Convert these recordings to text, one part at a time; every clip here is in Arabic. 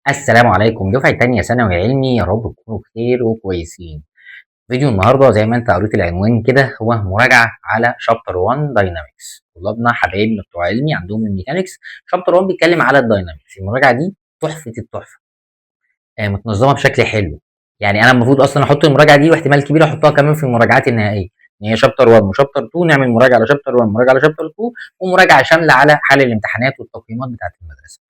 السلام عليكم دفعة تانية ثانوي علمي، يا رب تكونوا بخير وكويسين. فيديو النهارده زي ما انت قريت العنوان كده هو مراجعة على شابتر 1 داينامكس. طلابنا حبايبنا بتوع علمي عندهم الميكانكس. شابتر 1 بيتكلم على الداينامكس. المراجعة دي تحفة التحفة، متنظمة بشكل حلو. يعني انا المفروض اصلا احط المراجعة دي واحتمال كبير احطها كمان في المراجعات النهائية، ان هي شابتر 1 وشابتر 2 نعمل مراجعة على شابتر 1 مراجعة على شابتر 2 ومراجعة شاملة على حل الامتحانات والتقييمات بتاعة المدرسة.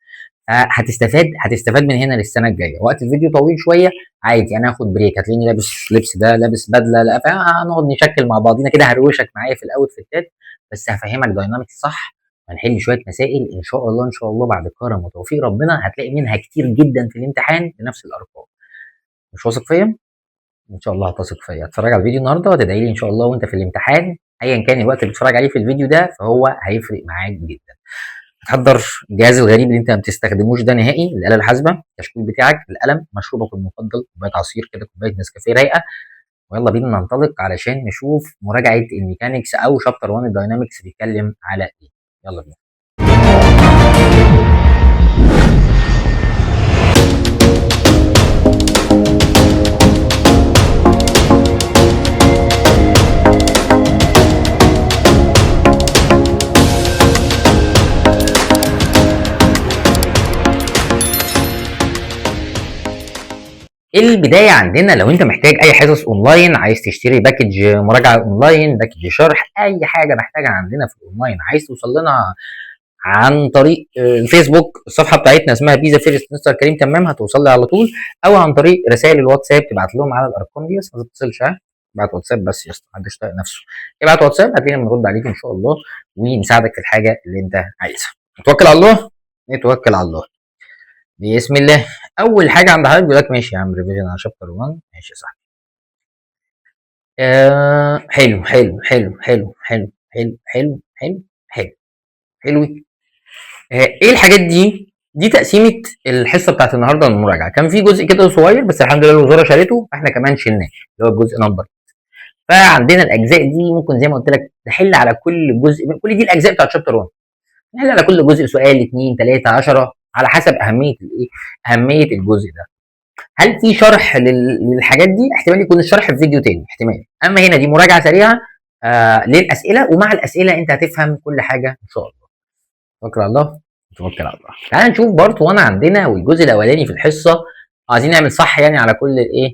هتستفاد من هنا للسنه الجايه. وقت الفيديو طويل شويه عادي، انا هاخد بريك، هتلاقيني لابس لبس ده لابس بدله، لا فهنقعد نشكل مع بعضينا كده، هروشك معايا في الاول في التات، بس هفهمك داينامكس صح. هنحل شويه مسائل ان شاء الله ان شاء الله بعد كرم وتوفيق ربنا هتلاقي منها كتير جدا في الامتحان بنفس الارقام. مش واثق فيا؟ ان شاء الله هتثق فيا. اتفرج على الفيديو النهارده وتدعي لي ان شاء الله وانت في الامتحان، ايا كان الوقت اللي بتتفرج عليه في الفيديو ده فهو هيفرق معاك جدا. هتحضر الجهاز الغريب اللي انت ما بتستخدموش ده نهائي، الاله الحاسبه، الكشكول بتاعك، القلم، مشروبك المفضل، كوبايه عصير كده، كوبايه نسكافيه رايقه، ويلا بينا ننطلق علشان نشوف مراجعه الميكانيكس او شابتر 1 الداينامكس بيتكلم على ايه. يلا بينا. البداية عندنا لو انت محتاج اي حصص اونلاين، عايز تشتري باكج مراجعة اونلاين، باكج شرح، اي حاجة محتاجة عندنا في الاونلاين، عايز توصل لنا عن طريق الفيسبوك، الصفحة بتاعتنا اسمها بيزا فيرست مستر كريم تمام، هتوصل لي على طول، او عن طريق رسائل الواتساب تبعت لهم على الارقام دي، بس ما تتصلش، ها ابعت واتساب بس يا اسطى، محدش طايق نفسه. ابعت واتساب هتلاقينا بنرد عليك ان شاء الله ونساعدك في الحاجة اللي انت عايزها. نتوكل على الله، نتوكل على الله بسم الله. اول حاجه عند حضرتك بيقول لك ماشي يا عم، ريفيجن على شابتر 1، ماشي صح. حلو حلو حلو حلو حلو حلو حلو حلو حلو حلو. ايه الحاجات دي؟ دي تقسيمه الحصه بتاعت النهارده المراجعه. كان في جزء كده صغير بس الحمد لله الوزاره شالته، فاحنا كمان شلناه اللي هو الجزء نمبر. فعندنا الاجزاء دي ممكن زي ما قلت لك تحل على كل جزء من كل دي الاجزاء بتاعت شابتر 1، نحل على كل جزء سؤال 2 3 10 على حسب اهميه الايه، اهميه الجزء ده. هل في شرح للحاجات دي؟ احتمال يكون الشرح في فيديو تاني، احتمال. اما هنا دي مراجعه سريعه للاسئله، ومع الاسئله انت هتفهم كل حاجه ان شاء الله. توكل على الله، توكل على الله. تعال نشوف بارت 1 عندنا والجزء الاولاني في الحصه. عايزين نعمل صح يعني على كل الايه،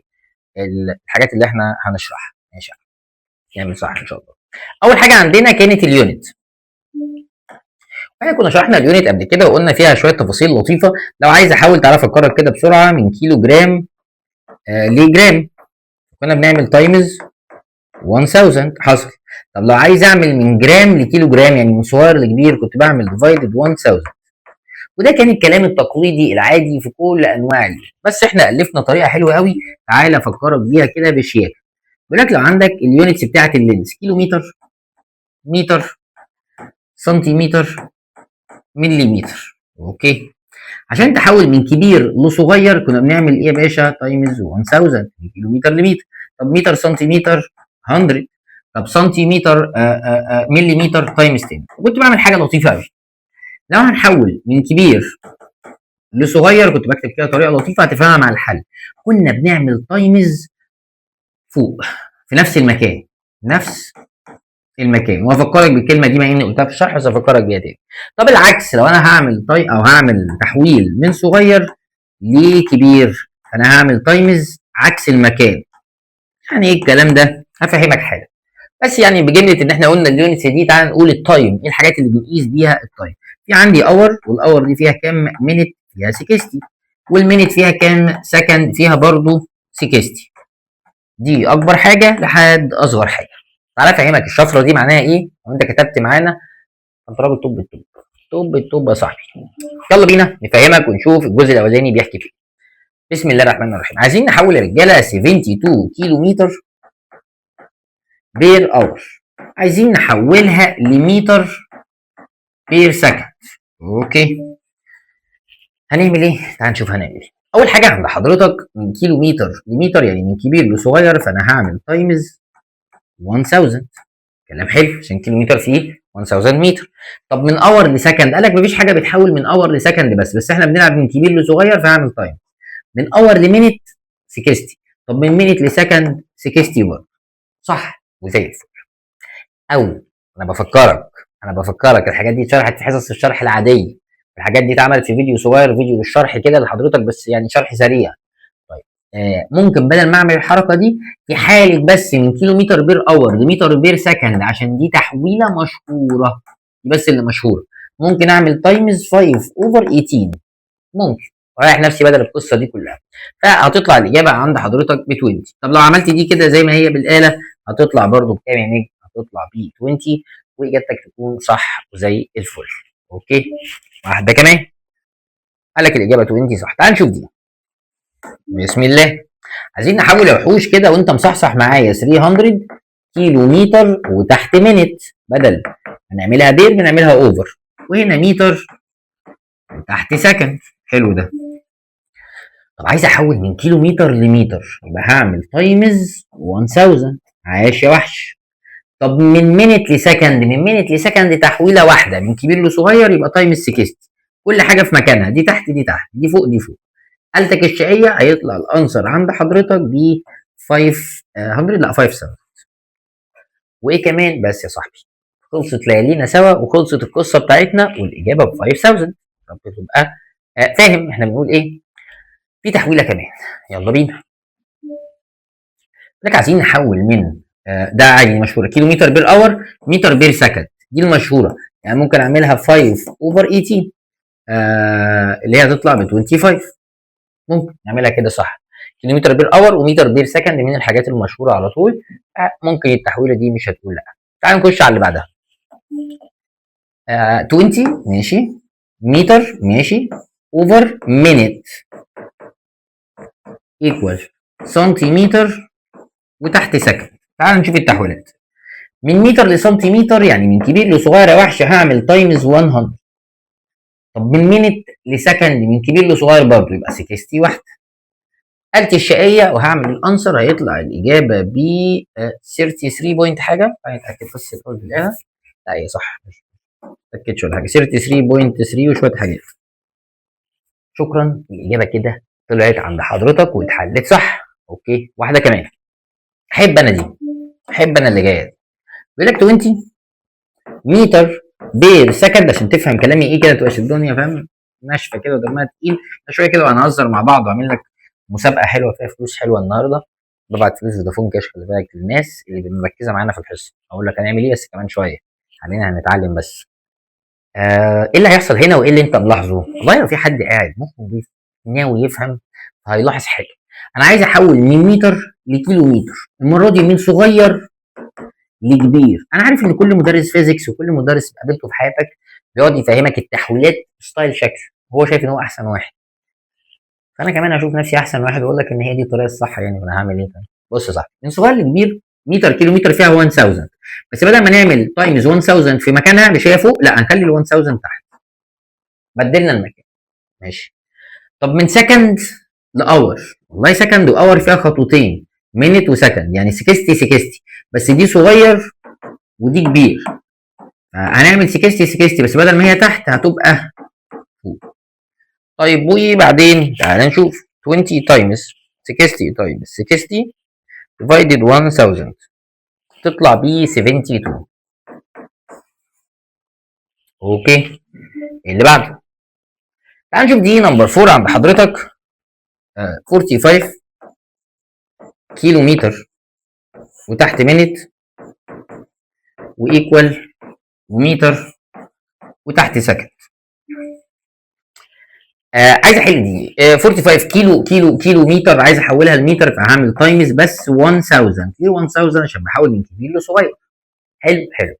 الحاجات اللي احنا هنشرحها، ماشي، نعمل صح ان شاء الله. اول حاجه عندنا كانت اليونت. احنا كنا شرحنا اليونت قبل كده وقلنا فيها شويه تفاصيل لطيفه. لو عايز احاول تعرف افكرك كده بسرعه، من كيلو جرام لجرام كنا بنعمل تايمز 1000 حصل. طب لو عايز اعمل من جرام لكيلو جرام، يعني من صغير لكبير، كنت بعمل ديفايدد 1000. وده كان الكلام التقليدي العادي في كل انواع بس احنا الفنا طريقه حلوه قوي، تعالى افكرك بيها كده بشياكه. بيقول لك لو عندك اليونتس بتاعت اللينس، كيلو متر، متر، سنتيمتر، مليمتر، اوكي. عشان تحول من كبير لصغير كنا بنعمل ايه يا باشا؟ تايمز 1000، من كيلو متر لمتر. طب متر سنتيمتر 100، طب سنتيمتر مليمتر تايمز 10. كنت بعمل حاجه لطيفه قوي. لو هنحول من كبير لصغير كنت بكتب كده طريقه لطيفه هتفهمها مع الحل. كنا بنعمل تايمز فوق في نفس المكان، نفس المكان. وافكرك بالكلمه دي مع اني قلتها في الشرح بس افكرك بيها تاني. طب العكس، لو انا هعمل او هعمل تحويل من صغير لكبير، فانا هعمل تايمز عكس المكان. يعني ايه الكلام ده؟ هفهمك حاجه بس، يعني بجمله ان احنا قلنا اليونتس دي، تعال نقول التايم، ايه الحاجات اللي بنقيس بيها التايم. في عندي اور، والاور دي فيها كام مينت؟ فيها 60. والمينت فيها كام سكند؟ فيها برضو 60. دي اكبر حاجه لحد اصغر حاجه. تعالى افهمك الشفره دي معناها ايه لو انت كتبت معانا. اضرب الطوب بالطوب، طوب بالطوب يا صاحبي. يلا بينا نفهمك ونشوف الجزء الاولاني بيحكي فيه. بسم الله الرحمن الرحيم. عايزين نحول يا رجاله 72 كيلو متر بير اور، عايزين نحولها لمتر بير سكند. اوكي، هنعمل ايه؟ تعال نشوف هنعمل ايه. اول حاجه عند حضرتك من كيلو متر لمتر يعني من كبير لصغير، فانا هعمل تايمز 1000. كلام حلو عشان كيلو متر فيه 1000 متر. طب من اور لسكند، قال لك مفيش حاجه بتحول من اور لسكند، بس احنا بنلعب من كبير لصغير فهعمل تايم. من اور لمينت 60. طب من مينت لسكند 60 برضه. صح وزي الفل. او انا بفكرك الحاجات دي اتشرحت في حصص الشرح العاديه، الحاجات دي اتعملت في فيديو صغير، فيديو للشرح كده لحضرتك، بس يعني شرح سريع. طيب ممكن بدل ما اعمل الحركه دي في حاله بس من كيلو متر بير اور لمتر بير سكند، عشان دي تحويله مشهوره، دي بس اللي مشهوره، ممكن اعمل تايمز 5 اوفر 18. ممكن ورايح نفسي بدل القصه دي كلها، فهتطلع الاجابه عند حضرتك ب 20. طب لو عملت دي كده زي ما هي بالاله هتطلع برضو بكام يا نجم؟ هتطلع ب 20 واجابتك تكون صح وزي الفل. اوكي، واحده كمان. قال لك الاجابه 20 صح. تعال نشوف دي. بسم الله. عايزين نحول وحوش كده وانت مصحصح معايا. 300 كيلو متر وتحت منت، بدل هنعملها بير بنعملها اوفر، وهنا متر تحت سكند. حلو ده. طب عايز احول من كيلو متر لمتر، يبقى هعمل تايمز 1000. عاش يا وحش. طب من مينت لسكند، من مينت لسكند تحويله واحده من كبير لصغير، يبقى تايمز 60. كل حاجه في مكانها، دي تحت دي تحت، دي فوق دي فوق. آلتك الشقيه هيطلع الانسر عند حضرتك ب 500، لا 5000. وايه كمان بس يا صاحبي؟ خلصت ليالينا سوا وخلصت القصه بتاعتنا والاجابه ب 5000. طب تبقى فاهم احنا بنقول ايه. في تحويله كمان، يلا بينا. لك عايزين نحول من ده عادي مشهوره كيلو متر بير اور متر بير سكند، دي المشهوره، يعني ممكن اعملها 5 اوفر 18 اللي هي هتطلع ب 25. ممكن نعملها كده صح. كيلو متر بير اور ومتر بير سكند من الحاجات المشهوره على طول. ممكن التحويله دي مش هتقول لا. تعال نخش على اللي بعدها. 20 ماشي، متر ماشي، اوفر مينيت ايكوال سنتيمتر وتحت سكند. تعال نشوف التحويلات. من متر لسنتيمتر يعني من كبير لصغير يا وحش هعمل تايمز 100. طب من مينت لسكند من كبير لصغير برضه يبقى 60 واحده. آلة الشقية وهعمل الانسر هيطلع الإجابة ب 33 بوينت حاجة. هنتأكد بس الأول بالآلة. لا هي صح، مش متأكدش ولا حاجة. 33.3 وشوية حاجات. شكرا، الإجابة كده طلعت عند حضرتك واتحلت صح. أوكي، واحدة كمان. أحب أنا دي، أحب أنا اللي جاية. بيقول لك 20 متر بير سكند، عشان تفهم كلامي ايه كده، تبقاش الدنيا فاهم ناشفه كده ودمها تقيل شويه كده، وهنهزر مع بعض واعمل لك مسابقه حلوه فيها فلوس حلوه النهارده. ببعت فلوس فودافون كاش، خلي بالك للناس اللي مركزه معانا في الحصه. اقول لك هنعمل ايه بس كمان شويه، خلينا هنتعلم بس. ايه اللي هيحصل هنا وايه اللي انت ملاحظه؟ والله لو في حد قاعد مخه نضيف ناوي يفهم هيلاحظ حاجه. انا عايز احول من متر لكيلو متر، المره دي من صغير لكبير. انا عارف ان كل مدرس فيزيكس وكل مدرس قابلته في حياتك بيقعد يفهمك التحويلات ستايل شكل، هو شايف ان هو احسن واحد، فانا كمان هشوف نفسي احسن واحد واقول لك ان هي دي الطريقه الصح. يعني انا هعمل ايه طيب؟ بص يا صاحبي، من صغير لكبير متر كيلو متر فيها 1000، بس بدل ما نعمل تايمز 1000 في مكانها مش هي فوق، لا هنخلي ال 1000 تحت، بدلنا المكان. ماشي. طب من سكند لاور، والله سكند واور فيها خطوتين، مينت وسكند، يعني 60 60، بس دي صغير ودي كبير. هنعمل 60 60 بس بدل ما هي تحت هتبقى فوق. طيب وبعدين تعالى نشوف 20 تايمز 60 تايمز 60 divided 1000 تطلع ب 72. اوكي، اللي بعده. تعال نشوف دي نمبر 4 عند حضرتك. 45 كيلو متر وتحت منت وايكوال ومتر وتحت سكند. عايز احل دي. 45 كيلو متر عايز احولها لمتر، فهعمل تايمز بس 1000. ليه 1000؟ عشان بحول من كبير لصغير. حلو حلو.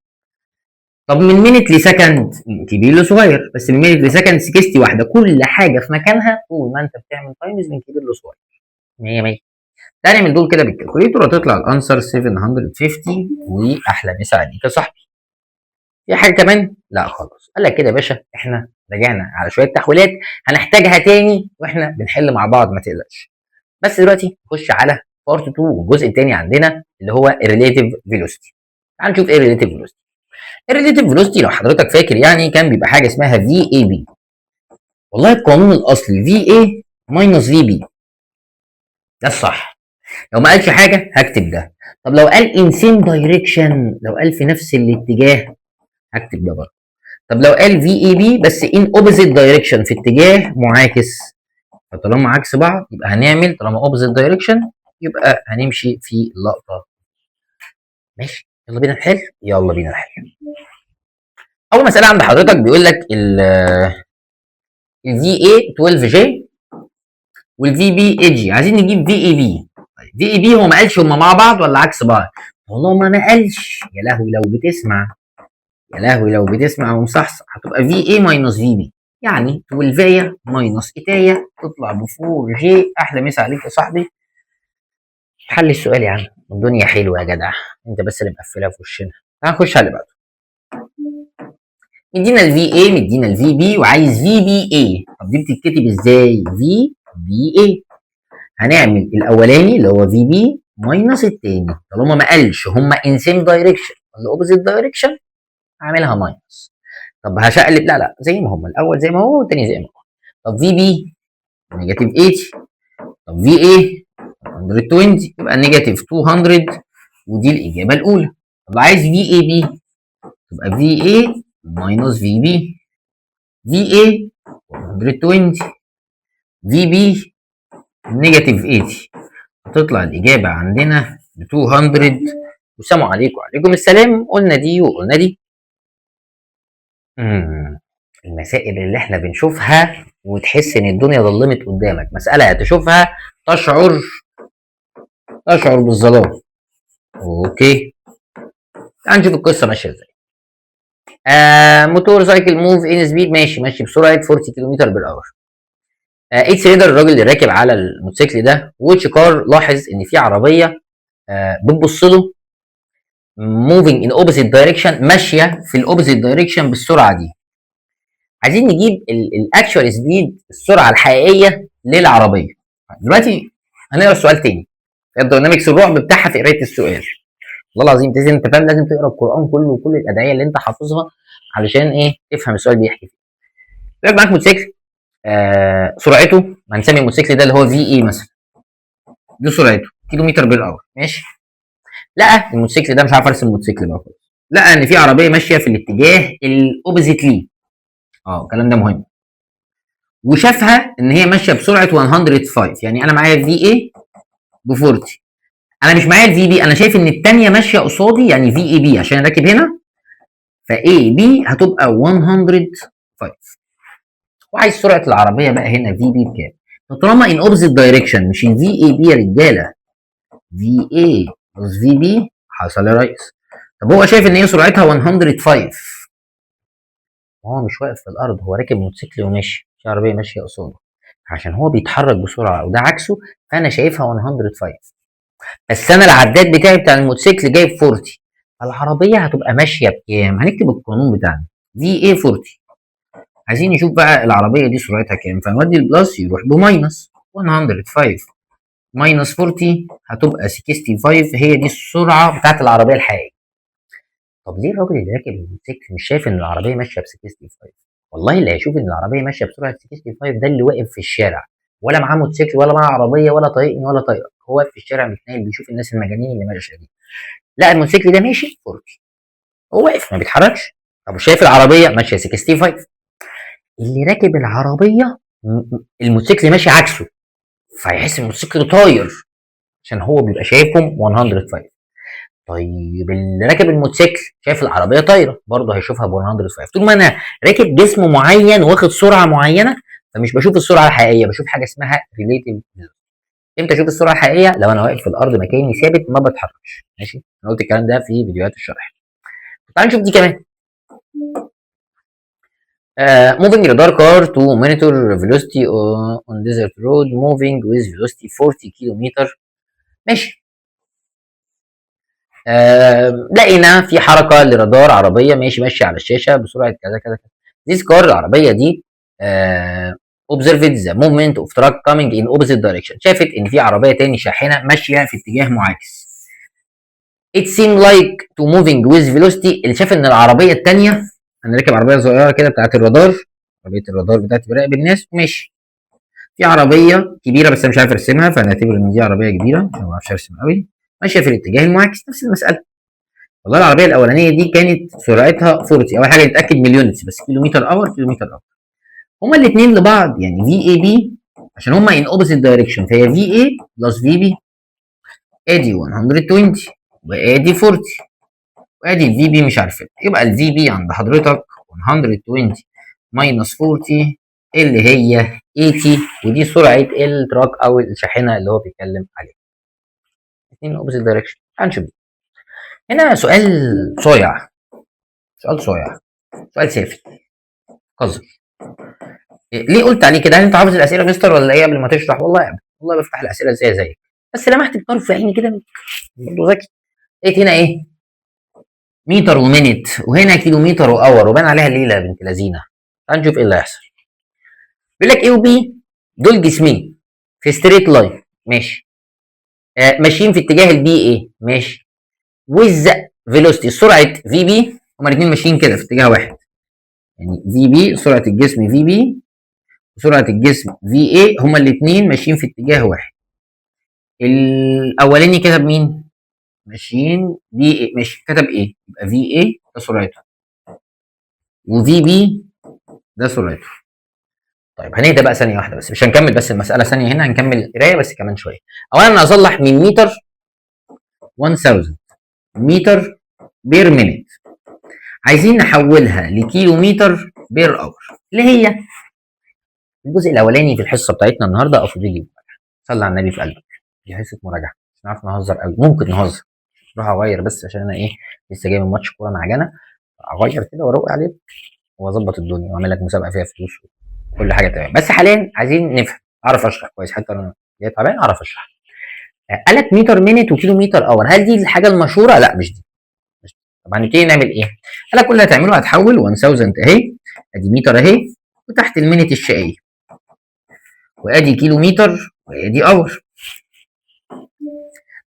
طب من مينت لسكند، من كبير لصغير، بس من مينت لسكند 60 واحده، كل حاجه في مكانها طول ما انت بتعمل تايمز من كبير لصغير. 100 100. تعالى نعمل دول كده بالكالكوليتور هتطلع الانسر 750. واحلى مسا عليك يا صاحبي. في حاجه كمان؟ لا خلاص. قال لك كده يا باشا احنا رجعنا على شويه تحويلات هنحتاجها تاني واحنا بنحل مع بعض، ما تقلقش. بس دلوقتي نخش على بارت 2 والجزء الثاني عندنا اللي هو الريليتيف فيلوسيتي. تعال نشوف ايه الريليتيف فيلوسيتي. الريليتيف فيلوسيتي لو حضرتك فاكر يعني كان بيبقى حاجه اسمها في اي بي. والله القانون الاصلي في اي ماينس في بي، ده الصح. لو ما قالش حاجه هكتب ده. طب لو قال ان سيم دايركشن، لو قال في نفس الاتجاه، هكتب ده برضه. طب لو قال في اي بي بس ان اوبوزيت دايركشن، في اتجاه معاكس، فطالما عكس بعض يبقى هنعمل، طالما اوبوزيت دايركشن يبقى هنمشي في اللقطه. ماشي، يلا بينا نحل. يلا بينا نحل. اول مساله عند حضرتك بيقول لك ال في اي 12 جي والفي بي اي جي، عايزين نجيب في اي بي. في اي بي هو ما قالش هما مع بعض ولا عكس بعض؟ والله ما قالش. يا لهوي لو بتسمع، يا لهوي لو بتسمع ومصحصح، هتبقى في اي ماينس في بي، يعني 12 ماينس ايتايا تطلع ب 4 جي. احلى مسا عليك يا صاحبي. حل السؤال يا عم، الدنيا حلوه يا جدع، انت بس اللي مقفلها في وشنا. هنخش على اللي بعده. مدينا الفي اي، مدينا الفي بي، وعايز في بي اي. طب دي بتتكتب ازاي؟ في بي اي. هنعمل الاولاني اللي هو في بي ماينس التاني، طالما ما قالش هما ان سيم دايركشن ولا اوبوزيت دايركشن هعملها ماينس. طب هشقلب، لا لا زي ما هما، الاول زي ما هو والتاني زي ما هو. طب في بي نيجاتيف 80، طب في اي 120 يبقى نيجاتيف 200، ودي الاجابه الاولى. طب عايز في اي بي، تبقى في اي ماينس في بي، في اي 120، في بي نيجاتيف 80، هتطلع الإجابة عندنا ب 200. والسلام عليكم وعليكم السلام. قلنا دي وقلنا دي. المسائل اللي احنا بنشوفها وتحس ان الدنيا ظلمت قدامك، مسألة تشوفها تشعر بالظلام. اوكي، تعال نشوف القصة ماشية ازاي. موتور سايكل موف ان سبيد، ماشي بسرعة 40 كيلومتر بالأور. ايت سيلندر، الراجل اللي راكب على الموتوسيكل ده واتش كار، لاحظ ان في عربية بتبص له moving in opposite direction، ماشيه في الاوبوزيت دايركشن بالسرعه دي. عايزين نجيب الاكشوال سبيد، السرعه الحقيقيه للعربيه. دلوقتي هنقرا السؤال تاني، الداينامكس الرعب بتاعها في قرايه السؤال. والله العظيم لازم انت فاهم، لازم تقرا القران كله وكل الادعيه اللي انت حافظها علشان ايه تفهم السؤال بيحكي فيه. راكب معاك موتوسيكل، سرعته هنسمي الموتوسيكل ده اللي هو في اي مثلا، دي سرعته كيلومتر بالاور. ماشي، لقى الموتوسيكل ده، مش عارف ارسم الموتوسيكل بقى خالص، لقى ان في عربيه ماشيه في الاتجاه الاوبوزيت ليه. الكلام ده مهم. وشافها ان هي ماشيه بسرعه 105، يعني انا معايا في اي ب 40، انا مش معايا الفي بي، انا شايف ان الثانيه ماشيه قصادي يعني في اي بي عشان راكب هنا، فاي بي هتبقى 105. وعايز سرعه العربيه بقى هنا في بي بكام؟ فطالما ان اوبوزيت دايركشن مش الفي اي بي يا رجاله، في اي بلس في بي، حصل يا ريس. طب هو شايف ان هي سرعتها 105، هو مش واقف في الارض، هو راكب موتوسيكل وماشي، في عربيه ماشيه قصاده، عشان هو بيتحرك بسرعه وده عكسه، فانا شايفها 105. بس انا العداد بتاعي بتاع الموتوسيكل جايب 40، فالعربيه هتبقى ماشيه بكام؟ هنكتب القانون بتاعنا في اي 40. عايزين نشوف بقى العربيه دي سرعتها كام، فنودي البلس يروح بماينس 105 ماينس 40 هتبقى 65، هي دي السرعه بتاعت العربيه الحقيقيه. طب ليه الراجل اللي راكب الموتوسيكل مش شايف ان العربيه ماشيه ب 65؟ والله اللي هيشوف ان العربيه ماشيه بسرعه 65 ده اللي واقف في الشارع، ولا معاه موتوسيكل ولا معاه عربيه ولا طايقني ولا طايقك، هو واقف في الشارع متنايل بيشوف الناس المجانين اللي ماشيه دي. لا الموتوسيكل ده ماشي 40، هو واقف ما بيتحركش. طب شايف العربيه ماشيه 65، اللي راكب العربيه الموتوسيكل ماشي عكسه، فيحس الموتوسيكل طاير عشان هو بيبقى شايفهم 105. طيب اللي راكب الموتوسيكل شايف العربيه طايره، برضه هيشوفها ب 105. طول ما انا راكب جسم معين واخد سرعه معينه فمش بشوف السرعه الحقيقيه، بشوف حاجه اسمها ريليتيف. امتى اشوف السرعه الحقيقيه؟ لو انا واقف في الارض مكاني ثابت ما بتحركش. ماشي، انا قلت الكلام ده في فيديوهات الشرح. تعال نشوف دي كمان. moving radar car to monitor velocity on desert road moving with velocity 40 كيلومتر. ماشي، لقينا في حركه لرادار عربيه ماشي على الشاشه بسرعه كذا كذا كذا. دي كار العربيه دي observed the movement of truck coming in opposite direction، شافت ان في عربيه تاني شاحنه ماشيه في اتجاه معاكس. it seemed like to moving with velocity. اللي شاف ان العربيه الثانيه، انا راكب عربيه صغيره كده بتاعت الرادار، عربيه الرادار بتاعتي براقب الناس وماشي، في عربيه كبيره بس انا مش عارف ارسمها، فهنعتبر ان دي عربيه كبيره، انا ما بعرفش ارسم قوي، ماشيه في الاتجاه المعاكس، نفس المساله. والله العربيه الاولانيه دي كانت سرعتها 40، اول حاجه نتاكد من اليونتس بس، كيلومتر اور كيلومتر اور. هما الاثنين لبعض يعني في اي بي، عشان هما ان اوبوزيت دايركشن، فهي في اي بلس في بي، ادي 120 وادي 40 وادي الفي بي مش عارف، يبقى الفي بي عند حضرتك 120 ماينس 40 اللي هي 80، ودي سرعه التراك او الشاحنه اللي هو بيتكلم عليها. اثنين اوبوزيت دايركشن. هنشوف هنا سؤال صايع، سؤال صايع، سؤال سافل قذر. ليه قلت عليه كده؟ هل انت حافظ الاسئله يا مستر ولا ايه قبل ما تشرح؟ والله يا والله بفتح الاسئله ازاي زيك، بس لمحت بطرف عيني كده برضه ذكي. لقيت هنا ايه؟ متر ومينت، وهنا كيلومتر واور، وبان عليها الليله يا بنت لذينه. هنشوف ايه اللي هيحصل. بيقول لك اي وبي دول جسمين في ستريت لاين، ماشي، ماشيين في اتجاه البي ايه، ماشي، ويز فيلوستي سرعه في بي، هما الاثنين ماشيين كده في اتجاه واحد، يعني في بي سرعه الجسم في بي وسرعه الجسم في اي، هما الاثنين ماشيين في اتجاه واحد. الاولاني كتب مين؟ ماشيين في اي، ماشي، كتب ايه؟ يبقى في اي ده سرعته وفي بي ده سرعته. طيب هنهدى بقى ثانيه واحده بس، مش هنكمل بس المساله ثانيه هنا، هنكمل القرايه بس كمان شويه. اولا انا هصلح من متر 1000 متر بير مينيت، عايزين نحولها لكيلو متر بير اور، اللي هي الجزء الاولاني في الحصه بتاعتنا النهارده، او في فيديو. صلي على النبي في قلبك، دي حصه مراجعه، مش هنعرف نهزر قوي، ممكن نهزر، اروح اغير بس عشان انا ايه، لسه جاي من ماتش كوره معجنه، اغير كده واروق عليك واظبط الدنيا واعمل لك مسابقه فيها فلوس وكل حاجه تمام. بس حاليا عايزين نفهم، اعرف اشرح كويس، حتى انا جاي تعبان اعرف اشرح. قال لك متر مينت وكيلو متر اور، هل دي الحاجه المشهوره؟ لا مش دي، مش دي. طب هنبتدي نعمل ايه؟ قال لك كل اللي هتعمله هتحول 1000 اهي، ادي متر اهي، وتحت المينت الشقيه، وادي كيلو متر وادي اور.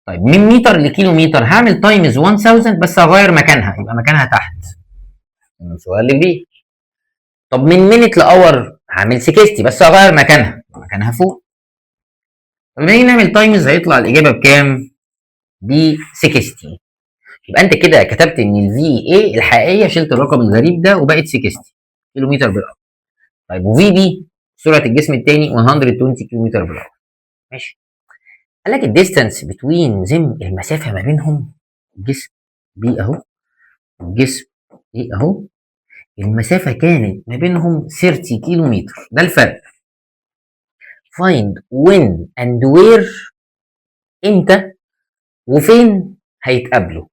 طيب من متر لكيلو متر هعمل تايمز 1000 بس هغير مكانها، يبقى مكانها تحت السؤال اللي بيه. طب من مينت لاور هعمل 60 بس هغير مكانها، مكانها فوق. لما نيجي نعمل تايمز هيطلع الاجابه بكام؟ ب 60. يبقى انت كده كتبت ان الفي اي الحقيقيه، شلت الرقم الغريب ده وبقت 60 كيلو متر بر اور. طيب وفي بي سرعه الجسم الثاني 120 كيلو متر بر اور، ماشي. قال لك الديستانس بتوين زم، المسافه ما بينهم، الجسم بي اهو، الجسم ايه اهو، المسافه كانت ما بينهم 30 كيلو متر، ده الفرق. find when and where، امتى وفين هيتقابلوا.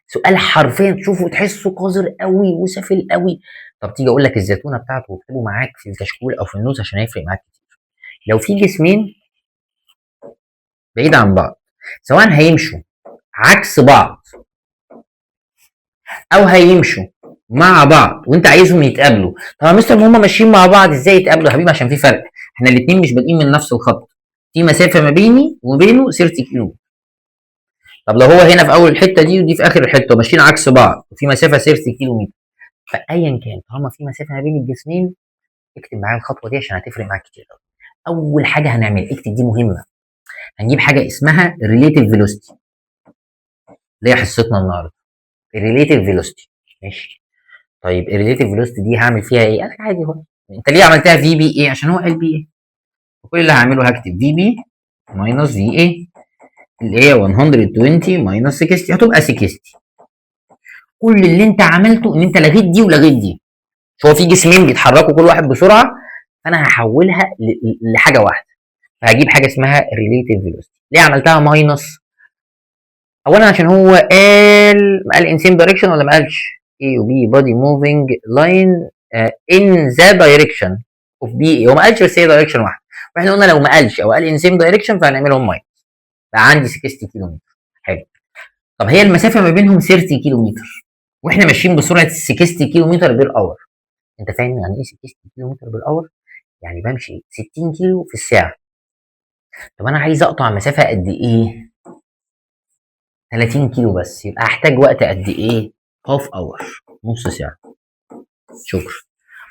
سؤال حرفيا تشوفه تحسه قذر قوي وسافل قوي. طب تيجي اقول لك الزيتونه بتاعته واكتبه معاك في الكشكول او في النوت عشان هيفرق معاك كتير. لو في جسمين بعيد عن بعض، سواء هيمشوا عكس بعض او هيمشوا مع بعض وانت عايزهم يتقابلوا، طب يا مستر هم ماشيين مع بعض ازاي يتقابلوا يا حبيبي؟ عشان في فرق، احنا الاثنين مش بادئين من نفس الخط، في مسافه ما بيني وبينه 30 كيلو. طب لو هو هنا في اول الحته دي ودي في اخر الحته وماشيين عكس بعض وفي مسافه 30 كيلو متر، فايا كان طالما في مسافه ما بين الجسمين، اكتب معايا الخطوه دي عشان هتفرق معاك كتير قوي. اول حاجه هنعمل، اكتب دي مهمه، هنجيب حاجه اسمها ريليتيف فيلوسيتي، اللي هي حصتنا النهارده، الريليتيف فيلوسيتي، ماشي. طيب الريليتيف فيلوسيتي دي هعمل فيها ايه؟ قال لك عادي اهو، انت ليه عملتها في بي ايه؟ عشان هو قال بي ايه، وكل اللي هعمله هكتب في بي ماينس في ايه، اللي هي 120 ماينس 60 هتبقى 60. كل اللي انت عملته ان انت لغيت دي ولغيت دي، هو في جسمين بيتحركوا كل واحد بسرعه، فانا هحولها لحاجه واحده، فهجيب حاجه اسمها ريليتيف فيلوسيتي. ليه عملتها ماينس؟ اولا عشان هو قال ان سيم دايركشن ولا ما قالش؟ اي وبي بادي موفينج لاين ان ذا دايركشن اوف بي، هو ما قالش بس هي دايركشن واحده، واحنا قلنا لو ما قالش او قال ان سيم دايركشن فهنعملهم ماينس، بقى عندي 60 كيلو متر. حلو. طب هي المسافه ما بينهم 30 كيلو متر، واحنا ماشيين بسرعه 60 كيلو متر بير اور. انت فاهم يعني ايه 60 كيلو متر بير اور؟ يعني بمشي 60 كيلو في الساعه. طب انا عايز اقطع مسافه قد ايه؟ 30 كيلو بس، يبقى هحتاج وقت قد ايه؟ هاف اور، نص ساعه. شكرا.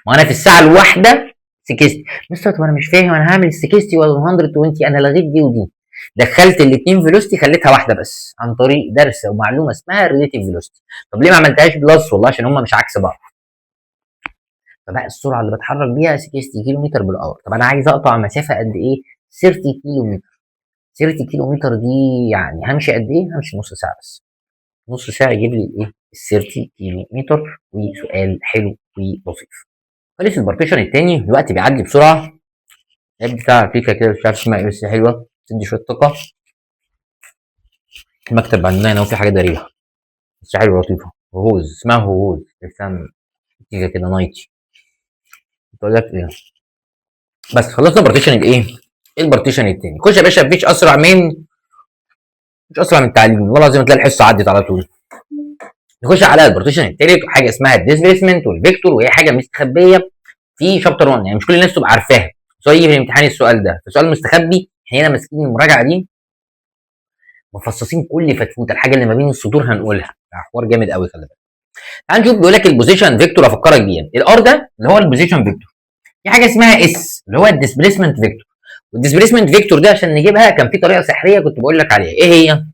ما انا في الساعه الواحده 60. مستر طب انا مش فاهم، انا هعمل 60 ولا 120؟ انا لغيت دي ودي، دخلت الاثنين فيلوستي، خليتها واحده بس عن طريق درس ومعلومه اسمها ريليتيف فيلوستي. طب ليه ما عملتهاش بلس؟ والله عشان هم مش عكس بعض. فبقى السرعه اللي بتحرك بيها 60 كيلو متر بالاور. طب انا عايز اقطع مسافه قد ايه؟ 30 كيلو متر. 30 كيلو متر دي يعني همشي قد ايه؟ همشي نص ساعه بس. نص ساعه يجيب لي ايه؟ ال 30 كيلو متر. وسؤال حلو ولطيف. خلص البارتيشن التاني، الوقت بيعدي بسرعه. اللاب بتاع كيكه كده مش عارف اسمها ايه بس حلوه، تدي شويه طاقه. المكتب عندنا هنا وفي حاجات غريبه بس حلوه لطيفه. هوز، اسمها هوز، بتعمل كيكه كده نايتي. بتقول لك ايه؟ بس خلصنا بارتيشن الايه؟ البارتيشن التاني. خش يا باشا، مفيش اسرع من التعليم، والله العظيم تلاقي الحصه عدت على طول. نخش على البارتيشن التالت، وحاجه اسمها الديسبيسمنت والفيكتور، وهي حاجه مستخبيه في شابتر 1، يعني مش كل الناس تبقى عارفاها. سؤال يجي في الامتحان السؤال ده، سؤال مستخبي. احنا هنا ماسكين المراجعه دي مفصصين كل فتفوته، الحاجه اللي ما بين السطور هنقولها، حوار جامد قوي. خلي بالك. تعال نشوف، بيقول لك البوزيشن فيكتور، افكرك بيها. الار ده اللي هو البوزيشن فيكتور، في حاجه اسمها اس اللي هو الديسبيسمنت فيكتور. والديسبيسمنت فيكتور ده عشان نجيبها كان في طريقه سحريه كنت بقول لك عليها. ايه هي؟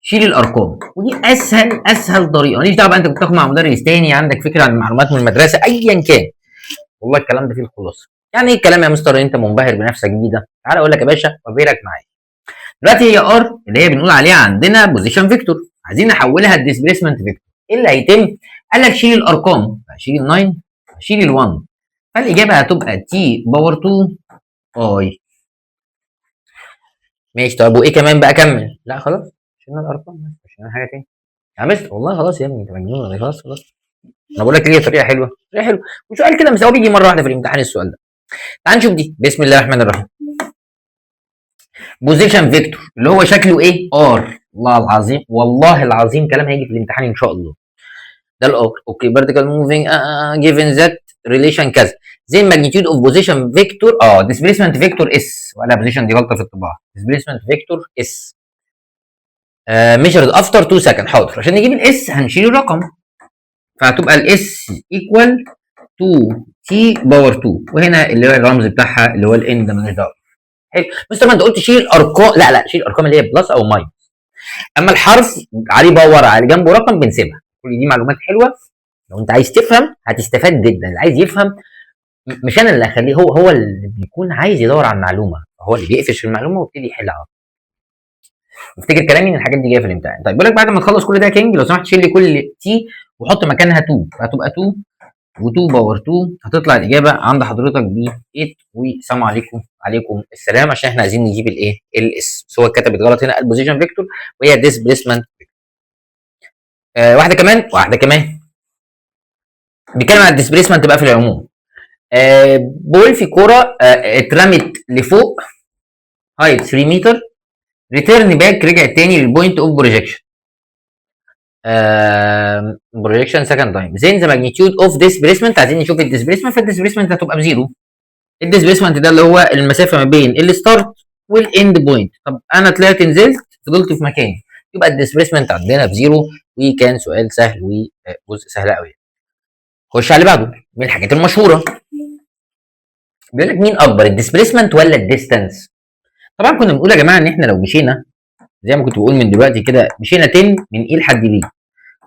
شيل الارقام، ودي اسهل طريقه. ماليش دعوه بقى انت بتاخد مع مدرس تاني، عندك فكره عن المعلومات من المدرسه ايا كان، والله الكلام ده فيه الخلاصه. يعني ايه الكلام يا مستر انت منبهر بنفسك بيه ده؟ تعالى اقول لك يا باشا وابهرك معايا. دلوقتي هي ار اللي هي بنقول عليها عندنا بوزيشن فيكتور، عايزين نحولها لديسبيسمنت فيكتور. ايه اللي هيتم؟ قال لك شيل الارقام، شيل ال 9، شيل ال 1، فالاجابه هتبقى تي باور 2 اي. ماشي. طب وايه كمان بقى؟ كمل. لا خلاص، شلنا الارقام، مش شلنا حاجه تاني يا مستر. والله خلاص يا ابني انت مجنون ولا إيه؟ خلاص خلاص. انا بقول لك ليه طريقه حلوه، طريقه حلوه وسؤال كده، مش هو بيجي مره واحده في الامتحان السؤال ده. تعال نشوف دي. بسم الله الرحمن الرحيم. بوزيشن فيكتور اللي هو شكله ايه؟ ار. والله العظيم والله العظيم كلام هيجي في الامتحان ان شاء الله. ده الار. اوكي. فيرتيكال موفينج جيفن ذات ريليشن كذا. زي الماجنتيود اوف بوزيشن فيكتور ديسبيسمنت فيكتور اس، ولا بوزيشن دي غلطه في الطباعه. ديسبيسمنت فيكتور اس ميجرد افتر 2 سكند. حاضر. عشان نجيب الاس هنشيل الرقم، فهتبقى الاس ايكوال 2 تي باور 2، وهنا اللي هو الرمز بتاعها اللي هو الان ده مالناش دعوه. حلو. بس ما انت قلت شيل ارقام، لا شيل الارقام اللي هي بلس او ماينس. اما الحرف عليه باور على جنبه رقم بنسيبها. كل دي معلومات حلوه، لو انت عايز تفهم هتستفاد جدا. اللي عايز يفهم مش انا اللي اخليه، هو اللي بيكون عايز يدور على المعلومه، هو اللي بيقفش في المعلومه ويبتدي يحلها. افتكر كلامي ان الحاجات دي جايه في الامتحان. طيب بيقول لك بعد ما تخلص كل ده يا كينج لو سمحت شيل لي كل تي وحط مكانها 2، هتبقى 2 و2 باور 2، هتطلع الاجابه عند حضرتك ب 8. والسلام عليكم. عليكم السلام. عشان احنا عايزين نجيب الايه؟ الاس. بس هو اتكتبت غلط هنا، البوزيشن فيكتور وهي ديسبيسمنت. واحده كمان بيتكلم عن الديسبيسمنت بقى في العموم. بول في كوره اترمت لفوق هايت 3 متر، ريتيرن باك رجعت تاني للبوينت اوف بروجيكشن. بروجيكشن سكند تايم زين ذا ماجنتيود اوف ديسبيسمنت. عايزين نشوف الديسبيسمنت، فالديسبيسمنت هتبقى بزيرو. الديسبيسمنت ده اللي هو المسافه ما بين الستارت والاند بوينت. طب انا طلعت نزلت فضلت في مكاني، يبقى الديسبيسمنت عندنا بزيرو. وكان سؤال سهل وجزء سهل قوي. خش على اللي بعده من الحاجات المشهوره. بيقول لك مين اكبر، الديسبيسمنت ولا الديستانس؟ طبعا كنا بنقول يا جماعه ان احنا لو مشينا زي ما كنت بقول من دلوقتي كده، مشينا 10 من اي لحد بي،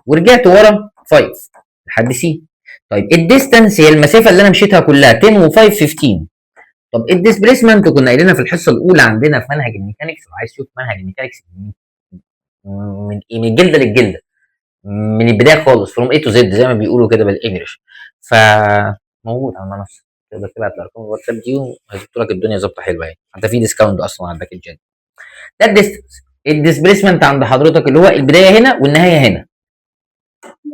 ورجعت ورا 5 لحد سي. طيب الديستانس هي المسافه اللي انا مشيتها كلها، 10 و5 15. طب الديسبيسمنت كنا قايلينها في الحصه الاولى عندنا في منهج الميكانكس. لو عايز تشوف منهج الميكانكس من ايه، من الجلده للجلده، من البدايه خالص فروم اي تو زد زي ما بيقولوا كده بالانجلش، فموجود على المنصه. تقدر تبعت الارقام الواتساب دي وهيظبط لك الدنيا ظبطه حلوه يعني، حتى في ديسكاونت اصلا على الباكجات. ده الديستنس. الديسبيسمنت عند حضرتك اللي هو البدايه هنا والنهايه هنا،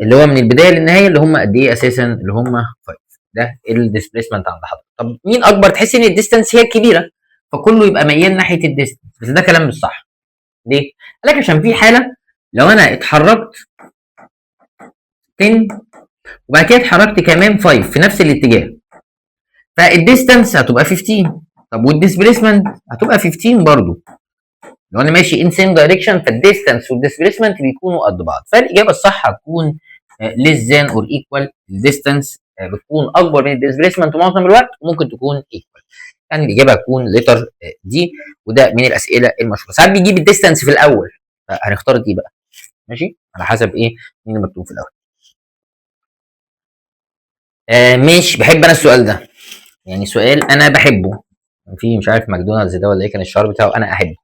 اللي هو من البدايه للنهايه اللي هم قد ايه اساسا، اللي هم 5. ده الديسبيسمنت عند حضرتك. طب مين اكبر؟ تحس ان الديستنس هي الكبيره فكله يبقى ميال ناحيه الديستنس، بس ده كلام مش صح. ليه؟ قال لك عشان في حاله لو انا اتحركت 10 وبعد كده اتحركت كمان 5 في نفس الاتجاه، فالديستنس هتبقى 15. طب والديسبيسمنت هتبقى 15 برضو لو انا ماشي ان سيم دايركشن فالديستانس والديسبيسمنت بيكونوا قد بعض، فالاجابه الصح هتكون less than or equal. الديستانس بتكون اكبر من الديسبيسمنت معظم الوقت، وممكن تكون equal. يعني الاجابه هتكون لتر دي، وده من الاسئله المشهوره. ساعات بيجيب الديستانس في الاول، فهنختار دي بقى، ماشي، على حسب ايه مين اللي مكتوب في الاول. ماشي، بحب انا السؤال ده، يعني سؤال انا بحبه. في مش عارف ماكدونالدز ده ولا ايه كان الشعار بتاعه، انا احبه.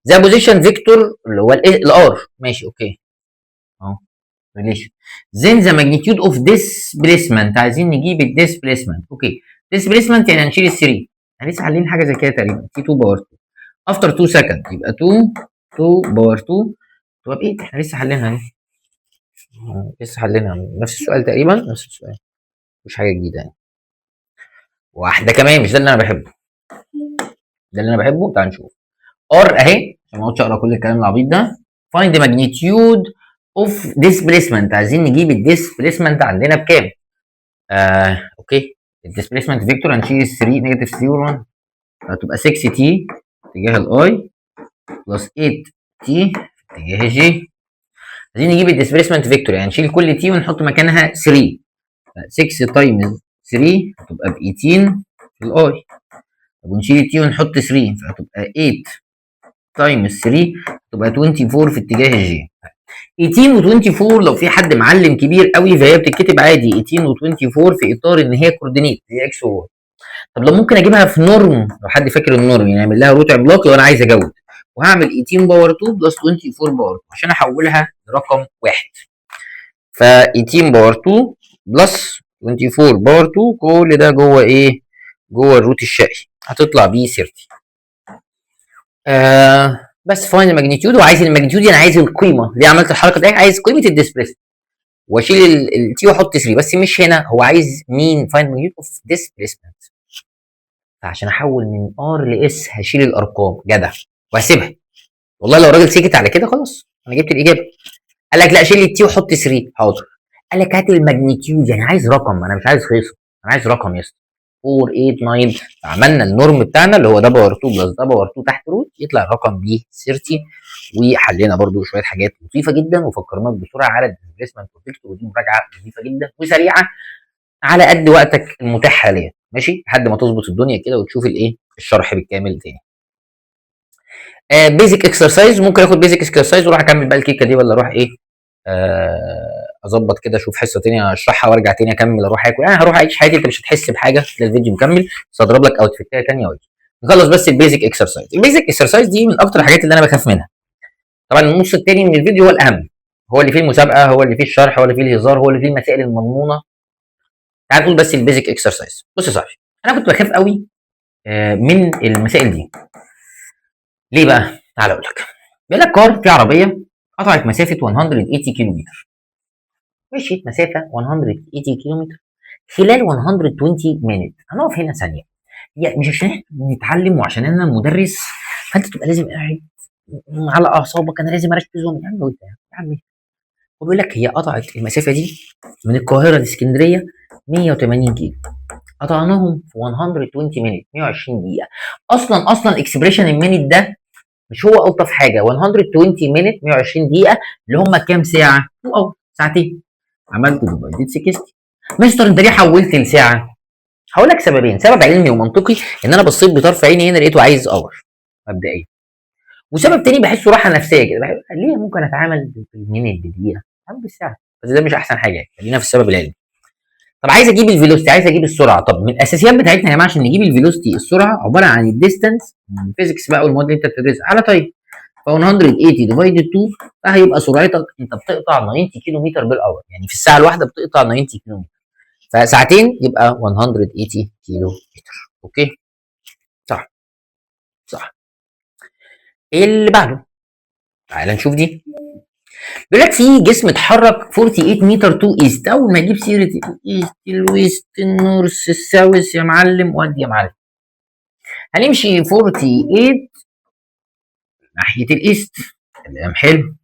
ذا بوزيشن فيكتور اللي هو الار، ماشي اوكي اهو ريليشن. then the magnitude of displacement، عايزين نجيب الديسبيسمنت. اوكي، displacement يعني هنشيل ال 3، احنا لسه حالين حاجه زي كده تقريبا، تي 2 باور 2 افتر 2 سكند يبقى 2 باور 2. طب ايه احنا لسه حالينها دي، لسه حالينها نفس السؤال تقريبا، نفس السؤال، مش حاجه جديده يعني. واحده كمان، مش ده اللي انا بحبه، ده اللي انا بحبه. تعال نشوف ار اهي، عشان ما اقعدش اقرا كل الكلام العبيط ده. find the magnitude of displacement، عايزين نجيب الديسبيسمنت عندنا بكام. اوكي، الديسبيسمنت فيكتور هنشيل 3 نيجاتيف 3 1، هتبقى 6 تي اتجاه الاي بلس 8 تي اتجاه جي. عايزين نجيب الديسبيسمنت فيكتور، يعني نشيل كل تي ونحط مكانها 3. 6 تايمز 3 هتبقى ب 18 في الاي، ونشيل التي ونحط 3 فهتبقى 8 تايمز 3 تبقى 24 في اتجاه الجي. 18 و24 لو في حد معلم كبير قوي فهي بتتكتب عادي 18 و24 في اطار ان هي كوردينيت، هي اكس وواي. طب لو ممكن اجيبها في نورم، لو حد فاكر النورم، يعني اعمل لها روت عملاق لو انا عايز اجود، وهعمل 18 باور 2 بلس 24 باور 2 عشان احولها لرقم واحد. ف 18 باور 2 بلس 24 باور 2 كل ده جوه ايه؟ جوه الروت الشقي، هتطلع بيه 30. بس فاين الماجنتيود، وعايز الماجنتيود انا عايز القيمه. ليه عملت الحركه دي؟ عايز قيمه الديسبيسمنت واشيل التي واحط 3، بس مش هنا، هو عايز مين؟ فاين ماجنتيود اوف ديسبيسمنت. فعشان احول من ار لاس هشيل الارقام جدع وهسيبها. والله لو الراجل سكت على كده خلاص انا جبت الاجابه. قال لك لا شيل التي وحط 3، حاضر. قال لك هات الماجنتيود، يعني عايز رقم، انا مش عايز خيصه، انا عايز رقم يا اسطى. 4 8 9. عملنا النورم بتاعنا اللي هو ده باور 2 بلس ده باور 2 تحت روت، يطلع الرقم ب 30. وحلينا برده شويه حاجات لطيفه جدا، وفكرناك بسرعه على الديسبيسمنت والفيكتور، ودي مراجعه لطيفه جدا وسريعه على قد وقتك المتاح حاليا، ماشي، لحد ما تظبط الدنيا كده وتشوف الايه الشرح بالكامل تاني. بيزك اكسرسايز، ممكن اخد بيزك اكسرسايز واروح اكمل بقى الكيكه دي، ولا اروح ايه اظبط كده اشوف حصه تانية اشرحها وارجع تاني اكمل اروح اكل. يعني هروح اعيش حياتي، انت مش هتحس بحاجه تلاقي الفيديو مكمل، بس اضرب لك اوتفيتايه تانية واجي نخلص. بس البيزك اكسرسايز، البيزك اكسرسايز دي من اكتر الحاجات اللي انا بخاف منها. طبعا النص التاني من الفيديو هو الاهم، هو اللي فيه المسابقه، هو اللي فيه الشرح، هو اللي فيه الهزار، هو اللي فيه المسائل المضمونه. تعال نقول بس البيزك اكسرسايز. بص يا صاحبي، انا كنت بخاف قوي من المسائل دي. ليه بقى؟ تعال اقول لك. بيقول لك كار في عربيه قطعت مسافه 180 كيلو متر، مشيت مسافه 180 كيلو متر خلال 120 مينت. هنقف هنا ثانيه، هي مش عشان احنا بنتعلم وعشان انا مدرس فانت تبقى لازم قاعد على اعصابك، انا لازم اركز يا عم وانت يا عم. هو بيقول لك هي قطعت المسافه دي من القاهره لاسكندريه 180 كيلو، قطعناهم في 120 مينت، 120 دقيقه. اصلا اكسبريشن المينت ده مش هو الطف حاجه. 120 مينت 120 دقيقه اللي هم كام ساعه؟ ساعتين. عملت ديفايدد 60. مستر انت ليه حولت لساعه؟ هقول لك سببين، سبب علمي ومنطقي ان انا بصيت بطرف عيني هنا لقيته عايز اور مبدئيا، وسبب تاني بحسه راحه نفسيه كده، ليه ممكن اتعامل بالمينت بدقيقه او بالساعه، بس ده مش احسن حاجه يعني. خلينا في السبب العلمي. طب عايز اجيب الفيلوسيتي، عايز اجيب السرعه. طب من الاساسيات بتاعتنا يا جماعه عشان نجيب الفيلوسيتي، السرعه عباره عن الديستانس من الفيزيكس بقى والمواد اللي انت بتدرسها على تايم. ف 180 ديفايدد 2 هيبقى سرعتك انت بتقطع 90 كيلو متر بالاور، يعني في الساعه الواحده بتقطع 90 كيلو متر، فساعتين يبقى 180 كيلو متر. اوكي صح صح. ايه اللي بعده؟ تعال نشوف دي. بيقول لك في جسم اتحرك 48 متر تو ايست. اول ما يجيب سيره الايست الويست النورث الساوث يا معلم ودي يا معلم، هنمشي 48 ناحيه الايست. تمام حلو.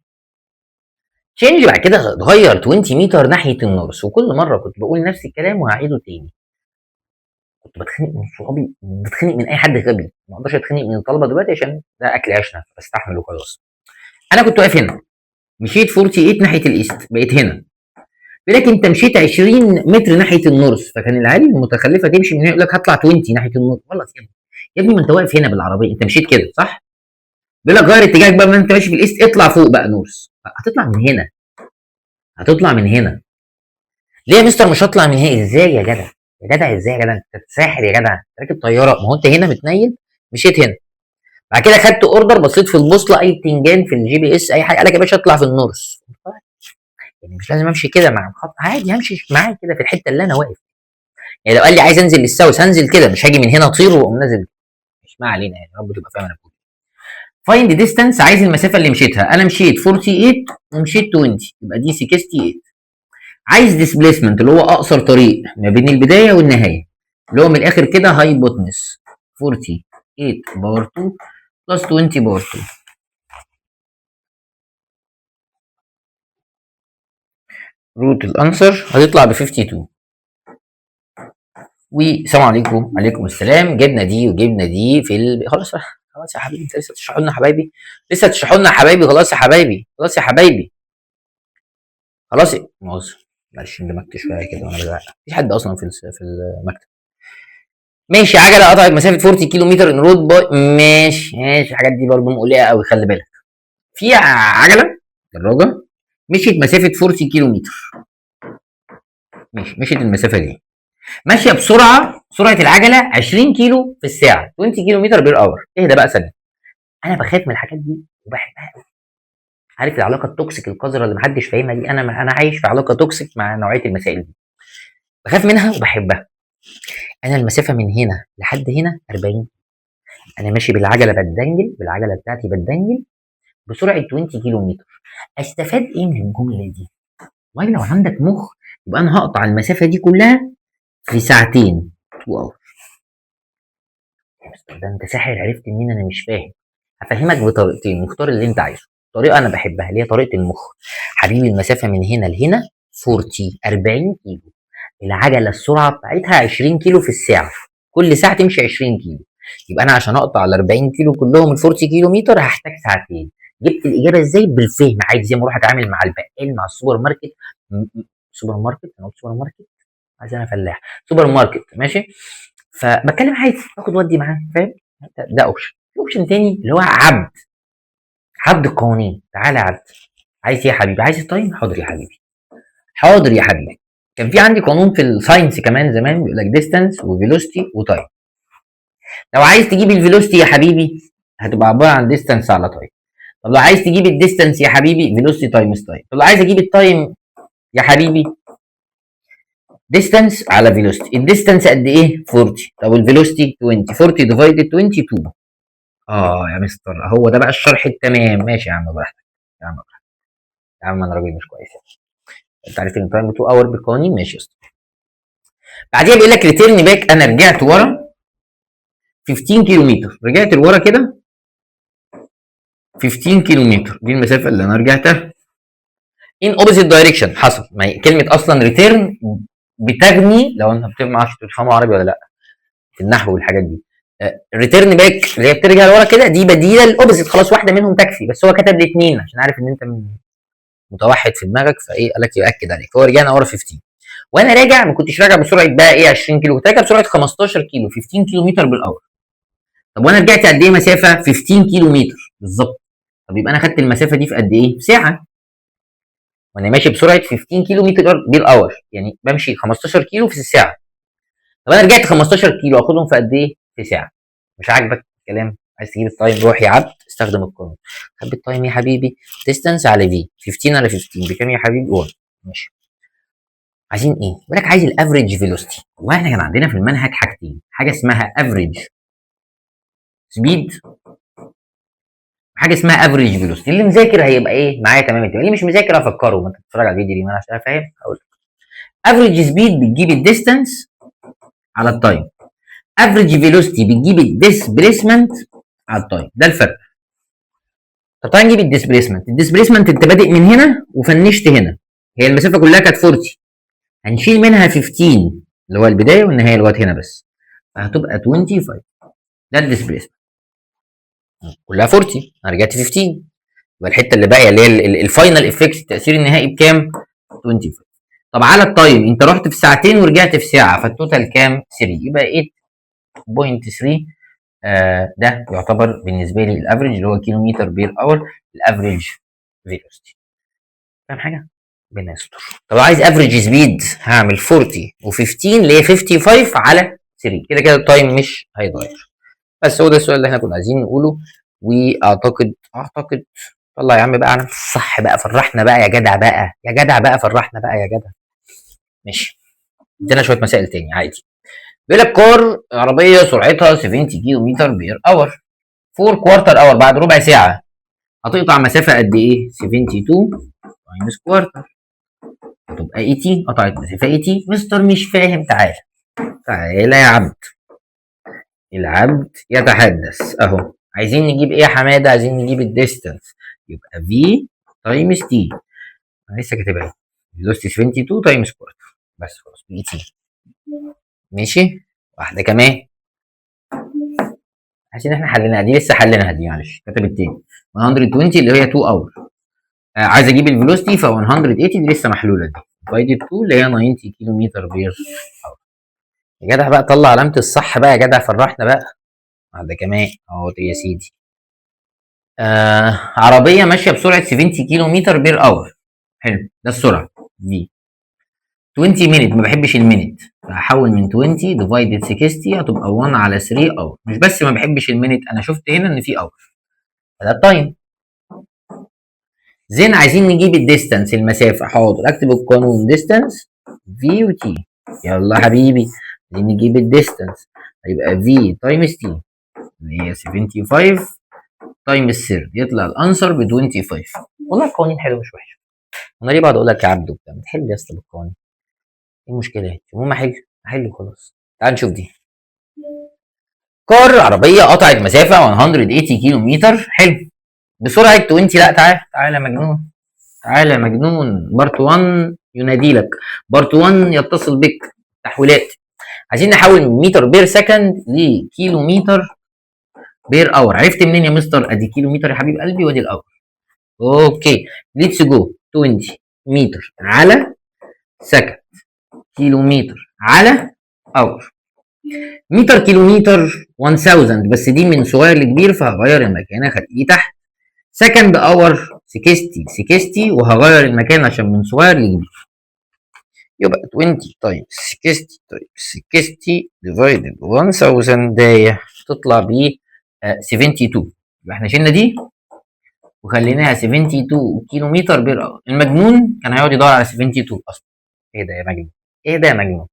تشينج بعد كده اتغير 20 متر ناحيه النورث، وكل مره كنت بقول نفس الكلام وهعيده تاني. كنت بتخنق من صحابي، بتخنق من اي حد غبي، ما اقدرش اتخنق من الطلبه دلوقتي عشان ده اكل عيشنا فبستحمل وخلاص. انا كنت واقف هنا، مشيت 48 ناحيه الايست، بقيت هنا. بيقول لك انت مشيت 20 متر ناحيه النورث، فكان العيال المتخلفه تمشي من هنا يقول لك هطلع 20 ناحيه النورث. غلط يا ابني، يا ابني ما انت واقف هنا بالعربيه، انت مشيت كده صح؟ بيقول لك غير اتجاهك بقى، ما انت ماشي في الايست اطلع فوق بقى نورث. هتطلع من هنا، هتطلع من هنا. ليه يا مستر مش هطلع من هنا؟ ازاي يا جدع؟ يا جدع ازاي يا جدع؟ انت ساحر يا جدع، انت راكب طياره، ما هو انت هنا متنيل، مشيت هنا. بعد كده خدت اوردر، بصيت في البوصله اي بتنجان في الجي بي اس اي حاجه، قال لك يا باشا اطلع في النورث. يعني مش لازم امشي كده مع الخط، عادي همشي معاه كده في الحته اللي انا واقف. يعني لو قال لي عايز انزل للساوث هنزل كده، مش هاجي من هنا اطير واقوم نازل. مش ما علينا يعني، رب تبقى فاهم انا بقول. فايند ديستانس، عايز المسافه اللي مشيتها. انا مشيت 48 ومشيت 20، يبقى دي 68. عايز ديسبيسمنت اللي هو اقصر طريق ما بين البدايه والنهايه، اللي هو من الاخر كده هايبوتنس 48 باور 2 بلس 20 باور 2. روت الانسر هتطلع ب 52. والسلام عليكم. وعليكم السلام. جبنا دي وجبنا دي في خلاص. خلاص يا حبيبي، انت لسه تشرحوا لنا يا حبايبي، لسه تشرحوا لنا يا حبايبي. خلاص يا حبايبي، خلاص يا حبايبي، خلاص. مؤاخذة، معلش اندمجت شويه كده وانا بزعق، مفيش حد اصلا في المكتب. ماشي، عجله قطعت مسافه 40 كيلو متر ان رود باي. ماشي ماشي، الحاجات دي برضه مقلقه قوي، خلي بالك. في عجله دراجه مشيت مسافه 40 كيلو متر، مشيت المسافه دي، ماشيه بسرعه، سرعه العجله 20 كيلو في الساعه، 20 كيلو متر بير اور. اهدى بقى ثانيه، انا بخاف من الحاجات دي وبحبها قوي. عارف العلاقه التوكسيك القذره اللي محدش فاهمها دي؟ انا عايش في علاقه توكسيك مع نوعيه المسائل دي، بخاف منها وبحبها. انا المسافه من هنا لحد هنا 40، انا ماشي بالعجله بدنجل، بالعجله بتاعتي بدنجل بسرعه 20 كيلو متر. استفاد ايه من الجمله دي؟ والله لو عندك مخ يبقى انا هقطع المسافه دي كلها في ساعتين. واو، ده انت ساحر، عرفت منين؟ انا مش فاهم. هفهمك بطريقتين، مختار اللي انت عايزه. طريقه انا بحبها اللي هي طريقه المخ. حبيبي المسافه من هنا لهنا 40 كيلو، العجله السرعه بتاعتها 20 كيلو في الساعه، كل ساعه تمشي 20 كيلو. يبقى انا عشان اقطع ال 40 كيلو كلهم ال 40 كيلو متر هحتاج ساعتين. جبت الاجابه ازاي؟ بالفهم، عادي زي ما اروح اتعامل مع البقال، مع السوبر ماركت. سوبر ماركت، انا قلت سوبر ماركت، عايز انا فلاح. سوبر ماركت ماشي، فبتكلم عادي، باخد ودي معاه، فاهم؟ ده اوبشن. في اوبشن تاني اللي هو عبد، عبد القوانين. تعالى يا عبد، عايز ايه يا حبيبي؟ عايز التايم؟ حاضر يا حبيبي، حاضر يا حبيبي. كان في عندي قانون في الساينس كمان زمان بيقول لك ديستانس وفيلوسيتي وتايم. لو عايز تجيب الفيلوسيتي يا حبيبي هتبقى عباره عن ديستانس على تايم. طب لو عايز تجيب الديستانس يا حبيبي فيلوسيتي تايمز تايم. طب لو عايز اجيب التايم يا حبيبي ديستانس على فيلوسيتي. الديستانس قد ايه؟ 40. طب الفيلوسيتي 20، 40 ديفايدد 20 2. يا مستر، هو ده بقى الشرح التمام. ماشي يا عم براحتك، يا عم براحتك، يا عم انا راجل مش كويس يعني. انت عارف ان التايم 2 اور بالقوانين. ماشي يا اسطى. بعديها بيقول لك ريتيرن باك، انا رجعت ورا 15 كيلو متر، رجعت لورا كده 15 كيلو متر، دي المسافه اللي انا رجعتها. ان اوبوزيت دايركشن حصل، ما هي كلمه اصلا ريتيرن بتغني، لو انت ما اعرفش تفهموا عربي ولا لا في النحو والحاجات دي. ريتيرن باك اللي هي بترجع لورا كده، دي بديله للاوبوزيت، خلاص واحده منهم تكفي. بس هو كتب الاثنين عشان عارف ان انت متوحد في دماغك، فايه قال لك ياكد عليك. فهو رجعنا ورا 15، وانا راجع ما كنتش راجع بسرعه بقى ايه 20 كيلو، كنت راجع بسرعه 15 كيلو، 15 كيلو متر بالاور. طب وانا رجعت قد ايه مسافه؟ 15 كيلو متر بالظبط. طب يبقى انا خدت المسافه دي في قد ايه؟ في ساعه. وانا ماشي بسرعه 15 كيلو متر بالاور، يعني بمشي 15 كيلو في الساعه. طب انا رجعت 15 كيلو، اخدهم في قد ايه؟ في ساعه. مش عاجبك الكلام؟ عايز تجيب التايم؟ روح يا عبد استخدم القانون. خد التايم يا حبيبي، ديستانس على في 15 على 15 بكام يا حبيبي؟ 1. ماشي. عايزين ايه؟ بيقول لك عايز الافريج فيلوسيتي. والله احنا كان عندنا في المنهج حاجتين، حاجه اسمها افريج سبيد، حاجه اسمها افريج فيلوسيتي. اللي مذاكر هيبقى ايه معايا تمام، اللي مش مذاكر افكره، ما انت بتتفرج على الفيديو دي، ما انا عشان فاهم اقول لك. افريج سبيد بتجيب الديستانس على التايم، افريج فيلوسيتي بتجيب الديسبيسمنت على التايم، ده الفرق. طب تعالى نجيب الديسبيسمنت. الديسبيسمنت انت بادئ من هنا وفنشت هنا، هي المسافه كلها كانت 40، هنشيل منها 15 اللي هو البدايه والنهايه لغايه هنا بس، فهتبقى 25. ده الديسبيسمنت كلها 40. انا رجعت 15، يبقى الحته اللي باقيه اللي هي الفاينل افكت التاثير النهائي بكام؟ 25. طب على التايم انت رحت في ساعتين ورجعت في ساعه، فالتوتال كام؟ 3، يبقى 8.3. ده يعتبر بالنسبه لي الافريج اللي هو كيلومتر بير اور، الافريج فيلوسيتي. فاهم حاجه؟ ربنا يستر. طب عايز افريج سبيد هعمل 40 و15 اللي هي 55 على 3، كده كده التايم مش هيتغير. بس هو ده السؤال اللي احنا كنا عايزين نقوله. واعتقد طلع يا عم بقى علامة الصح بقى، فرحنا بقى يا جدع بقى، يا جدع بقى فرحنا بقى يا جدع. ماشي، ادينا شويه مسائل تاني عادي. بيقول لك كار عربيه سرعتها 70 كيلو متر بير اور 4 كوارتر اور، بعد ربع ساعه هتقطع مسافه قد ايه؟ 72 تايمز كوارتر هتبقى 18، قطعت مسافه 18. مستر مش فاهم، تعالى تعالى يا عبد. العبد يتحدث اهو. عايزين نجيب ايه يا حماده؟ عايزين نجيب الديستانس، يبقى في تايمز تي. انا لسه كاتبها اهي، فيلوسيتي 72 تايمز كوارتر، بس خلاص بي تي. ماشي، واحده كمان. عشان احنا حليناها دي، لسه حليناها دي، معلش كاتب التاني 120 اللي هي 2 اور. عايز اجيب الفيلوسيتي ف 180 دي لسه محلوله، دي ديفايدد 2 اللي هي 90 كيلو متر بير اور. يا جدع بقى طلع علامه الصح بقى يا جدع، فرحنا بقى. واحده كمان اهو يا سيدي. عربيه ماشيه بسرعه 70 كيلو متر بير اور. حلو، ده السرعه دي. 20 مينت، ما بحبش المينت، فهحول من 20 ديفايدد 60 هتبقى 1 على 3 اور. مش بس ما بحبش المينت، انا شفت هنا ان في اور، فده التايم. زين عايزين نجيب الديستانس المسافه. حاضر، اكتب القانون ديستانس في وتي. يلا حبيبي، عايزين نجيب الديستانس، هيبقى في تايمز تي اللي هي 75 تايمز 30، يطلع الانسر ب 25. والله القوانين حلوه مش وحشه. انا ليه بقعد اقول لك يا عبدو بتاع؟ ما تحل يا اسطى بالقوانين، ايه المشكله؟ المهم احل وخلاص. تعال نشوف دي. كار عربيه قطعت مسافه 180 كيلو متر، حلو، بسرعه 20. لا تعال تعال يا مجنون، تعال يا مجنون. بارت 1 ينادي لك، بارت 1 يتصل بك. تحويلات، عايزين نحول من متر بير سكند لكيلو متر بير اور. عرفت منين يا مستر؟ ادي كيلو متر يا حبيب قلبي وادي الاور. اوكي، ليتس جو. 20 متر على سكند، كيلو متر على اور. متر كيلو متر 1000، بس دي من صغير لكبير فهغير المكان اخليه تحت. سكند اور 60 60 وهغير المكان عشان من صغير لكبير. يبقى 20 تايمز 60 تايمز 60 ديفايدد 1000 دايه تطلع ب 72. يبقى احنا شلنا دي وخليناها 72 كيلو متر بير اور. المجنون كان هيقعد يدور على 72 اصلا. ايه ده يا مجنون؟ ايه ده يا مجنون؟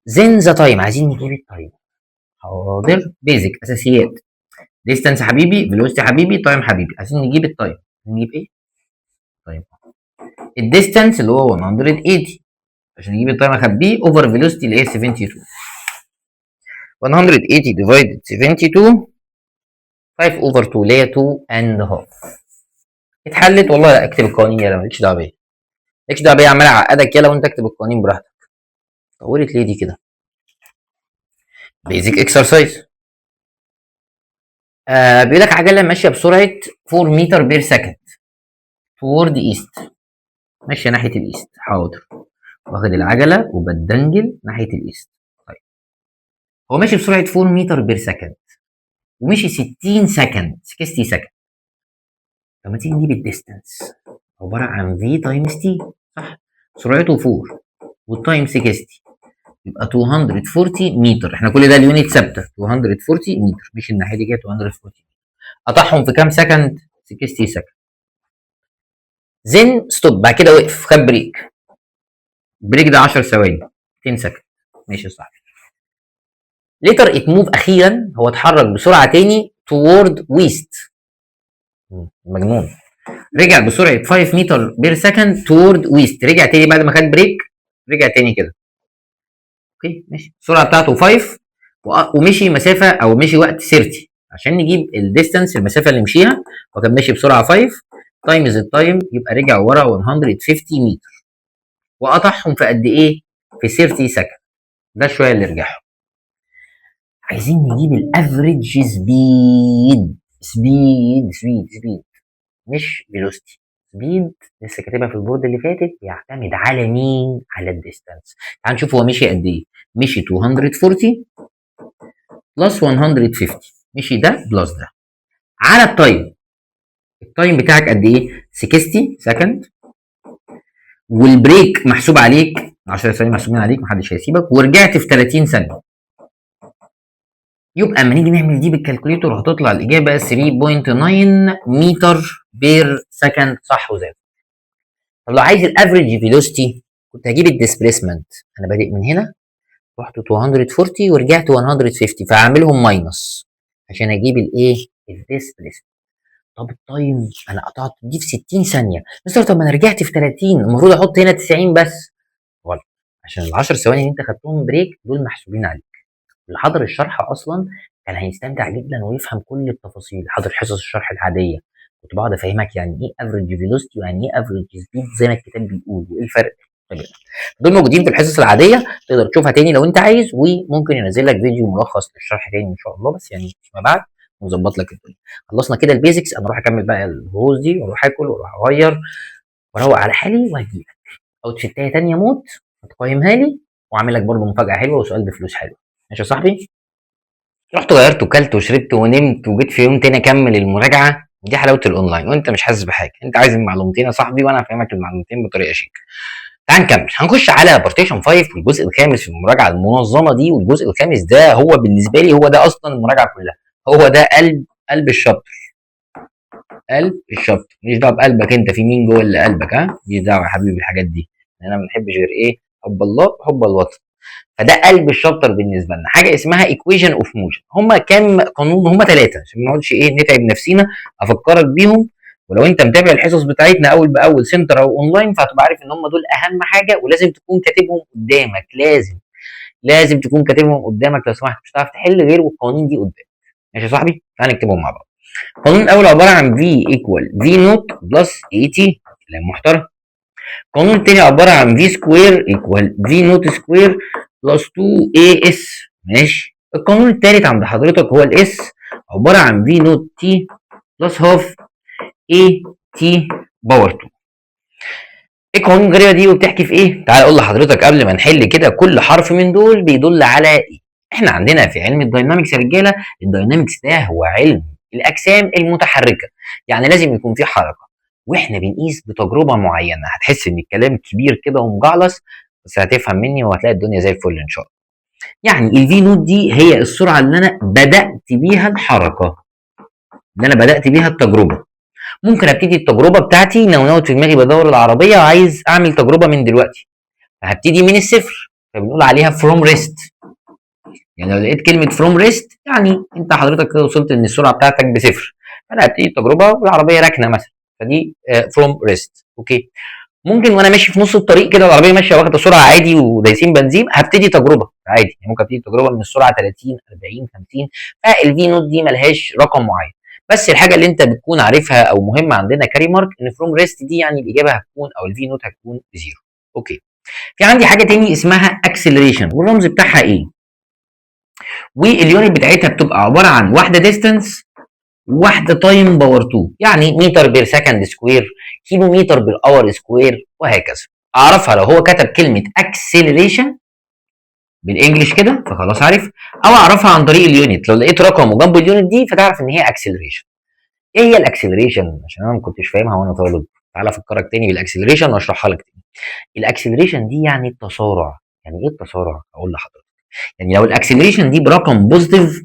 زين ذا تايم، عايزين نجيب التايم. حاضر، بيزك اساسيات. ديستانس حبيبي، فيلوسيتي حبيبي، تايم حبيبي. عايزين نجيب التايم. نجيب ايه؟ طيب الديستانس اللي هو 180، عشان نجيب التايم اخبيه اوفر فيلوسيتي اللي هي 72. 180 ديفايدد 72 5 اوفر 2 اللي هي 2 اند هاف. اتحلت والله. لا اكتب القوانين يلا، مالكش دعوه بيا، مالكش دعوه بيا، عمال اعقدك يلا وانت اكتب القوانين براحتك. طولت ليه دي كده؟ بيزك اكسرسايز. بيقول لك عجله ماشيه بسرعه 4 متر بير سكند تورد ايست، ماشيه ناحيه الايست. حاضر، واخد العجله وبدنجل ناحيه الايست. طيب هو ماشي بسرعه 4 متر بير سكند ومشي 60 سكند 60 سكند. طب ما تيجي نجيب الديستانس، عباره عن في تايمز تي، صح؟ سرعته 4 والتايم 60 يبقى 240 متر. احنا كل ده اليونت ثابته 240 متر، مش الناحيه دي كده 240. قطعهم في كام سكند؟ 60 سكند. زين ستوب، بعد كده وقف خد بريك. بريك ده 10 ثواني 200 سكند. ماشي صح. ليتر ات موف، اخيرا هو اتحرك بسرعه تاني توورد ويست. مجنون. رجع بسرعه 5 متر بير سكند توورد ويست، رجع تاني بعد ما خد بريك، رجع تاني كده. اوكي ماشي، السرعه بتاعته 5 ومشي مسافه او مشي وقت 30. عشان نجيب الديستانس المسافه اللي مشيها، هو كان ماشي بسرعه 5 تايمز التايم، يبقى رجع ورا 150 متر وقطعهم في قد ايه؟ في 30 سكند. ده شويه اللي رجعهم. عايزين نجيب الافريج سبيد مش فيلوسيتي. سبيد لسه كاتبها في البورد اللي فاتت بيعتمد على مين؟ على الديستانس. تعال نشوف هو مشي قد ايه. مشي 240 بلس 150، مشي ده بلس ده. على التايم، التايم بتاعك قد ايه؟ 60 سكند، والبريك محسوب عليك 10 ثواني محسوبين عليك، محدش هيسيبك، ورجعت في 30 ثانيه. يبقى اما نيجي نعمل دي بالكالكوليتور هتطلع الاجابه 3.9 متر بير سكند، صح وزي. طب لو عايز الافريج فيلوسيتي كنت هجيب الديسبيسمنت. انا بادئ من هنا، رحت 240 ورجعت 150، فهعملهم ماينس عشان اجيب الايه؟ الديسبيسمنت. طب التايم انا قطعت دي في 60 ثانيه، مستر طب ما انا رجعت في 30، المفروض احط هنا 90 بس. غلط، عشان ال 10 ثواني اللي انت خدتهم بريك دول محسوبين عليك. اللي حضر الشرح اصلا كان هيستمتع جدا ويفهم كل التفاصيل. حضر حصص الشرح العاديه كنت بقعد افهمك يعني ايه افريج فيلوسيتي ويعني ايه افريج سبيد زي ما الكتاب بيقول، وايه الفرق. دول موجودين في الحصص العاديه، تقدر تشوفها تاني لو انت عايز، وممكن ينزل لك فيديو ملخص للشرح تاني ان شاء الله، بس يعني فيما بعد ونظبط لك الدنيا. خلصنا كده البيزكس، انا اروح اكمل بقى الهوز دي واروح اكل واروح اغير واروق على حالي وهجيلك اوتفيتايه تانيه موت هتقيمها لي، واعمل لك برضه مفاجاه حلوه وسؤال بفلوس حلوه. ماشي يا صاحبي؟ رحت غيرت وكلت وشربت ونمت، وجيت في يوم تاني اكمل المراجعه. ودي حلاوه الاونلاين وانت مش حاسس بحاجه، انت عايز المعلومتين يا صاحبي وانا هفهمك المعلومتين بطريقه شيك. تعال نكمل، هنخش على بارتيشن 5 والجزء الخامس في المراجعه المنظمه دي. والجزء الخامس ده هو بالنسبه لي هو ده اصلا المراجعه كلها، هو ده قلب الشابتر. قلب الشابتر، ماليش دعوه بقلبك انت في مين جوه اللي قلبك، ها ماليش دعوه يا حبيبي بالحاجات دي. انا ما بنحبش غير ايه؟ حب الله وحب الوطن. فده قلب الشابتر بالنسبه لنا، حاجه اسمها ايكويشن اوف موشن. هما كام قانون؟ هما ثلاثه عشان ما نقعدش ايه نتعب نفسينا، افكرك بيهم. ولو انت متابع الحصص بتاعتنا اول باول سنتر او اونلاين فهتبقى عارف ان هم دول اهم حاجه، ولازم تكون كاتبهم قدامك. لازم تكون كاتبهم قدامك لو سمحت، مش هتعرف تحل غير والقوانين دي قدامك. ماشي يا صاحبي؟ تعالى نكتبهم مع بعض. القانون الاول عباره عن في ايكوال في نوت بلس اي تي، كلام محترم. القانون التاني عباره عن في سكوير ايكوال في نوت سكوير بلس 2 اي اس. ماشي. القانون التالت عند حضرتك هو الاس، عباره عن في نوت تي بلس هاف اي تي باور 2. ايه القوانين الغريبه دي وبتحكي في ايه؟ تعال اقول لحضرتك قبل ما نحل كده، كل حرف من دول بيدل على ايه. احنا عندنا في علم الداينامكس يا رجاله، الداينامكس ده هو علم الاجسام المتحركه، يعني لازم يكون في حركه، واحنا بنقيس بتجربه معينه. هتحس ان الكلام كبير كده ومجعلص، بس هتفهم مني وهتلاقي الدنيا زي الفل ان شاء الله. يعني الفي نوت دي هي السرعه اللي انا بدات بيها الحركه، اللي انا بدات بيها التجربه. ممكن ابتدي التجربه بتاعتي نونوت في دماغي بدور العربيه وعايز اعمل تجربه من دلوقتي، فهبتدي من الصفر، فبنقول عليها فروم ريست. يعني لو لقيت كلمه فروم ريست يعني انت حضرتك كده وصلت ان السرعه بتاعتك بصفر، فانا هبتدي التجربه والعربيه راكنه مثلا، فدي فروم ريست. اوكي. ممكن وانا ماشي في نص الطريق كده العربيه ماشيه واخده سرعه عادي ودايسين بنزين، هبتدي تجربه عادي، يعني ممكن ابتدي تجربه من السرعه 30 40 50. فالفي نوت دي ملهاش رقم معين، بس الحاجه اللي انت بتكون عارفها او مهمه عندنا كاري مارك ان فروم ريست دي يعني الاجابه هتكون او الفي نوت هتكون بزيرو. اوكي. في عندي حاجه تاني اسمها اكسلريشن، والرمز بتاعها ايه؟ واليونت بتاعتها بتبقى عباره عن واحده ديستانس واحده تايم باور 2، يعني متر بير سكند سكوير، كيلو متر بالاور سكوير، وهكذا. اعرفها لو هو كتب كلمه اكسلريشن بالانجلش كده فخلاص عارف، او اعرفها عن طريق اليونت، لو لقيت رقم وجنبه اليونت دي فتعرف ان هي اكسلريشن. ايه هي الاكسلريشن؟ عشان انا ما كنتش فاهمها وانا طالب، تعالى افكرك تاني بالاكسلريشن واشرحها لك تاني. الاكسلريشن دي يعني التسارع. يعني ايه التسارع؟ اقول لحضرتك. يعني لو الاكسلريشن دي برقم بوزيتيف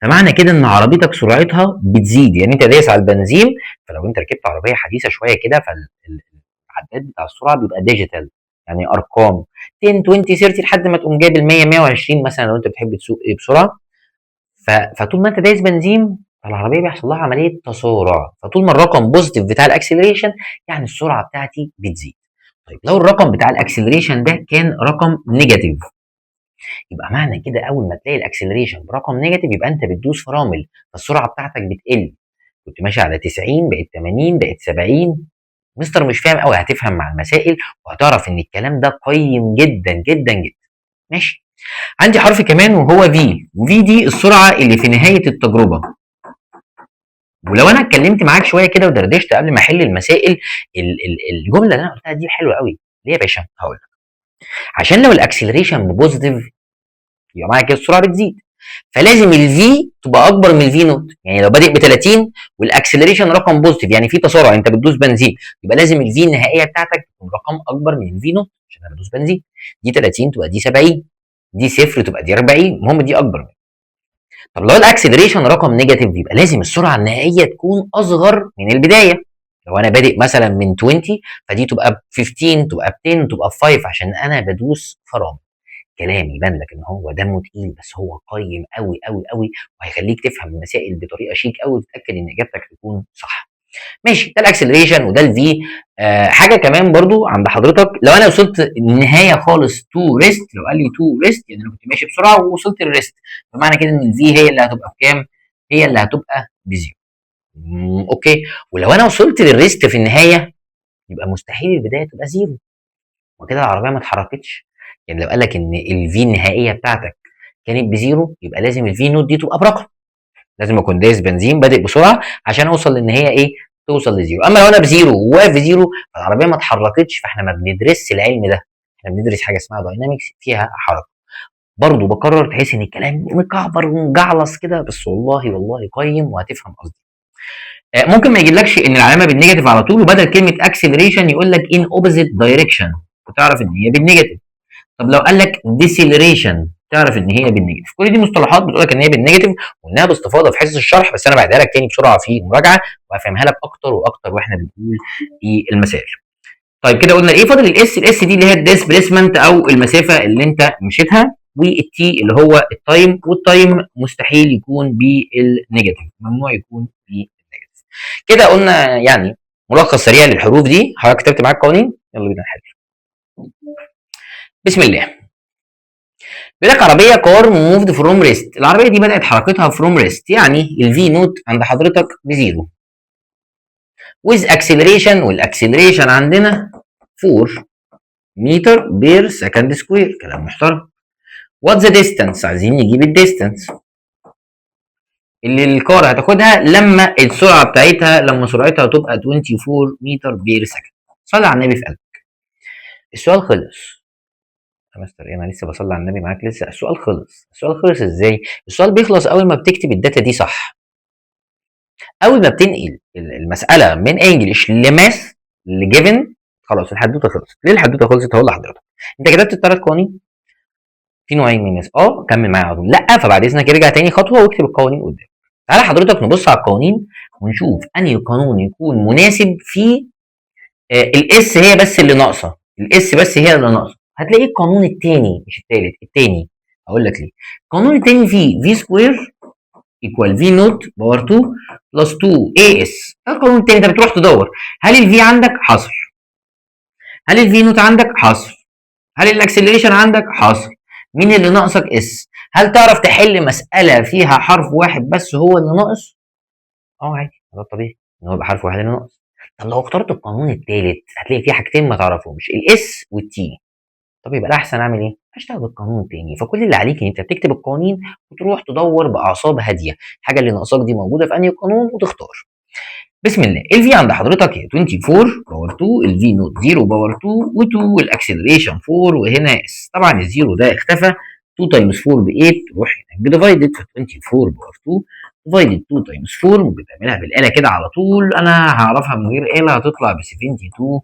فمعنى كده ان عربيتك سرعتها بتزيد، يعني انت دايس على البنزين. فلو انت ركبت عربيه حديثه شويه كده فالعداد بتاع السرعه بيبقى ديجيتال، يعني ارقام 10 20 30 لحد ما تقوم جايب ال 100 120 مثلا لو انت بتحب تسوق بسرعه. فطول ما انت دايس بنزين فالعربيه بيحصل لها عمليه تسارع، فطول ما الرقم بوزيتيف بتاع الاكسلريشن يعني السرعه بتاعتي بتزيد. طيب لو الرقم بتاع الاكسلريشن ده كان رقم نيجاتيف، يبقى معنى كده اول ما تلاقي الاكسلريشن برقم نيجاتيف يبقى انت بتدوس فرامل، فالسرعه بتاعتك بتقل. كنت ماشي على 90 بقت 80 بقت 70. مستر مش فاهم قوي، هتفهم مع المسائل وهتعرف ان الكلام ده قيم جدا جدا جدا. ماشي. عندي حرف كمان وهو في، وفي دي السرعه اللي في نهايه التجربه. ولو انا اتكلمت معاك شويه كده ودردشت قبل ما احل المسائل، الجمله اللي انا قلتها دي حلوه قوي. ليه يا باشا؟ هقول لك. عشان لو الاكسلريشن بوزيتيف يبقى معنى كده السرعه بتزيد، فلازم الفي تبقى اكبر من الفي نوت. يعني لو بادئ ب 30 والاكسلريشن رقم بوزيتيف، يعني في تسارع، انت بتدوس بنزين، يبقى لازم الفي النهائيه بتاعتك تكون رقم اكبر من الفي نوت عشان انا بدوس بنزين. دي 30 تبقى دي 70، دي صفر تبقى دي 40، المهم دي اكبر من. طب لو الاكسلريشن رقم نيجاتيف يبقى لازم السرعه النهائيه تكون اصغر من البدايه. لو انا بادئ مثلا من 20 فدي تبقى ب 15، تبقى ب 10، تبقى ب 5، عشان انا بدوس فرامل. كلام يبان لك ان هو دمه تقيل، بس هو قيم قوي قوي قوي، وهيخليك تفهم المسائل بطريقه شيك قوي وتتاكد ان اجابتك تكون صح. ماشي، ده الاكسلريشن وده الفي. حاجه كمان برضو عند حضرتك، لو انا وصلت النهايه خالص تو ريست، لو قال لي تو ريست يعني انا كنت ماشي بسرعه ووصلت الريست، فمعنى كده ان الفي هي اللي هتبقى بكام؟ هي اللي هتبقى بزيرو. اوكي. ولو انا وصلت للريست في النهايه يبقى مستحيل البدايه تبقى زيرو، وكده العربيه ما اتحركتش. يعني لو قال لك ان الفي النهائيه بتاعتك كانت بزيرو يبقى لازم الفي نوت دي تبقى برقم. لازم اكون دايس بنزين بادئ بسرعه عشان اوصل لان هي ايه؟ توصل لزيرو. اما لو انا بزيرو وواقف بزيرو فالعربيه ما اتحركتش، فاحنا ما بندرسش العلم ده، احنا بندرس حاجه اسمها داينامكس فيها حركه. برضه بكرر تحس ان الكلام مكعبر ومجعلص كده، بس والله والله قيم وهتفهم قصدي. ممكن ما يجيبلكش ان العلامه بالنيجاتيف على طول، وبدل كلمه اكسلريشن يقول لك ان اوبوزيت دايركشن، وتعرف ان هي بالنيجاتيف. طب لو قال لك ديسيلريشن تعرف ان هي بالنيجاتيف. كل دي مصطلحات بتقول لك ان هي بالنيجاتيف وانها باستفاضه في حصص الشرح، بس انا بعدها لك تاني بسرعه في مراجعه وهفهمها لك اكتر واكتر واحنا بنقول في المسائل. طيب كده قلنا ايه؟ فاضل الاس. الاس دي اللي هي الديسبيسمنت او المسافه اللي انت مشيتها، والتي اللي هو التايم، والتايم مستحيل يكون بالنيجاتيف، ممنوع يكون بالنيجاتيف. كده قلنا يعني ملخص سريع للحروف دي. حضرتك كتبت معاك قوانين؟ يلا بينا نحل. بسم الله. بيقول لك عربيه كار موفد فروم ريست، العربيه دي بدات حركتها فروم ريست، يعني الفي نوت عند حضرتك بزيرو، ويز اكسلريشن، والاكسلريشن عندنا 4 متر بير سكند سكوير. كلام محترم. وات ذا ديستانس، عايزين نجيب الديستانس اللي الكار هتاخدها لما السرعه بتاعتها، لما سرعتها تبقى 24 متر بير سكند. صلي على النبي في قلبك. السؤال خلص. يا مستر ايه، انا لسه بصلي على النبي معاك لسه. السؤال خلص. السؤال خلص ازاي؟ السؤال بيخلص اول ما بتكتب الداتا دي صح. اول ما بتنقل المساله من انجلش لماث لجيفن، خلاص الحدوته خلصت. ليه الحدوته خلصت؟ هقول لحضرتك. انت كتبت الثلاث قوانين. في نوعين من الناس، كمل معايا على طول، لا فبعد اذنك ارجع تاني خطوه واكتب القوانين قدام. تعالى حضرتك نبص على القوانين ونشوف انهي قانون يكون مناسب في الاس هي بس اللي ناقصه. الاس بس هي اللي ناقصه. هتلاقي القانون الثاني مش الثالث، الثاني. هقول لك ليه. القانون الثاني فيه في سكوير ايكوال في نوت باور 2 بلس 2 اي اس. ده القانون الثاني. انت بتروح تدور هل الفي عندك حصر، هل الفي نوت عندك حصر، هل الاكسلريشن عندك حصر، مين اللي ناقصك؟ اس. هل تعرف تحل مساله فيها حرف واحد بس هو اللي ناقص؟ عادي، ده الطبيعي ان هو يبقى حرف واحد اللي ناقص. طب لو اخترت القانون الثالث هتلاقي فيه حاجتين ما تعرفهمش، الاس والتي. طب يبقى الاحسن اعمل ايه؟ اشتغل بالقانون التاني. فكل اللي عليك ان انت بتكتب القوانين وتروح تدور باعصاب هاديه الحاجه اللي ناقصاك دي موجوده في انهي قانون وتختار. بسم الله. الفي عند حضرتك هي 24 باور 2، الفي نوت 0 باور 2 و2، والاكسلريشن 4، وهنا اس. طبعا الزيرو ده اختفى. 2 تايمز 4 ب 8، روح هناك بديفايدد، ف 24 باور 2 ديفايدد 2 تايمز 4، ممكن تعملها بالاله كده على طول، انا هعرفها من غير اله، هتطلع ب 72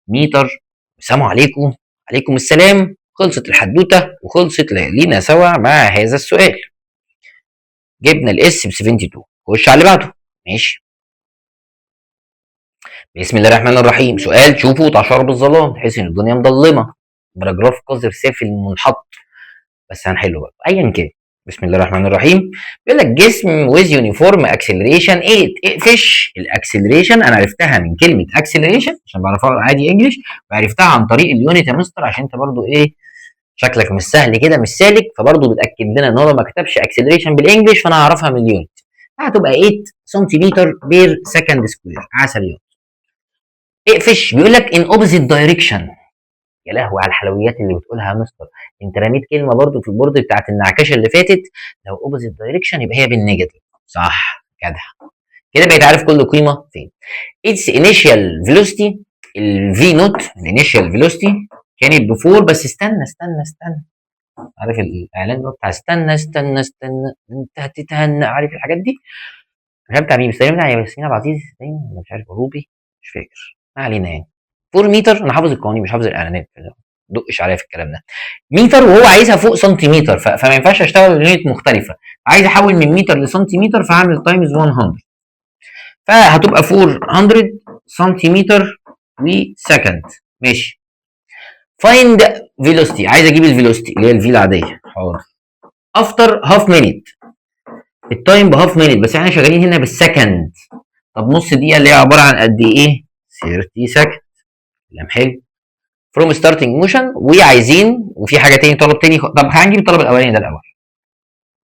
متر. السلام عليكم. عليكم السلام. خلصت الحدوته وخلصت لينا سوا مع هذا السؤال. جبنا الاس ب 72. خش على اللي بعده. ماشي. بسم الله الرحمن الرحيم. سؤال تشوفه وتعشره بالظلام تحس ان الدنيا مضلمه، باراجراف قذر سافل منحط، بس هنحله بقى ايا كان. بسم الله الرحمن الرحيم. بيقول لك جسم ويز يونيفورم اكسلريشن 8. اقفش الاكسلريشن. انا عرفتها من كلمه اكسلريشن عشان بعرف اقرا عادي انجلش، وعرفتها عن طريق اليونت يا مستر عشان انت برضو ايه شكلك مش سهل كده مش سالك، فبرضو بتاكد لنا ان هو ما كتبش اكسلريشن بالانجلش، فانا هعرفها من اليونت. هتبقى 8 سنتيمتر بير سكند سكوير. عسل يوم. اقفش. بيقول لك ان اوبوزيت دايركشن. يا لهوي على الحلويات اللي بتقولها يا مستر. انت رميت كلمه برضو في البورد بتاعت النعكشه اللي فاتت، لو اوبوزيت دايركشن يبقى هي بالنيجاتيف. صح كده. كده بقيت عارف كل قيمه فين. اتس انيشال فيلوسيتي، الفي نوت الانيشال فيلوسيتي كانت بفور. بس استنى، عارف الاعلان اللي هو بتاع استنى انت هتتهنى، عارف الحاجات دي؟ مش عارف بتاع مين، بس تقريبا بتاع ياسمين عبد العزيز باين، ولا مش عارف روبي، مش فاكر، ما علينا يعني. 4 متر، انا حافظ القوانين مش حافظ الاعلانات، ما تدقش عليا في الكلام ده. متر وهو عايزها فوق سنتيمتر، فما ينفعش اشتغل بيونت مختلفه. عايز احول من متر لسنتيمتر، فهعمل تايمز 100، فهتبقى 400 سنتيمتر وسكند. ماشي. فايند فيلوسيتي، عايز اجيب الفيلوسيتي اللي هي الفي العاديه. حاضر. افتر هاف مينيت، التايم بهاف مينيت، بس احنا شغالين هنا بالسكند. طب نص دقيقه اللي هي عباره عن قد ايه؟ 30 سكند. كلام حلو. فروم ستارتنج موشن، وعايزين وفي حاجه تاني، طلب تاني. طب هنجيب الطلب الاولاني ده الاول،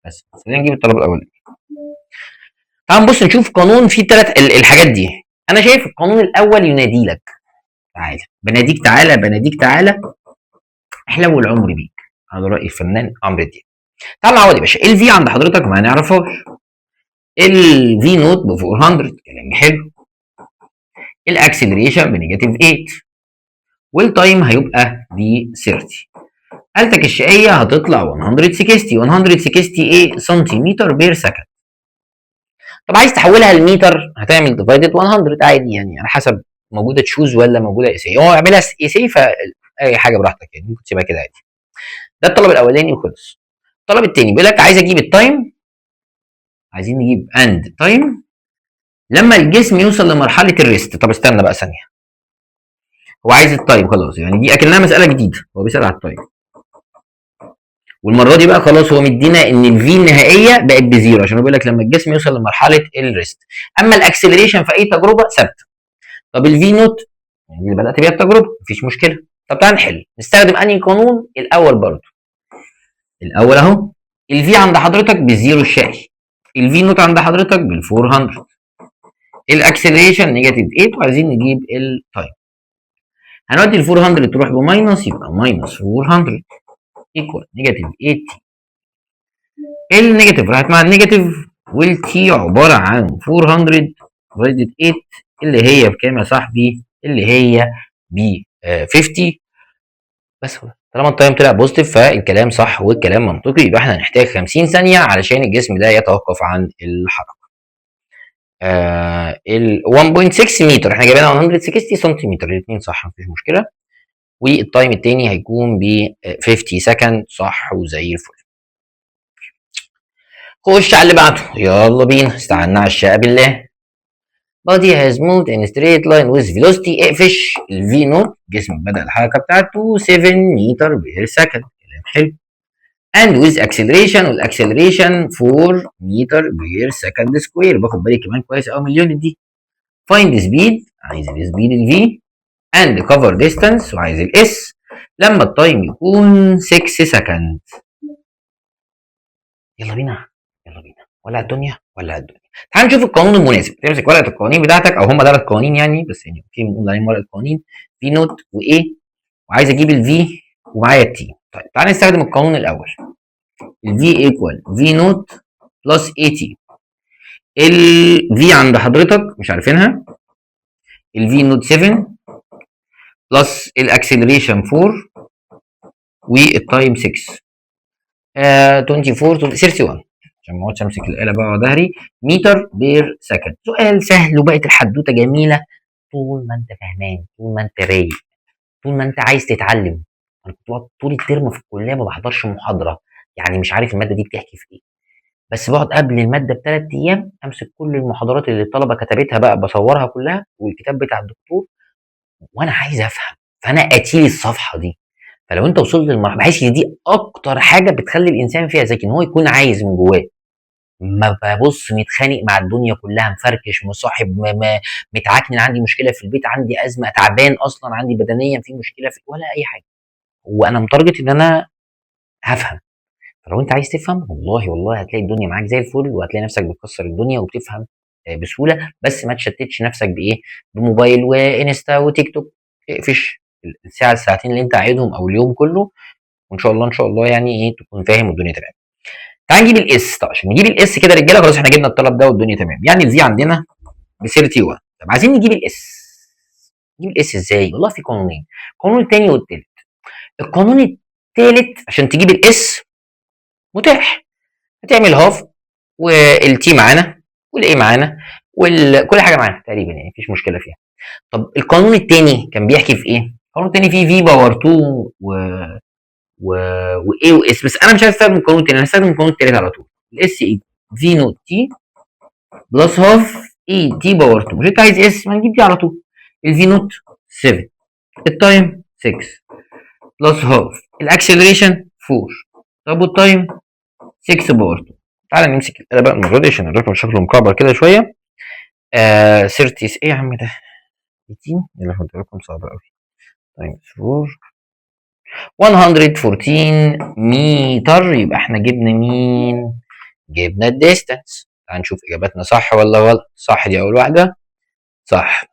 بس خلينا نجيب الطلب الاولاني. تعال نبص نشوف قانون فيه الحاجات دي. انا شايف القانون الاول ينادي لك، تعالى بناديك، تعالى احلو العمر بيك. هذا راي الفنان عمرو دياب. تعال نعوض يا باشا. الفي عند حضرتك ما نعرفهاش، الفي نوت ب 400، كلام حلو. الاكسلريشن بنيجاتيف 8، والتايم هيبقى ب 30. آلتك الشقية هتطلع 160 ايه سنتيمتر بير سكند. طب عايز تحولها لمتر، هتعمل ديفايدد 100 عادي، يعني على حسب موجوده تشوز ولا موجوده اسي. هو اعملها اسي، فاي حاجه براحتك يعني، ممكن تسيبها كده عادي. ده الطلب الاولاني وخلص. الطلب الثاني بيقول لك عايز اجيب التايم، عايزين نجيب اند تايم لما الجسم يوصل لمرحله الريست. طب استنى بقى ثانيه، هو عايز التايم خلاص، يعني دي اكنها مساله جديده، هو بيسال على التايم. والمره دي بقى خلاص هو مدينا ان الفي النهائيه بقت بزيرو، عشان هو بيقول لك لما الجسم يوصل لمرحله الريست. اما الاكسلريشن في اي تجربه ثابته. طب الفي نوت يعني اللي بدات بيها التجربه، مفيش مشكله. طب تعال نحل، نستخدم انهي قانون الاول برضه. الاول اهو، الفي عند حضرتك بالزيرو الشقي، الفي نوت عند حضرتك بال 400، الاكسلريشن نيجاتيف 8، وعايزين نجيب التايم. هنودي ال 400 تروح بماينس، يبقى ماينس 400 ايكوال نيجاتيف 80. النيجاتيف راحت مع النيجاتيف، والتي عباره عن 400 ديفايدد 8، اللي هي بكام يا صاحبي؟ اللي هي ب 50. بس هو طالما التايم طلع بوزيتيف فالكلام صح والكلام منطقي، يبقى احنا هنحتاج 50 ثانيه علشان الجسم ده يتوقف عن الحركه. ال 1.6 متر احنا جايبينها 160 سنتيمتر، الاثنين صح مفيش مشكله. والتايم التاني هيكون ب 50 سكند، صح وزي الفل. خش على اللي بعده، يلا بينا، استعنا على الشقه بالله. body has moved in a straight line with velocity، اقفش الفي نوت، جسمك بدأ الحركه بتاعته 7 متر بير سكند، كلام حلو. and with acceleration، والاكسلريشن 4 متر بير سكند سكوير، باخد بالي كمان كويس قوي من اليونت دي. find speed، عايز السبيد الفي، and cover distance، وعايز الاس لما التايم يكون 6 سكند. يلا بينا، ولع الدنيا. تعال نشوف القانون المناسب. تمسك ورقه القوانين بتاعتك، او هم 3 قوانين يعني، بس يعني في بنقول عليهم ورقه قوانين، في نوت وايه، وعايز اجيب الفي ومعايا التي. طيب تعال نستخدم القانون الاول. الفي ايكوال في نوت بلس اي تي. الفي عند حضرتك مش عارفينها، الفي نوت 7 بلس الاكسلريشن 4 والتايم 6، 24 31، عشان ما اقعدش امسك الاله بقى ظهري. متر بير سكند. سؤال سهل وبقت الحدوته جميله طول ما انت فهمان، طول ما انت رايق، طول ما انت عايز تتعلم. انا كنت بقعد طول الترم في الكليه ما بحضرش محاضره، يعني مش عارف الماده دي بتحكي في ايه، بس بقعد قبل الماده ب3 ايام امسك كل المحاضرات اللي الطلبه كتبتها بقى، بصورها كلها والكتاب بتاع الدكتور، وانا عايز افهم، فانا قاتل الصفحه دي. فلو انت وصلت للمرحله، بحس ان دي اكتر حاجه بتخلي الانسان فيها ذكي، ان هو يكون عايز من جواه، ما ببص متخانق مع الدنيا كلها، مفركش، مصاحب، متعكنن، عندي مشكله في البيت، عندي ازمه، تعبان اصلا، عندي بدنيا في مشكله في ولا اي حاجه، وانا متارجت ان انا هفهم. فلو انت عايز تفهم، والله هتلاقي الدنيا معاك زي الفل، وهتلاقي نفسك بتكسر الدنيا وبتفهم بسهوله. بس ما تشتتش نفسك بايه؟ بموبايل وانستا وتيك توك، اقفش الساعه الساعتين اللي انت قاعدهم او اليوم كله، وان شاء الله ان شاء الله يعني ايه تكون فاهم والدنيا تمام. تعال نجيب الاس. طب عشان نجيب الاس كده يا رجاله، خلاص احنا جبنا الطلب ده والدنيا تمام، يعني الفي عندنا ب 31. طب عايزين نجيب الاس. نجيب الاس ازاي؟ والله في قانونين، القانون الثاني والثالث. القانون الثالث عشان تجيب الاس متاح، هتعمل هاف والتي معانا والاي معانا وكل حاجه معانا تقريبا، يعني مفيش مشكله فيها. طب القانون الثاني كان بيحكي في ايه؟ القانون الثاني فيه في باور 2 و وايه واس، بس انا مش عايز استخدم القانون الثاني، انا هستخدم القانون الثالث على طول. الاس اي في نوت تي بلس هاف اي تي باور 2. مش انت عايز اس؟ ما نجيب دي على طول. الفي نوت 7، التايم 6 بلس هاف الاكسلريشن 4. طب والتايم 6 باور 2. تعالى نمسك الآلة بقى المرة دي عشان الرقم شكله مكعبر كده شوية. 30 ايه يا عم ده؟ 18. يلا هو رقم صعب قوي. تايمز 4 114 متر. يبقى احنا جبنا مين؟ جبنا الديستانس. تعال نشوف اجاباتنا صح ولا غلط. صح، دي اول واحدة صح.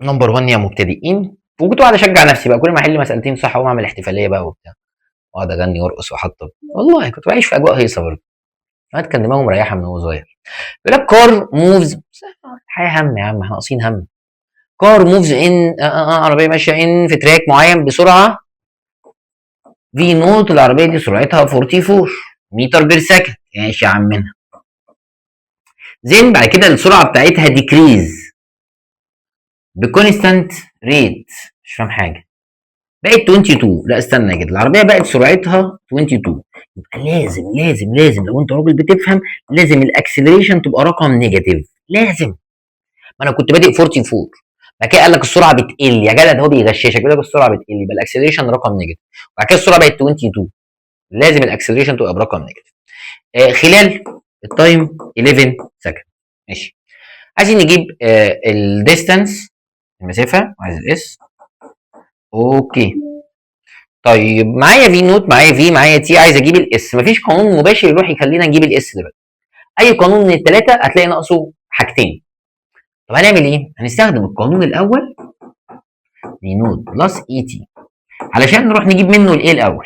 نمبر 1 يا مبتدئين. وكنت قاعد اشجع نفسي بقى، كل ما احل مسألتين صح اقوم اعمل احتفالية بقى وبتاع، واقعد اغني وارقص واحطب. والله كنت بعيش في اجواء هيصة برضه. الواحد كان دماغه مريحة من وهو صغير. بيقول لك كار موفز. الحياة هم يا عم، احنا ناقصين هم. كار موفز ان عربية ماشية ان في تراك معين بسرعة في نوت. العربية دي سرعتها 44 متر بير سكند. ماشي يا عمنا. زين بعد كده السرعة بتاعتها ديكريز بكونستانت ريت. مش فاهم حاجة. بقت 22. لا استنى كده، العربية بقت سرعتها 22. يبقى لازم لو انت راجل بتفهم لازم الاكسلريشن تبقى رقم نيجاتيف. لازم. ما انا كنت بادئ 44، بعد كده قال لك السرعه بتقل. يا جدع ده هو بيغششك، بيقول لك السرعه بتقل يبقى الاكسلريشن رقم نيجاتيف. بعد كده السرعه بقت 22، لازم الاكسلريشن تبقى برقم نيجاتيف. خلال التايم 11 سكند. ماشي. عايزين نجيب الديستانس، المسافه، عايز الاس. اوكي. طيب معايا في نوت، معايا في، معايا تي، عايز اجيب الاس. مفيش قانون مباشر يروح يخلينا نجيب الاس دلوقتي. اي قانون من الثلاثه هتلاقي ناقصه حاجتين. طب هنعمل ايه؟ هنستخدم القانون الاول في نوت بلس اي تي علشان نروح نجيب منه الايه الاول،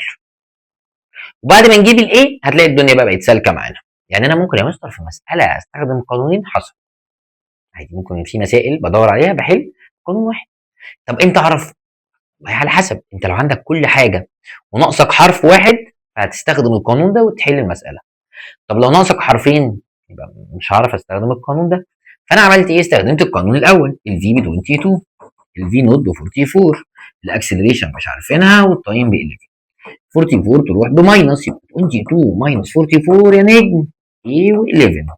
وبعد ما نجيب الايه هتلاقي الدنيا بقى بقت سالكه معانا. يعني انا ممكن يا مستر في مساله استخدم قانونين؟ حصل عادي. ممكن في مسائل بدور عليها بحل قانون واحد. طب امتى اعرف؟ على حسب. انت لو عندك كل حاجه وناقصك حرف واحد هتستخدم القانون ده وتحل المساله. طب لو ناقصك حرفين يبقى مش هعرف استخدم القانون ده. فانا عملت ايه؟ استخدمت القانون الاول. الفي ب 22، الفي نوت ب 44، الاكسلريشن مش عارفينها، والتايم ب 11. 44 تروح بماينس، يبقى 22 ماينس 44 يا نجم ايه و11.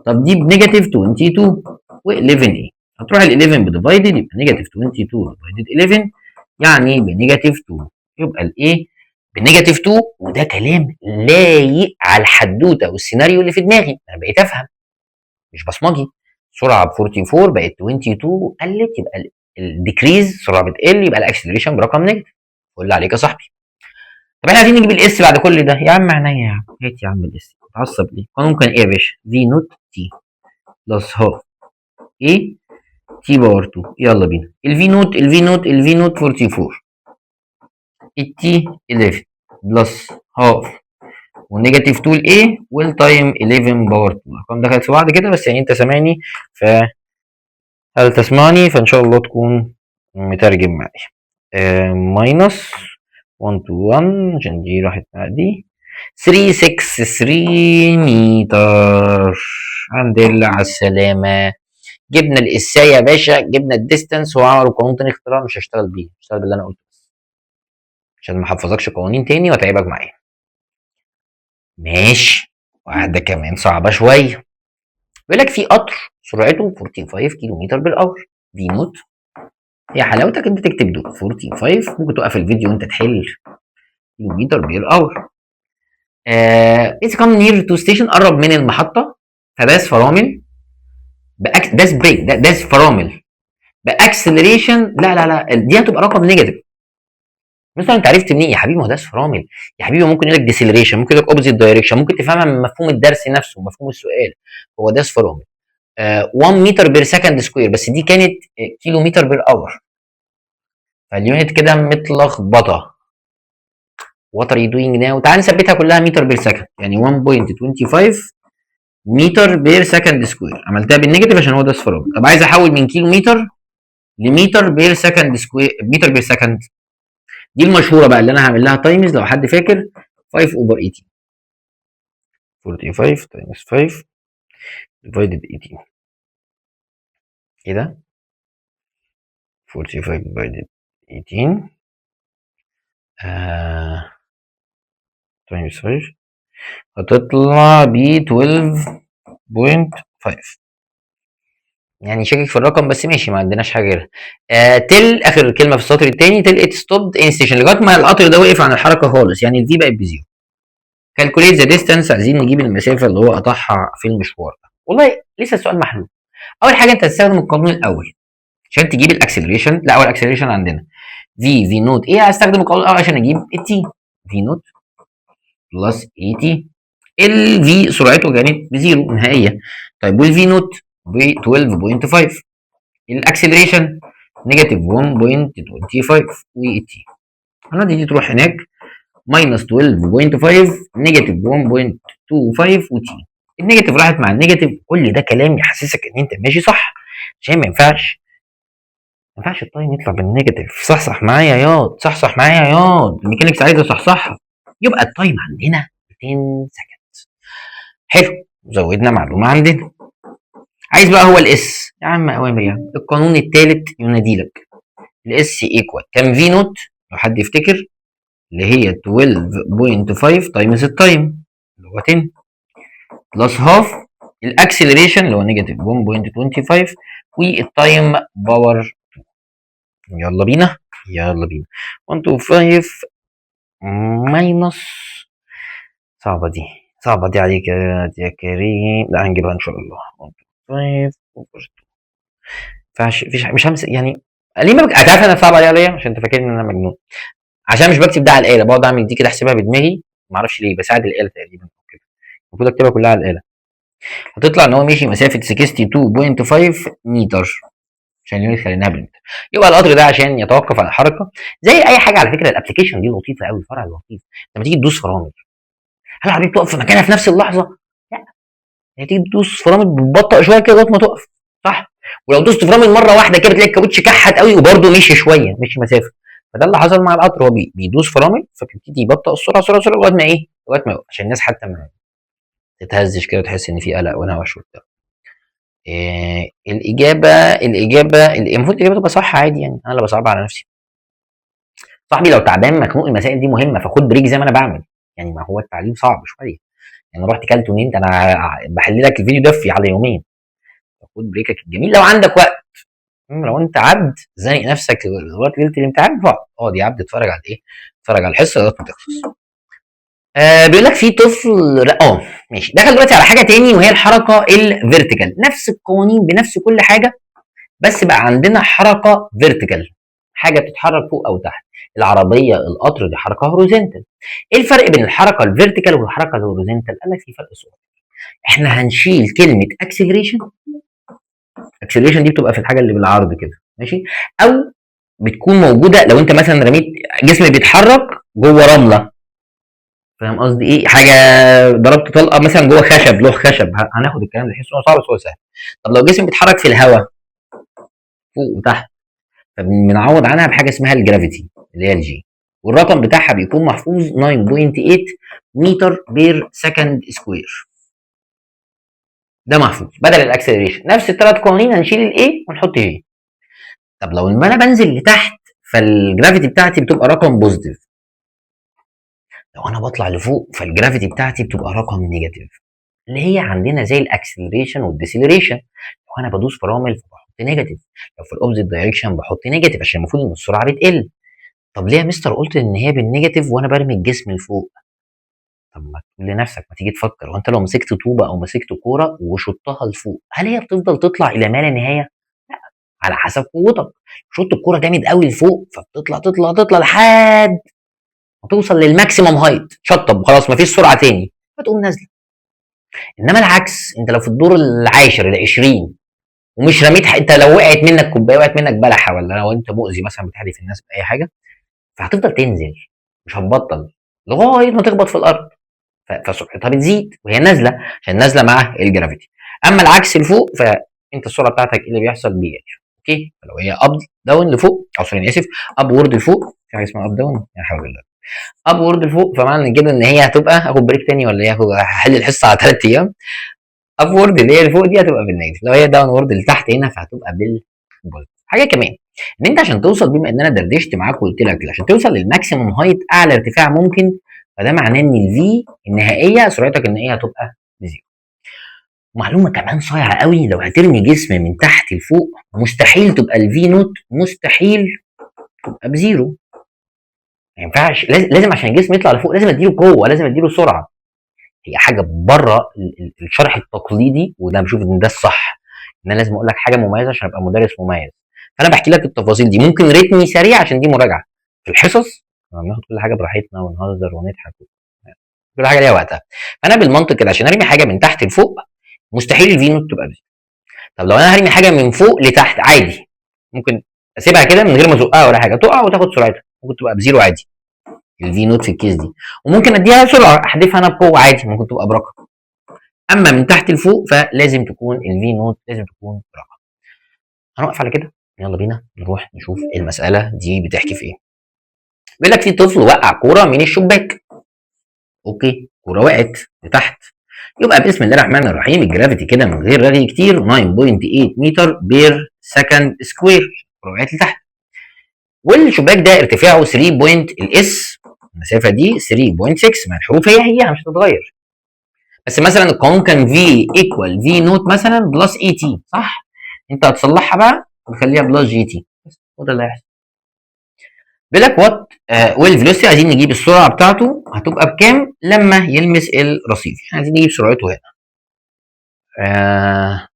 طب دي بنيجاتيف 22 و11 ايه. هتروح ال 11 بديفايدد، يبقى نيجاتيف 22 ديفايدد 11 يعني بنيجاتيف 2. يبقى الايه بنيجاتيف 2. وده كلام لايق على الحدوته والسيناريو اللي في دماغي. انا بقيت افهم مش بصمجي. سرعه ب 44 بقت 22 قلت، يبقى الديكريز سرعه بتقل، يبقى الاكسلريشن برقم نيجاتيف. قول عليك يا صاحبي. طب احنا عايزين نجيب الاس بعد كل ده. يا عم عينيا يا عم، هات يا عم الاس. متعصب ليه؟ القانون كان ايه يا باشا؟ في نوت تي بلس هاف ايه تي باور 2. يلا بينا. الفي نوت 44، التي 11 بلس هاف والنيجاتيف 2 الايه والتايم 11 باور 2. الارقام دخلت في بعض كده بس يعني انت سامعني، هل تسمعني؟ فان شاء الله تكون مترجم معايا. ماينس 1 to 1 عشان دي راحت مع دي 363 متر. الحمد لله على السلامة. جبنا الإساية يا باشا، جبنا الديستانس. هو عملوا قانون تاني اختراع مش هشتغل بيه، هشتغل باللي أنا قلته عشان ما احفظكش قوانين تاني واتعبك معايا. ماشي. واحدة كمان صعبة شوية. بيقول لك في قطر سرعته 45 كيلو متر بالأور. في نوت. يا حلاوتك انت تكتب دول 45، ممكن توقف الفيديو وانت تحل. كيلو متر بالأور. اتس كام نير تو ستيشن، قرب من المحطة. فداس فرامل داس بريك، داس فرامل باكسلريشن. لا دي هتبقى رقم نيجاتيف. مثلا انت عرفت منين يا حبيبي؟ ما هو داس فرامل يا حبيبي. ممكن يقول لك ديسيلريشن، ممكن يقول لك اوبزيت دايركشن، ممكن تفهمها من مفهوم الدرس نفسه، مفهوم السؤال. هو داس فرامل 1 متر بير سكند سكوير، بس دي كانت كيلو متر بير اور. فاليونت كده متلخبطه. وات ار يو دوينج ناو، تعال نثبتها كلها متر بير سكند، يعني 1.25 متر بير سكند سكوير. عملتها بالنيجاتيف عشان هو ده اصفرار. طب عايز احول من كيلو متر لمتر بير سكند سكوير، متر بير سكند. دي المشهوره بقى اللي انا هعمل لها تايمز لو حد فاكر 5 اوفر 18. 45 تايمز 5 ديفايدد 18. ايه ده؟ 45 ديفايدد 18 تايمز 5 هتطلع ب 12.5. يعني شاكك في الرقم بس ماشي، ما عندناش حاجه غيرها. تل اخر كلمه في السطر الثاني، تل ات ستوبد ان ستيشن، لغايه ما القطر ده وقف عن الحركه خالص، يعني الفي بقت بزيرو. كالكوليت ذا ديستانس، عايزين نجيب المسافه اللي هو قطعها في المشوار ده. والله لسه السؤال محلول. اول حاجه انت هتستخدم القانون الاول عشان تجيب الاكسلريشن. لا، هو الاكسلريشن عندنا في نوت ايه، هستخدم القانون الاول عشان اجيب التي. في نوت بلس اي تي. الفي سرعته كانت بزيرو نهائيه. طيب والفي نوت ب 12.5. الاكسلريشن نيجاتيف 1.25 والتي. انا دي تروح هناك ماينس 12.5 نيجاتيف 1.25 وتي. النيجاتيف راحت مع النيجاتيف. كل ده كلام يحسسك ان انت ماشي صح، عشان ما ينفعش التايم يطلع بالنيجاتيف. صحصح معايا ياض، صحصح معايا ياض، الميكانيكس عايزه صحصحها. يبقى التايم عندنا 200 سكند. حلو، زودنا معلومه عندنا. عايز بقى هو الاس يا عم، اوامر يعني. القانون الثالث ينادي لك الاس ايكوال كام في نوت لو حد يفتكر، اللي هي 12.5 تايمز التايم اللي هو 10 بلس هاف الاكسلريشن اللي هو نيجاتيف 1.25 والتايم باور. يلا بينا يلا بينا. 125 ماينس، صعبة دي، صعبة دي عليك يا كريم. لا هنجيبها ان شاء الله. 125 اوفر 2. فيش مش همسك يعني. ليه ما هتعرف انا صعب عليا عشان انت فاكرني ان انا مجنون، عشان مش بكتب ده على الاله، بقعد اعمل دي كده احسبها بدماغي. ما اعرفش ليه، بساعد الاله تقريبا كده. المفروض اكتبها كلها على الاله. هتطلع ان هو مشي مسافه 62.5 متر، عشان يونت خليناها بالمتر. يبقى القطر ده عشان يتوقف عن الحركه زي اي حاجه. على فكره الابلكيشن دي لطيفه قوي، فرع لطيف. لما تيجي تدوس فرامل، هل العربيه تقف في مكانها في نفس اللحظه؟ لا، هي تيجي تدوس فرامل بتبطأ شويه كده لغايه ما تقف، صح؟ ولو دوست فرامل مره واحده كده بتلاقي الكاوتش كحت قوي وبرده مشي شويه، مشي مسافه. فده اللي حصل مع القطر، هو بيدوس فرامل فبيبتدي يبطأ السرعه سرعه سرعه لغايه ما ايه؟ لغايه ما يقف، عشان الناس حتى ما تتهزش كده وتحس ان في قلق ونهوش وبتاع. الإجابة المفروض الإجابة تبقى صح عادي، يعني أنا اللي بصعب على نفسي. صاحبي لو تعبان مخنوق المسائل دي مهمة، فخد بريك زي ما أنا بعمل. يعني ما هو التعليم صعب شوية، يعني رحت كلت ونمت، أنا بحل لك الفيديو ده في على يومين. فخد بريكك الجميل لو عندك وقت. لو أنت عبد زانق نفسك لغاية ليلة الامتحان فاقعد يا عبد اتفرج على إيه؟ اتفرج على الحصة لغاية ما تخلص. بيقول لك في طفل. ماشي، دخل دلوقتي على حاجة تاني وهي الحركة الفيرتيكال. نفس القوانين بنفس كل حاجة، بس بقى عندنا حركه فيرتيكال، حاجه بتتحرك فوق او تحت. العربيه القطر دي حركه هوريزونتال. ايه الفرق بين الحركه الفيرتيكال والحركه الهوريزونتال؟ قال لك في فرق صغير. احنا هنشيل كلمه اكسلريشن. اكسلريشن دي بتبقى في الحاجه اللي بالعرض كده، ماشي؟ او بتكون موجوده لو انت مثلا رميت جسم بيتحرك جوه رمله. فاهم قصدي ايه؟ حاجه ضربت طلقه مثلا جوه خشب، لوح خشب، هناخد الكلام ده تحس انه صعب بس هو سهل. طب لو جسم بيتحرك في الهواء فوق وتحت، فبنعوض عنها بحاجه اسمها الجرافيتي اللي هي الجي، والرقم بتاعها بيكون محفوظ 9.8 متر بير سكند سكوير. ده محفوظ بدل الاكسلريشن. نفس الثلاث قوانين هنشيل الاي ونحط جي. طب لو انا بنزل لتحت فالجرافيتي بتاعتي بتبقى رقم بوزيتيف. لو انا بطلع لفوق فالجرافيتي بتاعتي بتبقى رقم نيجاتيف، اللي هي عندنا زي الاكسلريشن والديسيلريشن. لو انا بدوس فرامل فبحط نيجاتيف، لو في الاوبزيت دايركشن بحط نيجاتيف عشان المفروض ان السرعه بتقل. طب ليه يا مستر قلت ان هي بالنيجاتيف وانا برمي الجسم لفوق؟ طب ما تقول لنفسك، ما تيجي تفكر، وانت لو مسكت طوبه او مسكت كوره وشطها لفوق هل هي بتفضل تطلع الى ما لا نهايه؟ لا، على حسب قوتك. شط الكوره جامد قوي لفوق فبتطلع تطلع تطلع لحد ما توصل للماكسيمم هايت، شطب خلاص ما فيش سرعه تاني فتقوم نازله. انما العكس، انت لو في الدور العاشر ال 20 ومش رميت انت لو وقعت منك كوبايه، وقعت منك بلحه، ولا لو انت مؤذي مثلا بتحدف الناس باي حاجه، فهتفضل تنزل مش هتبطل لغايه ما تخبط في الارض، فسرعتها بتزيد وهي نازله عشان نازله مع الجرافيتي. اما العكس لفوق فانت السرعه بتاعتك اللي بيحصل بيقل. اوكي، فلو هي اب داون لفوق، او سوري اسف، اب وورد لفوق، في حاجه اسمها اب داون يا حول الله، اب وورد لفوق، فمعنى كده ان هي هتبقى، اخد بريك تاني ولا ايه، هحل الحصه على 3 ايام. اب وورد اللي هي لفوق دي هتبقى بالنيجاتيف، لو هي داون وورد لتحت هنا فهتبقى بالبوزيتيف. حاجه كمان، ان انت عشان توصل، بما ان انا دردشت معاك وقلت لك عشان توصل للماكسيموم هايت، اعلى ارتفاع ممكن، فده معناه ان الفي النهائيه سرعتك النهائيه هتبقى بزيرو. معلومه كمان صايعه قوي، لو هترمي جسم من تحت لفوق مستحيل تبقى الفي نوت، مستحيل تبقى بزيرو. ما ينفعش، لازم عشان الجسم يطلع لفوق لازم اديله قوه، لازم اديله سرعه. هي حاجه بره الشرح التقليدي، وده بشوف ان ده الصح، ان انا لازم اقول لك حاجه مميزه عشان ابقى مدرس مميز. فانا بحكي لك التفاصيل دي، ممكن رتمي سريع عشان دي مراجعه. في الحصص بناخد كل حاجه براحتنا ونهزر ونضحك، كل حاجه ليها وقتها. فانا بالمنطق كده عشان ارمي حاجه من تحت لفوق مستحيل الفي نوت تبقى بزيرو. طب لو انا هرمي حاجه من فوق لتحت عادي، ممكن اسيبها كده من غير ما ازقها ولا حاجه، تقع وتاخد سرعتها، ممكن تبقى بزيرو عادي الفي نوت في الكيس دي. وممكن اديها سرعه احذفها انا بقوه عادي، ممكن تبقى برقم. اما من تحت لفوق فلازم تكون الفي نوت لازم تكون برقم. هنوقف على كده، يلا بينا نروح نشوف المساله دي بتحكي في ايه. بيقول لك في طفل وقع كوره من الشباك. اوكي، كوره وقعت لتحت، يبقى بسم الله الرحمن الرحيم الجرافيتي كده من غير رغي كتير 9.8 متر بير سكند سكوير، وقعت لتحت. والشباك ده ارتفاعه 3 بوينت، الاس المسافه دي 3.6، ما الحروف هي مش هتتغير. بس مثلا القانون كان في ايكوال في نوت مثلا بلس اي تي، صح؟ انت هتصلحها بقى وتخليها بلس جي تي، بس هو ده اللي هيحصل. بيقول لك وات والفيلوسيتي، عايزين نجيب السرعه بتاعته هتبقى بكام لما يلمس الرصيف، عايزين نجيب سرعته هنا.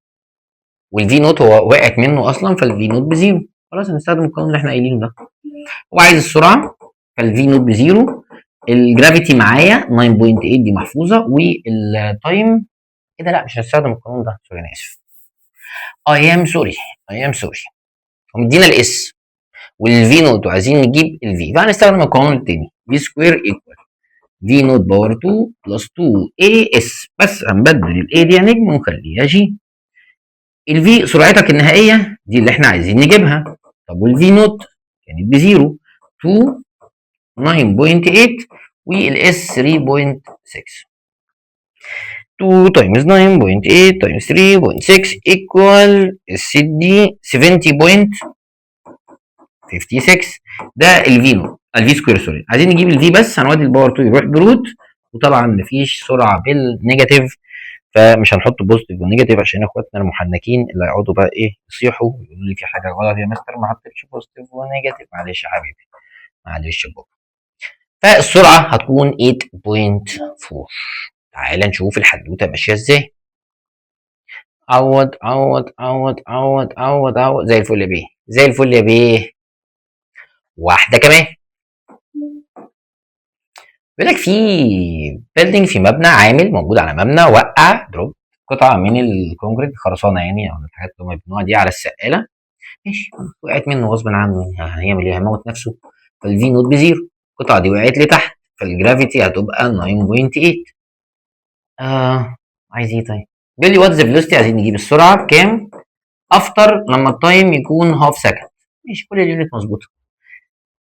والفي نوت هو وقعت منه اصلا، فالفي نوت بزيرو، خلاص هنستخدم القانون اللي احنا قايلينه ده. هو عايز السرعه، فالفي نوت بزيرو، الجرافيتي معايا 9.8 دي محفوظه، والتايم كده لا مش هنستخدم القانون ده، سوري انا اسف، اي ام سوري. هو مدينا الاس والفي نوت وعايزين نجيب الفي، فهنستخدم القانون التاني، في سكوير ايكوال في نوت باور 2 بلس 2 اي اس، بس هنبدل الاي دي يا نجم ونخليها جي. الفي سرعتك النهائيه دي اللي احنا عايزين نجيبها، طب والفي نوت كانت بزيرو، 2 9.8 والاس 3.6، 2 times 9.8 times 3.6 equal الس دي 70.56. ده الفي نوت، الفي سكوير سوري. عايزين نجيب الفي بس هنودي الباور 2 يروح بروت، وطبعا مفيش سرعه بالنيجاتيف، فمش هنحط بوزيتيف ونيجاتيف عشان اخواتنا المحنكين اللي هيقعدوا بقى ايه يصيحوا يقولوا لي في حاجه غلط يا مستر ما حطيتش بوزيتيف ونيجاتيف. معلش يا حبيبي، معلش يا بابا. فالسرعه هتكون 8.4. تعالى نشوف الحدوته ماشيه ازاي. عوض زي الفل يا بيه، زي الفل يا بيه. واحده كمان، بيقول لك في بيلدينج، في مبنى عامل موجود على مبنى، وقع دروب قطعه من الكونكريت خرسانه يعني، او الحاجات اللي هم بيبنوها دي على السقاله. ماشي، وقعت منه غصب عنه، هيعمل ايه، هيموت نفسه. فالفي نوت بزيرو، القطعه دي وقعت لتحت، فالجرافيتي هتبقى 9.8. عايز ايه طيب؟ بيقول لي وات ذا فيلوسيتي، عايزين نجيب السرعه بكام افتر لما التايم يكون هاف سكند. ماشي، كل اليونت مظبوطه.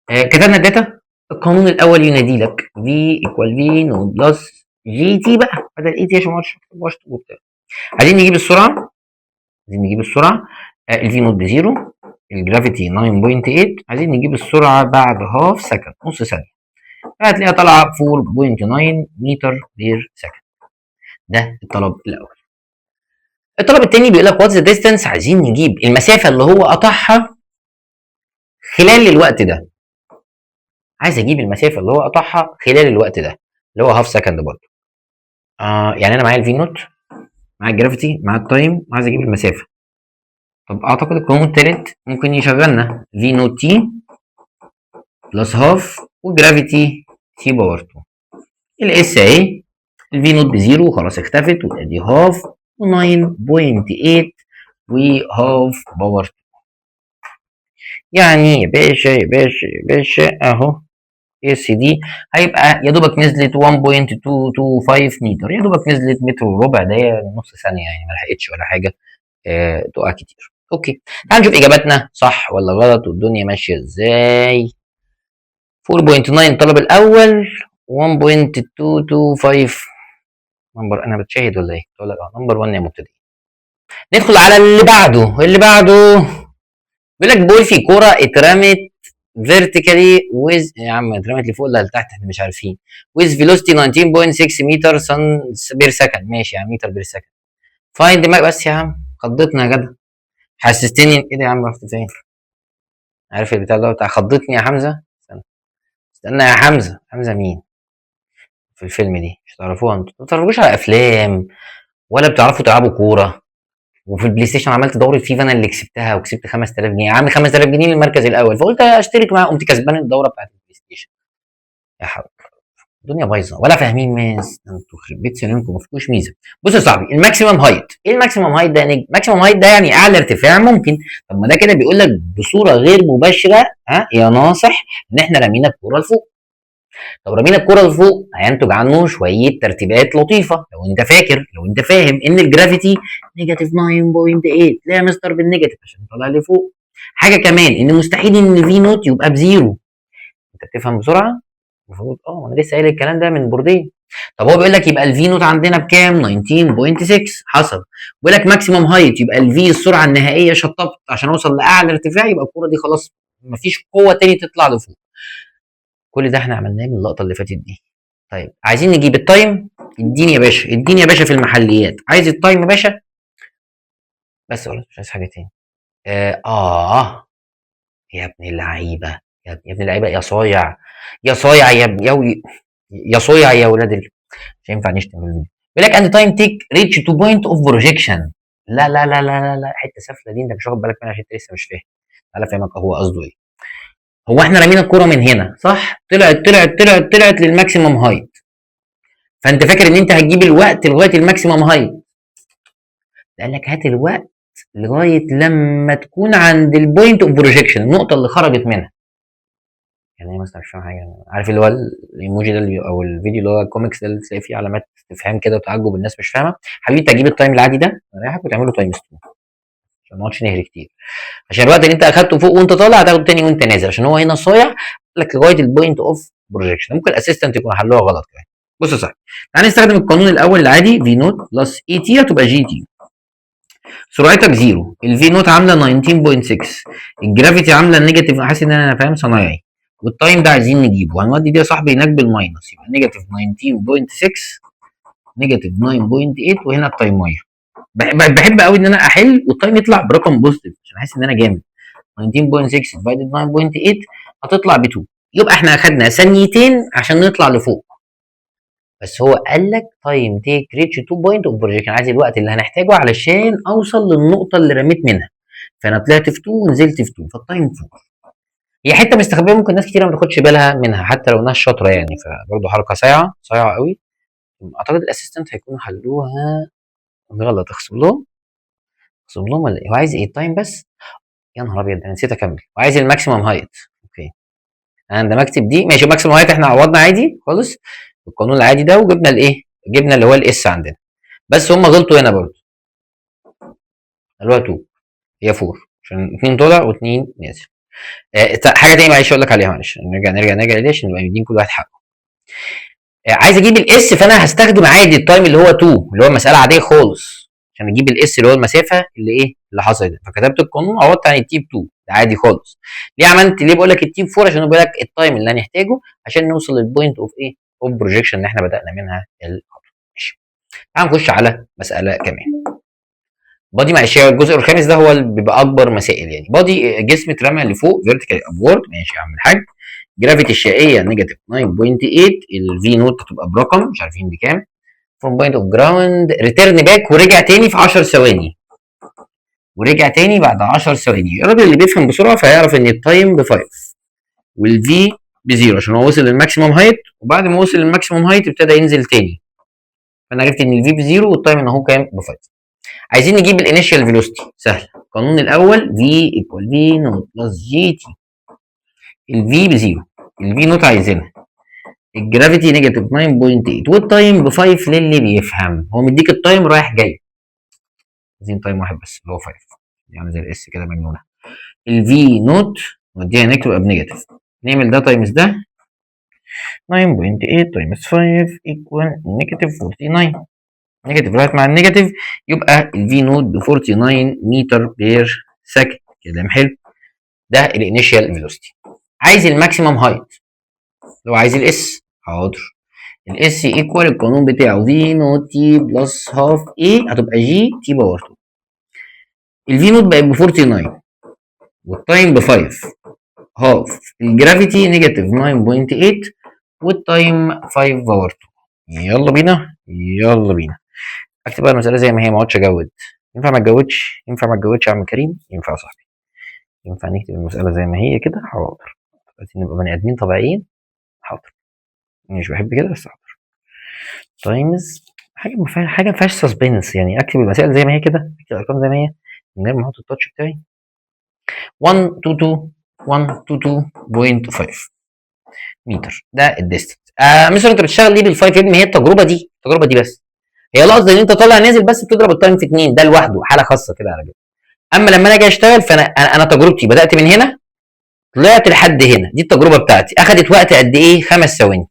كتبنا الداتا، القانون الاول ينادي لك في ايكوال في نوت بلس جي تي بقى بدل اي تي عشان ما اقعدش وبتاع. عايزين نجيب السرعه، الفي نوت بزيرو، الجرافيتي 9.8، عايزين نجيب السرعه بعد هاف سكند، نص ثانيه، فهتلاقيها طالعه 4.9 متر بير سكند. ده الطلب الاول. الطلب الثاني بيقول لك واتس ذا ديستانس، عايزين نجيب المسافه اللي هو قطعها خلال الوقت ده. عايز اجيب المسافه اللي هو قطعها خلال الوقت ده اللي هو هاف سكند برضه. يعني انا معايا الفي نوت، معايا الجرافيتي، معايا التايم، عايز اجيب المسافه. طب اعتقد القانون الثالث ممكن يشغلنا، في نوت تي بلس هاف والجرافيتي تي باور 2. الاس اهي، الفي نوت بزيرو خلاص اختفت، وادي هاف و9.8 وهاف باور 2. يعني يا باشا اهو اس دي هيبقى يا دوبك نزلت 1.225 متر، يا دوبك نزلت متر وربع، ده نص ثانيه يعني، ما لحقتش ولا حاجه تقع كتير. اوكي، تعال نشوف اجاباتنا صح ولا غلط والدنيا ماشيه ازاي. 4.9 الطلب الاول، 1.225 نمبر. انا بتشاهد ولا ايه؟ تقول لك نمبر 1 يا مبتدئ. ندخل على اللي بعده بيقول لك بول في كوره اترمت فيرتيكالي ويز، يا عم اترمت لفوق ولا لتحت احنا مش عارفين، ويز فيلوسيتي 19.6 متر سن بير سكند. ماشي يا عم، متر بير سكند. فايند ماك بس يا عم، خضتنا يا جدع، حسستني ايه ده يا عم، رحت فين؟ عارف البتاع اللي هو بتاع خضتني يا حمزه؟ استنى يا حمزه، حمزه مين في الفيلم دي؟ مش تعرفوها انتوا؟ ما بتتفرجوش على افلام ولا بتعرفوا تلعبوا كوره؟ وفي البلاي ستيشن عملت دوره فيفا انا اللي كسبتها وكسبت 5000 جنيه، يا عم 5000 جنيه للمركز الاول، فقلت اشترك معاه، قمت كسبان الدوره بتاعت البلاي ستيشن. يا حول، الدنيا بايظه ولا فاهمين ماس، انتوا خرب بيت سنينكم ما فيكوش ميزه. بص يا صاحبي، الماكسيمم هايت، ايه الماكسيمم هايت ده يا نجم؟ ماكسيمم هايت ده يعني اعلى ارتفاع ممكن. طب ما ده كده بيقول لك بصوره غير مباشره يا ناصح ان احنا رمينا الكوره لفوق. طب رمينا الكوره لفوق هينتج عنه شويه ترتيبات لطيفه، لو انت فاكر، لو انت فاهم ان الجرافيتي نيجاتيف 9.8، لا يا مستر بالنيجاتيف عشان طالع لفوق. حاجه كمان ان مستحيل ان في نوت يبقى بزيرو. انت بتفهم بسرعه؟ المفروض انا لسه قايل الكلام ده من بوردين. طب هو بيقول لك يبقى الفي نوت عندنا بكام؟ 19.6 حصل. بيقول لك ماكسيمم هايت يبقى الفي السرعه النهائيه شطبت عشان اوصل لاعلى ارتفاع، يبقى الكوره دي خلاص مفيش قوه تاني تطلع لفوق. كل ده احنا عملناه من اللقطه اللي فاتت دي. طيب عايزين نجيب التايم، اديني يا باشا، اديني يا باشا في المحليات، عايز التايم يا باشا بس، ولا مش عايز حاجه تاني. يا ابن اللعيبه، يا ابن اللعيبه، يا صايع، يا صايع يا ابن يا صايع يا ولاد مش هينفع نشتم الفيديو. بيقول لك اند تايم تيك ريتش تو بوينت اوف بروجيكشن. لا حته سافله دي انت مش واخد بالك منها عشان انت لسه مش فاهم. تعالى افهمك هو قصده ايه. هو احنا رمينا الكوره من هنا صح؟ طلعت للماكسيمم هايت، فانت فاكر ان انت هتجيب الوقت لغايه الماكسيمم هايت. قال لك هات الوقت لغايه لما تكون عند البوينت اوف بروجيكشن، النقطه اللي خرجت منها. يعني ايه مثلا؟ مش فاهم حاجه. عارف اللي هو الايموجي ده او الفيديو اللي هو الكوميكس ده اللي تلاقي فيه علامات استفهام كده وتعجب الناس مش فاهمه. حبيبي انت هتجيب التايم العادي ده اريحك وتعمله تايم 2 عشان ما نقعدش نهري كتير، عشان الوقت اللي انت اخدته فوق وانت طالع هتاخده تاني وانت نازل، عشان هو هنا صايع قال لك لغايه البوينت اوف بروجيكشن. ممكن الاسيستنت يكون حلوها غلط كمان. بص يا صاحبي، تعالى نستخدم القانون الاول العادي، في نوت بلس اي تي هتبقى جي تي. سرعتك زيرو، الفي نوت عامله 19.6، الجرافيتي عامله النيجاتيف، حاسس ان انا فاهم صنايعي، والتايم ده عايزين نجيبه، هنودي دي يا صاحبي هناك بالماينس، يبقى نيجاتيف 19.6 نيجاتيف 9.8 وهنا التايمايه. بحب قوي ان انا احل والتايم يطلع برقم بوزيتيف عشان احس ان انا جامد. 19.6 ديفايدد 9.8 هتطلع ب 2، يبقى احنا اخدنا ثانيتين عشان نطلع لفوق. بس هو قال لك تايم تيك ريتش 2 بوينت اوف بروجيكشن، عايز الوقت اللي هنحتاجه علشان اوصل للنقطه اللي رميت منها، فانا طلعت في 2 ونزلت في 2 فالتايم 4. هي حته مستخبيه ممكن ناس كتير ما تاخدش بالها منها حتى لو ناس شاطره يعني، فبرضه حركه صايعه صايعه قوي. اعتقد الاسيستنت هيكونوا حلوها غلط. اخصم لهم ولا ايه؟ هو عايز ايه؟ التايم بس؟ يا نهار ابيض انا نسيت اكمل، وعايز الماكسيمم هايت. اوكي انا اندمجت بدي، ماشي. ماكسيمم هايت احنا عوضنا عادي خالص بالقانون العادي ده، وجبنا الايه؟ جبنا اللي هو الاس عندنا، بس هم غلطوا هنا برضه. قالوها 2 هي 4 عشان 2 طالع و2 نازل. حاجه تانية معلش اقول لك عليها، معلش نرجع ليه عشان نبقى مدين كل واحد حقه. عايز اجيب الاس، فانا هستخدم عادي التايم اللي هو 2 اللي هو مساله عاديه خالص عشان اجيب الاس اللي هو المسافه اللي ايه اللي حصلت ده، فكتبت القانون عوضت عن التي ب 2 ده عادي خالص. ليه بقول لك التي ب 4؟ عشان بقول لك التايم اللي هنحتاجه عشان نوصل للبوينت اوف ايه اوف بروجيكشن اللي احنا بدانا منها الخطوه. ماشي، تعال نخش على مساله كمان. بادي، معلش الجزء الخامس ده هو اللي بيبقى اكبر مسائل يعني. بادي جسم اترمى لفوق فيرتيكال ابورد، ماشي يا عم الحاج. جرافيتي الشقيه نيجاتيف 9.8، الفي نوت هتبقى برقم مش عارفين بكام. فروم بوينت اوف جراوند ريتيرن باك، ورجع تاني في 10 ثواني، ورجع تاني بعد 10 ثواني. الراجل اللي بيفهم بسرعه فهيعرف ان التايم ب 5 والفي بزيرو عشان هو وصل للماكسيموم هايت، وبعد ما وصل للماكسيموم هايت ابتدى ينزل تاني، فانا عرفت ان الفي بزيرو والتايم ان هو كام ب 5. عايزين نجيب الانيشال فيلوسيتي، سهله. القانون الاول في ايكوال في نوت بلس جي تي. الفي بزيرو، الفي نوت عايزينها، الجرافيتي نيجاتيف 9.8 والتايم ب 5 للي بيفهم. هو مديك التايم رايح جاي، عايزين تايم واحد بس اللي هو 5، يعني زي الاس كده مجنونه. الفي نوت وديها نكتب بنيجاتيف، نعمل ده تايمز ده 9.8 تايمز 5 ايكوال نيجاتيف 49. نيجاتيف رايت مع النيجاتيف يبقى الفي نوت ب 49 متر بير سكند. كلام حلو. ده الانيشال فيلوسيتي. عايز الماكسيمم هايت، لو عايز الاس حاضر. الاس ايكوال القانون بتاعه في نوت تي بلس هاف اي، هتبقى جي تي باور 2. الفي نوت بقت ب 49 والتايم ب 5 هاف الجرافيتي نيجاتيف 9.8 والتايم 5 باور 2. يلا بينا يلا بينا. اكتب بقى المساله زي ما هي، ما اقعدش اجود. ينفع ما اتجودش؟ ينفع ما اتجودش يا عم كريم؟ ينفع يا صاحبي. ينفع نكتب المساله زي ما هي كده؟ حاضر. عايزين نبقى بني ادمين طبيعيين. حاضر. مش بحب كده بس حاضر. تايمز حاجه ما فيهاش سسبنس، يعني اكتب المسائل زي ما هي كده، اكتب الارقام زي ما هي من غير ما احط التاتش بتاعي. 122.5 متر ده الديستنس. مستر انت بتشتغل ليه بالفايف يا ابني؟ هي التجربه دي بس. هي القصد ان انت طالع نازل بس بتضرب التايم في 2، ده لوحده حاله خاصه كده على جنب. اما لما انا اجي اشتغل فانا تجربتي بدات من هنا طلعت لحد هنا، دي التجربه بتاعتي. اخدت وقت قد ايه؟ 5 ثواني.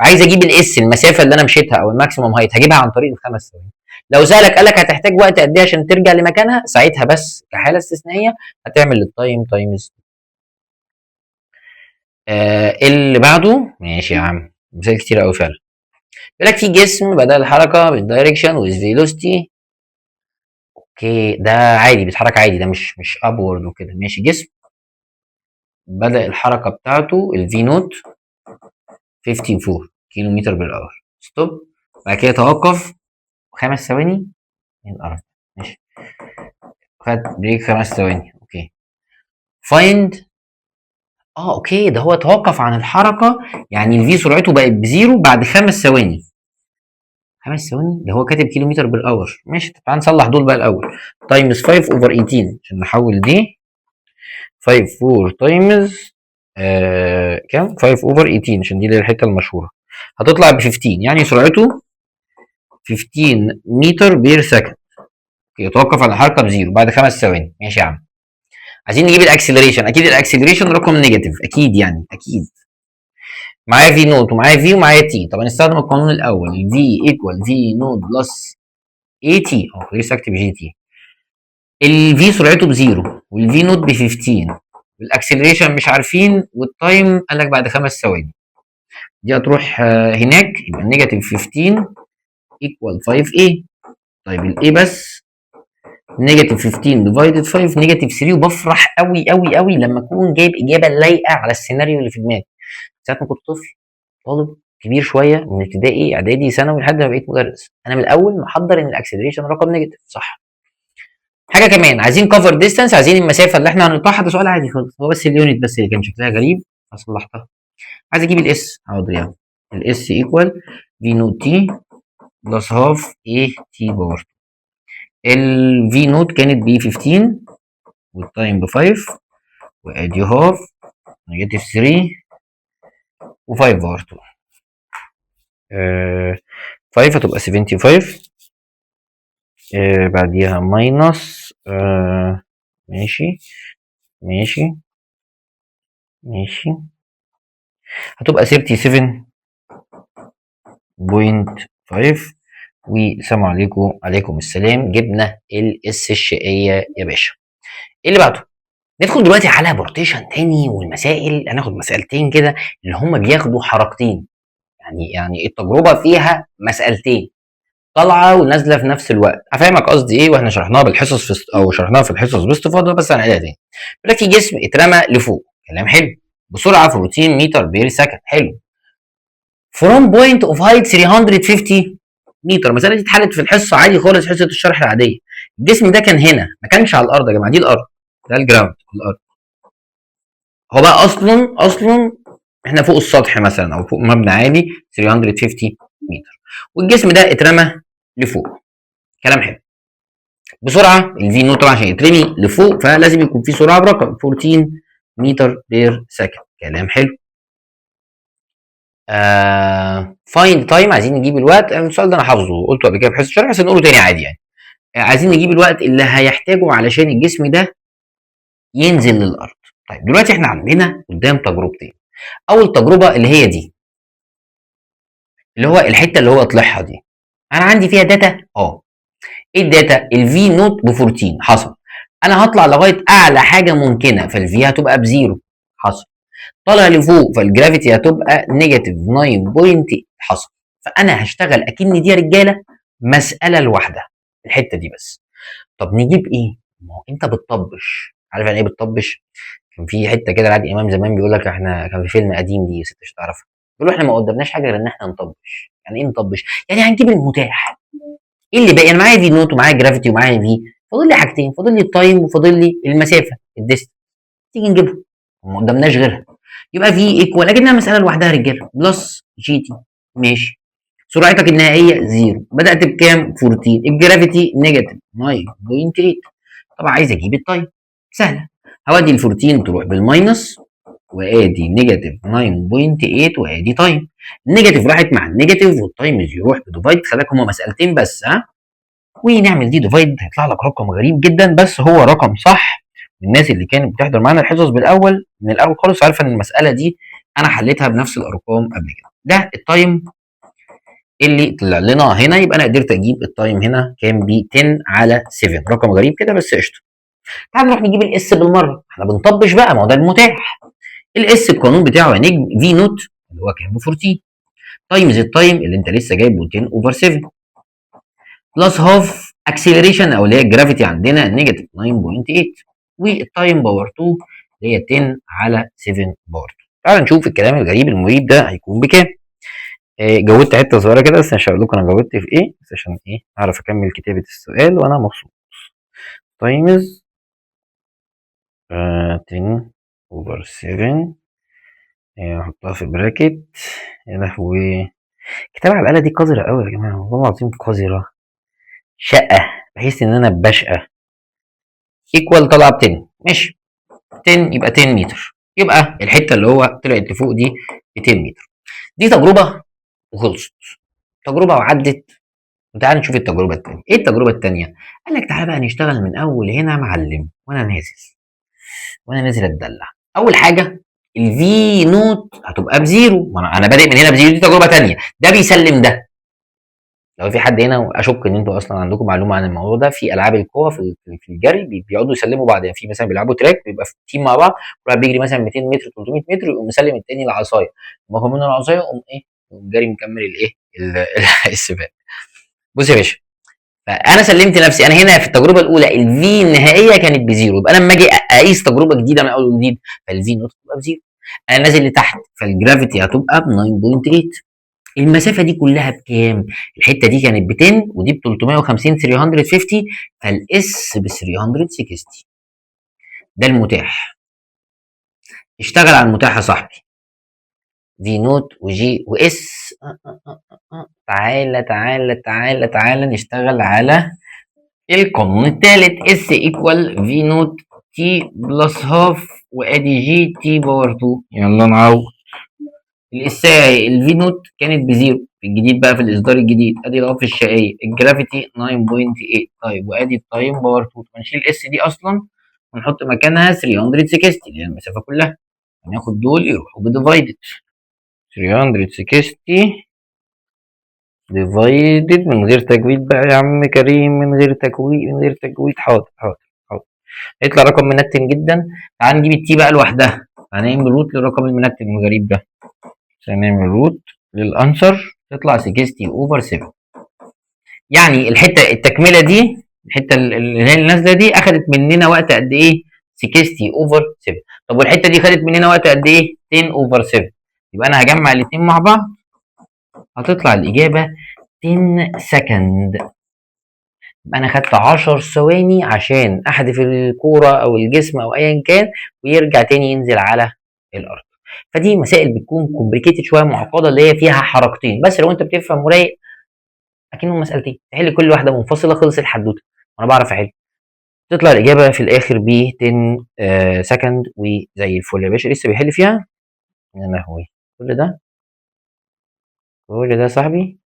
عايز اجيب الاس، المسافه اللي انا مشيتها او الماكسيموم هايت، هجيبها عن طريق الخمس ثواني. لو سالك قال لك هتحتاج وقت قد ايه عشان ترجع لمكانها، ساعتها بس كحاله استثنائيه هتعمل التايم تايمز. اللي بعده ماشي يا عم، مثال كتير قوي فعلا. يقول لك في جسم بدأ الحركه بالدايركشن ويز فيلوسيتي. اوكي ده عادي بيتحرك عادي، ده مش ابورد وكده. ماشي، جسم بدأ الحركه بتاعته الفي نوت 54 كيلو متر بالأور، ستوب. بعد كده توقف 5 ثواني. ايه القرف؟ ماشي، خد بريك 5 ثواني. اوكي، فايند. اوكي ده هو توقف عن الحركه، يعني الفي سرعته بقت بزيرو بعد 5 ثواني. 5 ثواني ده هو كاتب كيلو متر بالاور. ماشي، تعال نصلح دول بقى الاول. تايمز 5 اوفر 18 عشان نحول دي 5 4 تايمز كام؟ 5 اوفر 18 عشان دي اللي هي الحته المشهوره. هتطلع ب 15، يعني سرعته 15 متر بير سكند. يتوقف على الحركه بزيرو بعد 5 ثواني. ماشي يا عم. عايزين نجيب الاكسلريشن، اكيد الاكسلريشن رقم نيجاتيف، اكيد يعني اكيد. معايا في نوت ومعايا في ومعايا تي. طب هنستخدم القانون الاول، في ايكوال في نوت بلس اي تي. لسه اكتب جي تي. الفي سرعته بزيرو والفي نوت ب 15 والاكسلريشن مش عارفين والتايم قال لك بعد 5 ثواني. دي هتروح هناك، يبقى نيجاتيف 15 ايكوال 5 اي. طيب الاي بس نيجاتيف 15 ديفايدد 5 نيجاتيف 3. وبفرح قوي قوي قوي لما اكون جايب اجابه لايقه على السيناريو اللي في دماغي. ساعه ما كنت طفل طالب كبير شويه من ابتدائي اعدادي ثانوي لحد ما بقيت مدرس، انا من الاول محضر ان الاكسلريشن رقم نيجاتيف صح. حاجه كمان، عايزين كفر ديستانس، عايزين المسافه اللي احنا هنقطعها. ده سؤال عادي خالص، هو بس اليونت بس اللي كان شكلها غريب فصلحتها. عايز اجيب الاس، حاضر يعني. الاس ايكوال في نوت تي بلس هاف اي تي باور. الفي نوت كانت ب 15 والتايم ب 5 وادي هاف نيجاتيف 3 و5 باور 2. 5 هتبقى 75. بعديها ماينس ماشي ماشي ماشي، هتبقى 37.5. والسلام عليكم. عليكم السلام. جبنا الاس الشقيه يا باشا. ايه اللي بعده؟ ندخل دلوقتي على بورتيشن تاني والمسائل. هناخد مسألتين كده اللي هم بياخدوا حركتين، يعني التجربه فيها مسألتين طالعه ونازله في نفس الوقت. افهمك قصدي ايه، واحنا شرحناها بالحصص او شرحناها في الحصص باستفاضه، بس هنعيدها تاني. بيقول في جسم اترمى لفوق، كلام حلو، بسرعه في روتين متر بير سكند، حلو، فروم بوينت اوف هايت 350 متر. المساله دي اتحلت في الحصه عادي خالص، حصه الشرح العاديه. الجسم ده كان هنا، ما كانش على الارض يا جماعه، دي الارض، ده الجراوند الارض. هو بقى اصلا احنا فوق السطح مثلا او فوق مبنى عالي 350 متر، والجسم ده اترمى لفوق، كلام حلو. بسرعه الفي نوت طبعا عشان يترمي لفوق فلازم يكون في سرعه برقم 14 متر بير سكند. كلام حلو. فايند تايم، عايزين نجيب الوقت. السؤال ده انا حافظه قلته قبل كده في حصه الشرح بس نقوله تاني عادي يعني. عايزين نجيب الوقت اللي هيحتاجه علشان الجسم ده ينزل للارض. طيب دلوقتي احنا عندنا قدام تجربتين. اول تجربه اللي هي دي، اللي هو الحته اللي هو طلعها دي، انا عندي فيها داتا. ايه الداتا؟ الفي نوت ب 14 حصل. انا هطلع لغايه اعلى حاجه ممكنه فالفي هتبقى بزيرو حصل. طالع لفوق فالجرافيتي هتبقى نيجاتيف 9.8 حصل. فانا هشتغل اكن دي يا رجاله مساله لوحدها الحته دي بس. طب نجيب ايه؟ ما هو انت بتطبش. عارف يعني ايه بتطبش؟ كان في حته كده عادل امام زمان بيقول لك احنا كان في فيلم قديم دي ست مش تعرفها، بيقول له احنا ما قدمناش حاجه غير ان احنا نطبش. يعني ايه نطبش؟ يعني هنجيب المتاح. ايه اللي باقي؟ انا معايا في نوت ومعايا جرافيتي ومعايا في، فاضل لي حاجتين، فاضل لي التايم وفاضل لي المسافه الديست. تيجي نجيبهم، ما قدامناش غيرها. يبقى في ايكوال لكنها مساله لوحدها يا رجاله بلس جي تي. ماشي. سرعتك النهائيه زيرو، بدات بكام؟ 14. الجرافيتي نيجاتيف 9.8. طبعا عايز اجيب التايم. سهله. هودي ال 14 تروح بالماينس وادي نيجاتيف 9.8 وادي تايم. النيجاتيف راحت مع النيجاتيف والتايم يروح بديفايد. خلي بالك هما مسالتين بس ها. ونعمل دي ديفايد هيطلع لك رقم غريب جدا بس هو رقم صح. الناس اللي كانت بتحضر معانا الحصص من الاول خالص عارفه ان المساله دي انا حليتها بنفس الارقام قبل كده. ده التايم اللي طلع لنا هنا. يبقى انا قدرت اجيب التايم هنا كان ب 10 على 7. رقم غريب كده بس قشطه. تعال نروح نجيب الاس بالمره. احنا بنطبش بقى، ما هو ده المتاح. الاس القانون بتاعه يا نجم في نوت اللي هو كان ب 14 تايمز التايم اللي انت لسه جايبه 10 اوفر 7 بلس هاف اكسلريشن او اللي هي الجرافيتي عندنا نيجاتيف 9.8 والتايم باور 2 اللي هي 10 على 7 باور 2. تعال نشوف الكلام الغريب المريب ده هيكون بكام. جودت حته صغيره كده بس مش هقول لكم انا جودت في ايه بس عشان ايه اعرف اكمل كتابه السؤال وانا مبسوط. تايمز 10 اوفر 7 احطها في براكت. يا لهوي كتابة على الآلة دي قذرة قوي يا جماعة والله العظيم قذرة. شقة. بحس إن أنا بشقة. ايكوال طالعة ب 10 ماشي. 10 يبقى 10 متر. يبقى الحتة اللي هو طلعت لفوق دي ب 10 متر. دي تجربة وخلصت. تجربة وعدت. وتعالى نشوف التجربة التانية. إيه التجربة التانية؟ قال لك تعالى بقى نشتغل من أول هنا يا معلم وأنا نازل أتدلع. أول حاجة الفي نوت هتبقى بزيرو. ما أنا بادئ من هنا بزيرو. دي تجربة تانية. ده بيسلم ده. لو في حد هنا اشك ان انتوا اصلا عندكم معلومه عن الموضوع ده، في العاب القوه في الجري بيقعدوا يسلموا بعض. يعني في مثلا بيلعبوا تراك بيبقى في تيم مع بعض، كل واحد بيجري مثلا 200 متر 300 متر ويقوم مسلم التاني العصايه، ما هو من العصايه يقوم ايه يقوم جاري مكمل السباق. بص يا باشا، فانا سلمت نفسي. انا هنا في التجربه الاولى الفي النهائيه كانت بزيرو. يبقى انا لما اجي اقيس تجربه جديده من اول وجديد فالفي نوت هتبقى بزيرو. انا نازل لتحت فالجرافيتي هتبقى ب 9.8. المسافة دي كلها بكام؟ الحتة دي كانت ب 10 ودي ب 350 350 فالاس ب 360. ده المتاح. اشتغل على المتاح يا صاحبي. في نوت وجي واس. تعالى نشتغل على القانون الثالث. اس ايكوال في نوت تي بلس هاف وادي جي تي باور 2. يلا نعوض. الساعي الفي نوت كانت بزيرو في الجديد بقى في الاصدار الجديد. ادي الاوف الشقيه الجرافيتي 9.8. طيب وادي التايم باور 2. هنشيل الاس دي اصلا ونحط مكانها 360 اللي هي المسافه كلها. هناخد دول يروحوا بديفايدد 360 ديفايدد من غير تجويد بقى يا عم كريم. من غير تجويد. حاضر. هيطلع رقم منتن جدا. تعال نجيب التي بقى لوحدها. هنعمل روت للرقم المنتن الغريب ده. هنعمل روت للانسر تطلع 60 اوفر 7. يعني الحته التكمله دي الحته اللي هي النازله دي اخذت مننا وقت قد ايه؟ 60 اوفر 7. طب والحته دي خدت مننا وقت قد ايه؟ 10 اوفر 7. يبقى انا هجمع الاثنين مع بعض هتطلع الاجابه 10 سكند. يبقى انا خدت 10 ثواني عشان احذف الكوره او الجسم او ايا كان ويرجع تاني ينزل على الارض. فدي مسائل بتكون كومبليكيتد شويه معقده اللي هي فيها حركتين بس. لو انت بتفهم ورايق اكنهم مسالتين تحل كل واحده منفصله خلص الحدوته. وانا بعرف احل. تطلع الاجابه في الاخر ب 10 سكند وزي الفل يا باشا. لسه بيحل فيها يا لهوي. كل ده كل ده يا صاحبي.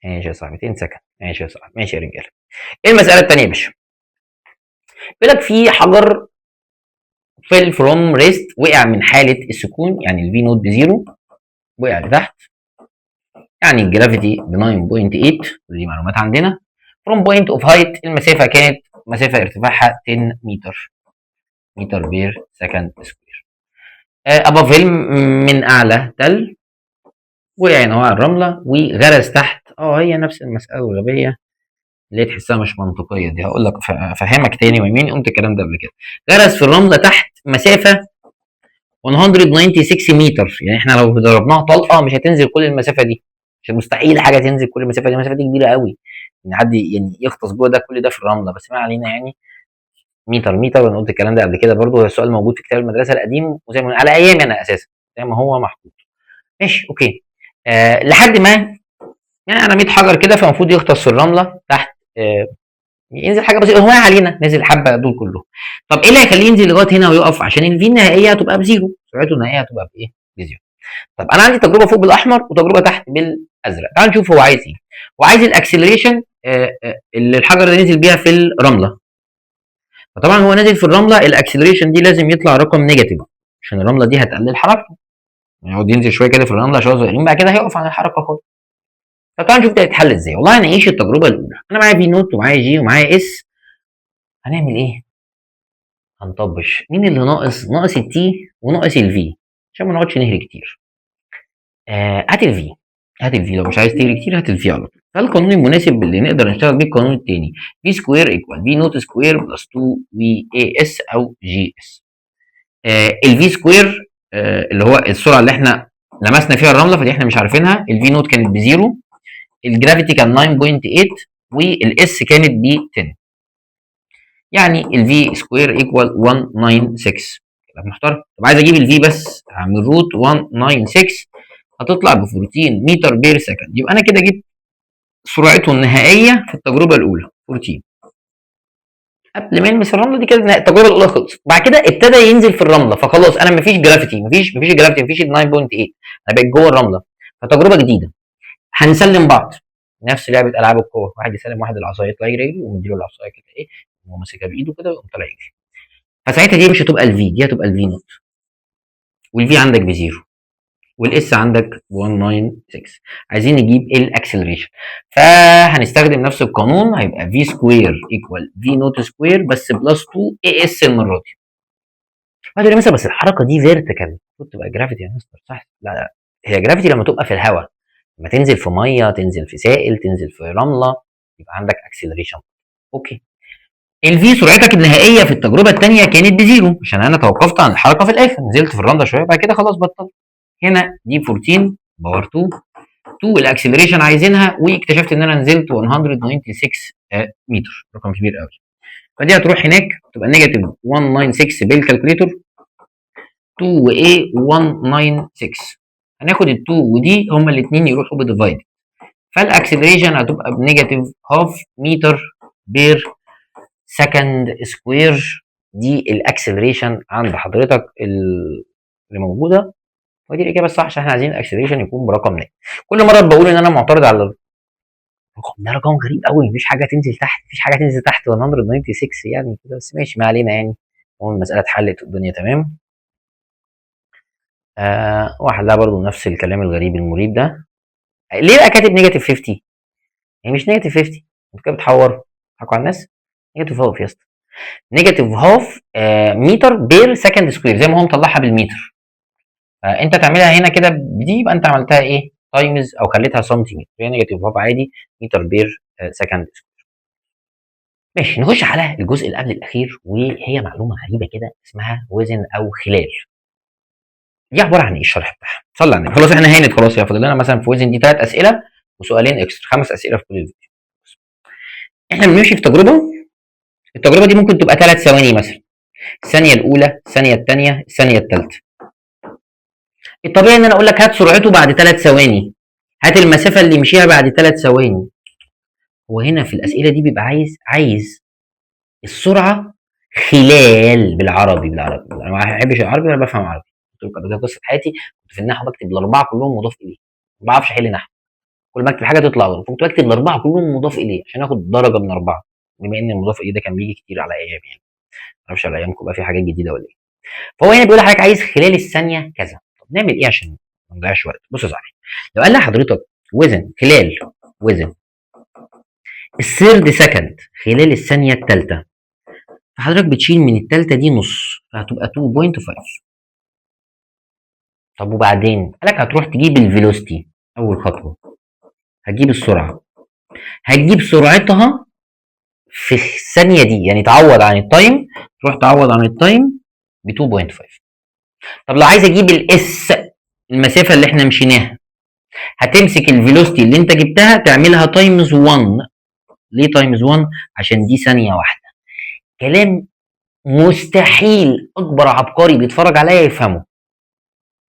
ماشي يا صاحبي 10 سكند. ماشي يا صاحبي ماشي يا رجاله. ايه المساله الثانيه يا باشا؟ بيقول لك في حجر فيل فروم ريست، وقع من حاله السكون، يعني الفي نوت بزيرو، وقع لتحت، يعني الجرافيتي ب 9.8. ودي معلومات عندنا. فروم بوينت اوف هايت، المسافه كانت مسافه ارتفاعها 10 متر، متر بير سكند سكوير. اباف هيل، من اعلى تل، وقع ان هو على الرمله وغرز تحت. هي نفس المساله الغبيه اللي تحسها مش منطقيه دي. هقول لك افهمك تاني، ومين قلت الكلام ده قبل كده. غرز في الرمله تحت مسافه 196 متر، يعني احنا لو ضربناها طلقه مش هتنزل كل المسافه دي. مش مستحيل حاجه تنزل كل المسافه دي، المسافه دي كبيره قوي ان حد يعني يغطس جوه ده كل ده في الرمله. بس ما علينا يعني. متر متر، وانا قلت الكلام ده قبل كده برضه. السؤال موجود في كتاب المدرسه القديم، وزي ما على ايامي انا اساسا زي ما هو محطوط. ماشي اوكي. لحد ما يعني انا 100 حجر كده، فالمفروض يغطس في الرمله تحت. ينزل حاجه بسيطه، هو علينا نزل حبه دول كلهم. طب ايه اللي هيخليه ينزل لغايه هنا ويقف؟ عشان الفي النهائيه هتبقى بزيرو، سرعته النهائيه هتبقى بايه؟ بزيرو. طب انا عندي تجربه فوق بالاحمر وتجربه تحت بالازرق. تعال نشوف هو عايز ايه. هو عايز الاكسلريشن اللي الحجر ده نزل بيها في الرمله. فطبعا هو نازل في الرمله، الاكسلريشن دي لازم يطلع رقم نيجاتيف، عشان الرمله دي هتقلل حركته. يعني يقعد ينزل شويه كده في الرمله شويه صغيرين، بعد كده هيقف عن الحركه خالص. طب تعال نشوف ده يتحل ازاي. والله هنعيش التجربه الاولى. انا معايا في نوت ومعايا جي ومعايا اس. هنعمل ايه؟ هنطبش. مين اللي ناقص؟ ناقص التي وناقص الفي، عشان ما نقعدش نهري كتير. هات الفي. هات الفي، لو مش عايز تهري كتير هات الفي على طول. فالقانون المناسب اللي نقدر نشتغل بيه القانون التاني، في سكوير ايكوال في نوت سكوير بلس 2 في اي اس او جي اس. الفي سكوير اللي هو السرعه اللي احنا لمسنا فيها الرمله، فدي احنا مش عارفينها. الفي نوت كانت بزيرو، الجرافيتي كان 9.8، والاس كانت ب 10. يعني الفي سكوير ايكوال 196. كلام محترم. طب عايز اجيب الفي بس، هعمل روت 196، هتطلع ب 14 متر بير سكند. يبقى انا كده جبت سرعته النهائيه في التجربه الاولى 14. قبل ما يلمس الرمله دي كده التجربه الاولى خلصت. بعد كده ابتدى ينزل في الرمله، فخلاص انا مفيش جرافيتي، مفيش جرافيتي، مفيش ال 9.8، انا بقيت جوه الرمله. فتجربه جديده. هنسلم بعض. نفس لعبه العاب القوه، واحد يسلم واحد العصايه يطلع يجري، ومديله العصايه كده ايه، وهو ماسكها بايده كده ويقوم طالع يجري. فساعتها دي مش هتبقى الفي، دي هتبقى الفي نوت. والفي عندك بزيرو، والاس عندك 196. عايزين نجيب الاكسلريشن، فهنستخدم نفس القانون. هيبقى في سكوير ايكوال في نوت سكوير بس بلس 2 اي اس المره دي. هتقول لي مثلا بس الحركه دي فيرتيكال، المفروض تبقى جرافيتي يا مستر. صح؟ لا لا، هي جرافيتي لما تبقى في الهواء، لما تنزل في ميه، تنزل في سائل، تنزل في رمله، يبقى عندك اكسلريشن. اوكي. الفي سرعتك النهائيه في التجربه الثانيه كانت بزيرو، عشان انا توقفت عن الحركه في الاخر، نزلت في الرمله شويه بعد كده خلاص بطلت. هنا دي 14 باور 2. 2 الاكسلريشن عايزينها، واكتشفت ان انا نزلت 196 متر، رقم كبير قوي. فدي هتروح هناك تبقى نيجاتيف 196 بالكالكوليتور. 2 و A 196. هناخد ال 2 ودي هما الاثنين يروحوا بديفايد، فالاكسلريشن هتبقى بنيجاتيف هاف متر بير سكند سكوير. دي الاكسلريشن عند حضرتك اللي موجوده. ودي الاجابه الصح، عشان احنا عايزين الاكسلريشن يكون برقم نهائي. كل مره بقول ان انا معترض على الرقم ده، رقم غريب قوي، مفيش حاجه تنزل تحت، مفيش حاجه تنزل تحت 196 يعني كده. بس ماشي ما علينا يعني. المهم المساله اتحلت والدنيا تمام. وحلها برضو نفس الكلام الغريب المريب ده. ليه بقى كاتب نيجاتيف 50؟ هي مش نيجاتيف 50، انتوا كده بتحوروا، بتضحكوا على الناس. نيجاتيف هاف يا اسطى، نيجاتيف هاف متر بير سكند سكوير، زي ما هو مطلعها بالمتر. فانت تعملها هنا كده بدي، يبقى انت عملتها ايه؟ تايمز، او خليتها سنتيمتر. هي نيجاتيف هاف عادي، متر بير سكند سكوير. ماشي، نخش على الجزء اللي قبل الاخير، وهي معلومه غريبه كده اسمها وزن او خلال. دي عباره عن ايه الشرح بتاعها؟ صلي على النبي. خلاص احنا هانت خلاص، يا فاضل لنا مثلا في وزن دي 3 اسئله وسؤالين اكسترا، 5 اسئله في كل الفيديو. احنا بنمشي في تجربه. التجربه دي ممكن تبقى 3 ثواني مثلا، الثانيه الاولى، الثانيه الثانيه، الثانيه الثالثه. الطبيعي ان انا اقول لك هات سرعته بعد 3 ثواني، هات المسافه اللي مشيها بعد 3 ثواني. هو هنا في الاسئله دي بيبقى عايز السرعه خلال بالعربي انا ما بحبش العربي ولا بفهم عربي. قلت لكم قبل كده قصه حياتي، كنت في النحو بكتب الاربعه كلهم مضاف اليه، ما بعرفش احل نحو، كل ما اكتب حاجه تطلع غلط، كنت بكتب الاربعه كلهم مضاف اليه عشان اخد درجه من اربعه، بما ان المضاف اليه ده كان بيجي كتير على ايامي يعني، ما اعرفش على ايامكم بقى في حاجات جديده ولا ايه. فهو هنا بيقول لحضرتك عايز خلال الثانيه كذا. طب نعمل ايه عشان ما نضيعش وقت؟ بص يا صاحبي، لو قال لحضرتك وزن خلال وزن الثيرد سكند خلال الثانيه الثالثه، فحضرتك بتشيل من الثالثه دي نص فهتبقى 2.5. طب وبعدين قال لك هتروح تجيب الفيلوسيتي، اول خطوه هتجيب السرعه، هتجيب سرعتها في الثانيه دي، يعني تعوض عن التايم، تروح تعوض عن التايم ب 2.5. طب لو عايز اجيب الاس، المسافه اللي احنا مشيناها، هتمسك الفيلوسيتي اللي انت جبتها تعملها تايمز 1. ليه تايمز 1؟ عشان دي ثانيه واحده. كلام مستحيل اكبر عبقري بيتفرج عليا يفهمه.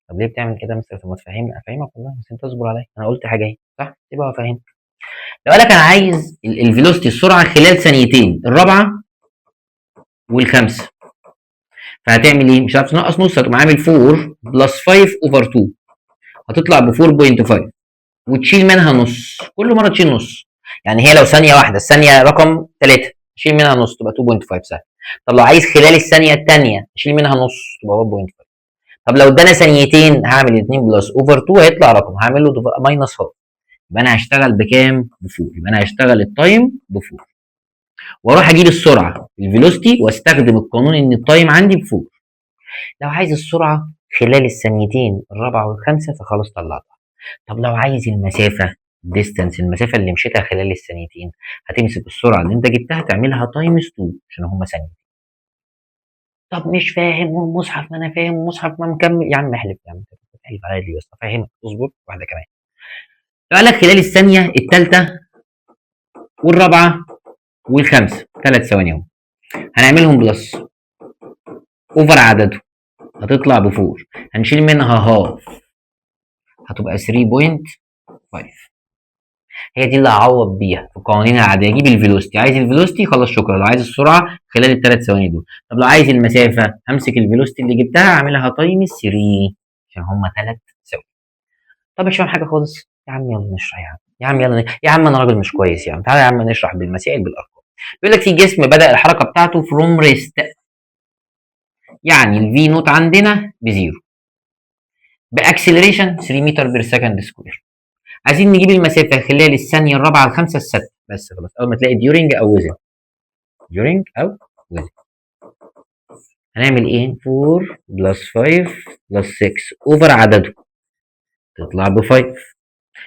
طب ليه بتعمل كده يا مستر؟ طب ما تفهمني. افهمك والله، بس انت اصبر عليا، انا قلت حاجه اهي صح، يبقى افهمك. لو قالك انا عايز الفيلوسيتي السرعه خلال ثانيتين، الرابعه والخامسه، فهتعمل ايه؟ مش هتعرف تنقص نص، هتقوم عامل 4 بلس 5 اوفر 2، هتطلع ب 4.5 وتشيل منها نص، كل مره تشيل نص. يعني هي لو ثانيه واحده، الثانيه رقم 3 شيل منها نص تبقى 2.5 سهل. طب لو عايز خلال الثانيه الثانيه شيل منها نص تبقى 1.5. طب لو ادانا ثانيتين هعمل 2 بلس اوفر 2 هيطلع رقم، هعمل له ماينس هاف، يبقى انا هشتغل بكام؟ ب 4. يبقى انا هشتغل التايم ب 4 واروح اجيب السرعه الفيلوسيتي واستخدم القانون ان التايم عندي ب 4. لو عايز السرعه خلال الثانيتين الرابعه والخامسه فخلاص طلعتها. طب لو عايز المسافه ديستانس، المسافه اللي مشيتها خلال الثانيتين، هتمسك السرعه اللي انت جبتها تعملها تايمز 2 عشان هما ثانيه. طب مش فاهم والمصحف، ما انا فاهم المصحف ما مكمل يا عم، احلف يا عم، احلف عليا ليه يا اسطى؟ فاهمك، اصبر واحده كمان. لو قال لك خلال الثانيه الثالثه والرابعه والخامسه 3 ثواني اهو، هنعملهم بلس اوفر عددهم، هتطلع ب 4، هنشيل منها هاف هتبقى 3.5. هي دي اللي هعوض بيها في القوانين العاديه، اجيب الفيلوسيتي، عايز الفيلوسيتي خلاص شكرا، لو عايز السرعه خلال ال3 ثواني دول. طب لو عايز المسافه همسك الفيلوسيتي اللي جبتها اعملها تايمز 3 عشان هم 3 ثواني. طب مش فاهم حاجه خالص يا عم، يلا نشرح يا عم، يا عم يلا يا عم انا راجل مش كويس يا عم، تعالى يا عم نشرح بالمسائل بالارقام. بيقول لك في جسم بدأ الحركه بتاعته فروم ريست، يعني الفي نوت عندنا بزيرو، باكسلريشن 3 متر بير سكند سكوير. عايزين نجيب المسافه خلال الثانيه الرابعه الخامسه السادسه، بس خلاص اول ما تلاقي ديورنج او وزن، ديورنج او وزن، هنعمل ايه؟ 4 بلس 5 بلس 6 اوفر عدده تطلع ب 5،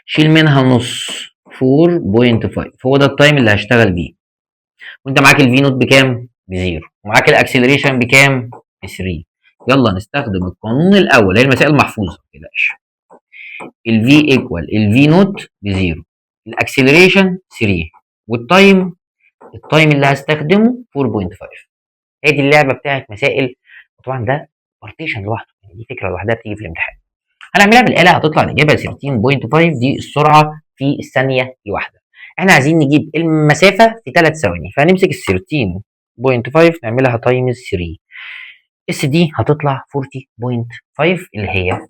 شيل منها نص 4.5، هو ده التايم اللي هشتغل بيه. وانت معاك الفي نوت بكام؟ بزيرو، ومعاك الاكسلريشن بكام؟ ب 3. يلا نستخدم القانون الاول، هي المسائل محفوظه ما تقلقش. الفي ايكوال الفي نوت بزيرو، الاكسلريشن 3، والتايم التايم اللي هستخدمه 4.5. هي دي اللعبه بتاعت مسائل، وطبعا ده بارتيشن لوحده، يعني دي فكره لوحدها بتيجي في الامتحان. هنعملها بالاله هتطلع الاجابه 13.5، دي السرعه في الثانيه الواحده. احنا عايزين نجيب المسافه في 3 ثواني، فهنمسك ال 13.5 نعملها تايمز 3، اس دي هتطلع 40.5 اللي هي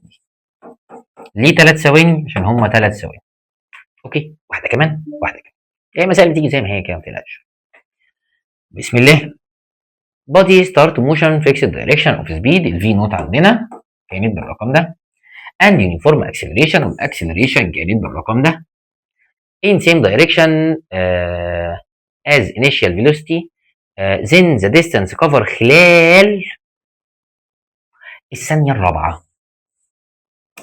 ليه 3 ثواني؟ عشان هم 3 ثواني. اوكي، واحده كمان واحده كمان، هي مسائل بتيجي زي ما هي كده ما تقلقش. بسم الله. body start motion fixed direction of speed، الفي نوت عندنا كانت بالرقم ده، and uniform acceleration والاكسلريشن كانت بالرقم ده in same direction as initial velocity. then the distance cover خلال الثانية الرابعة.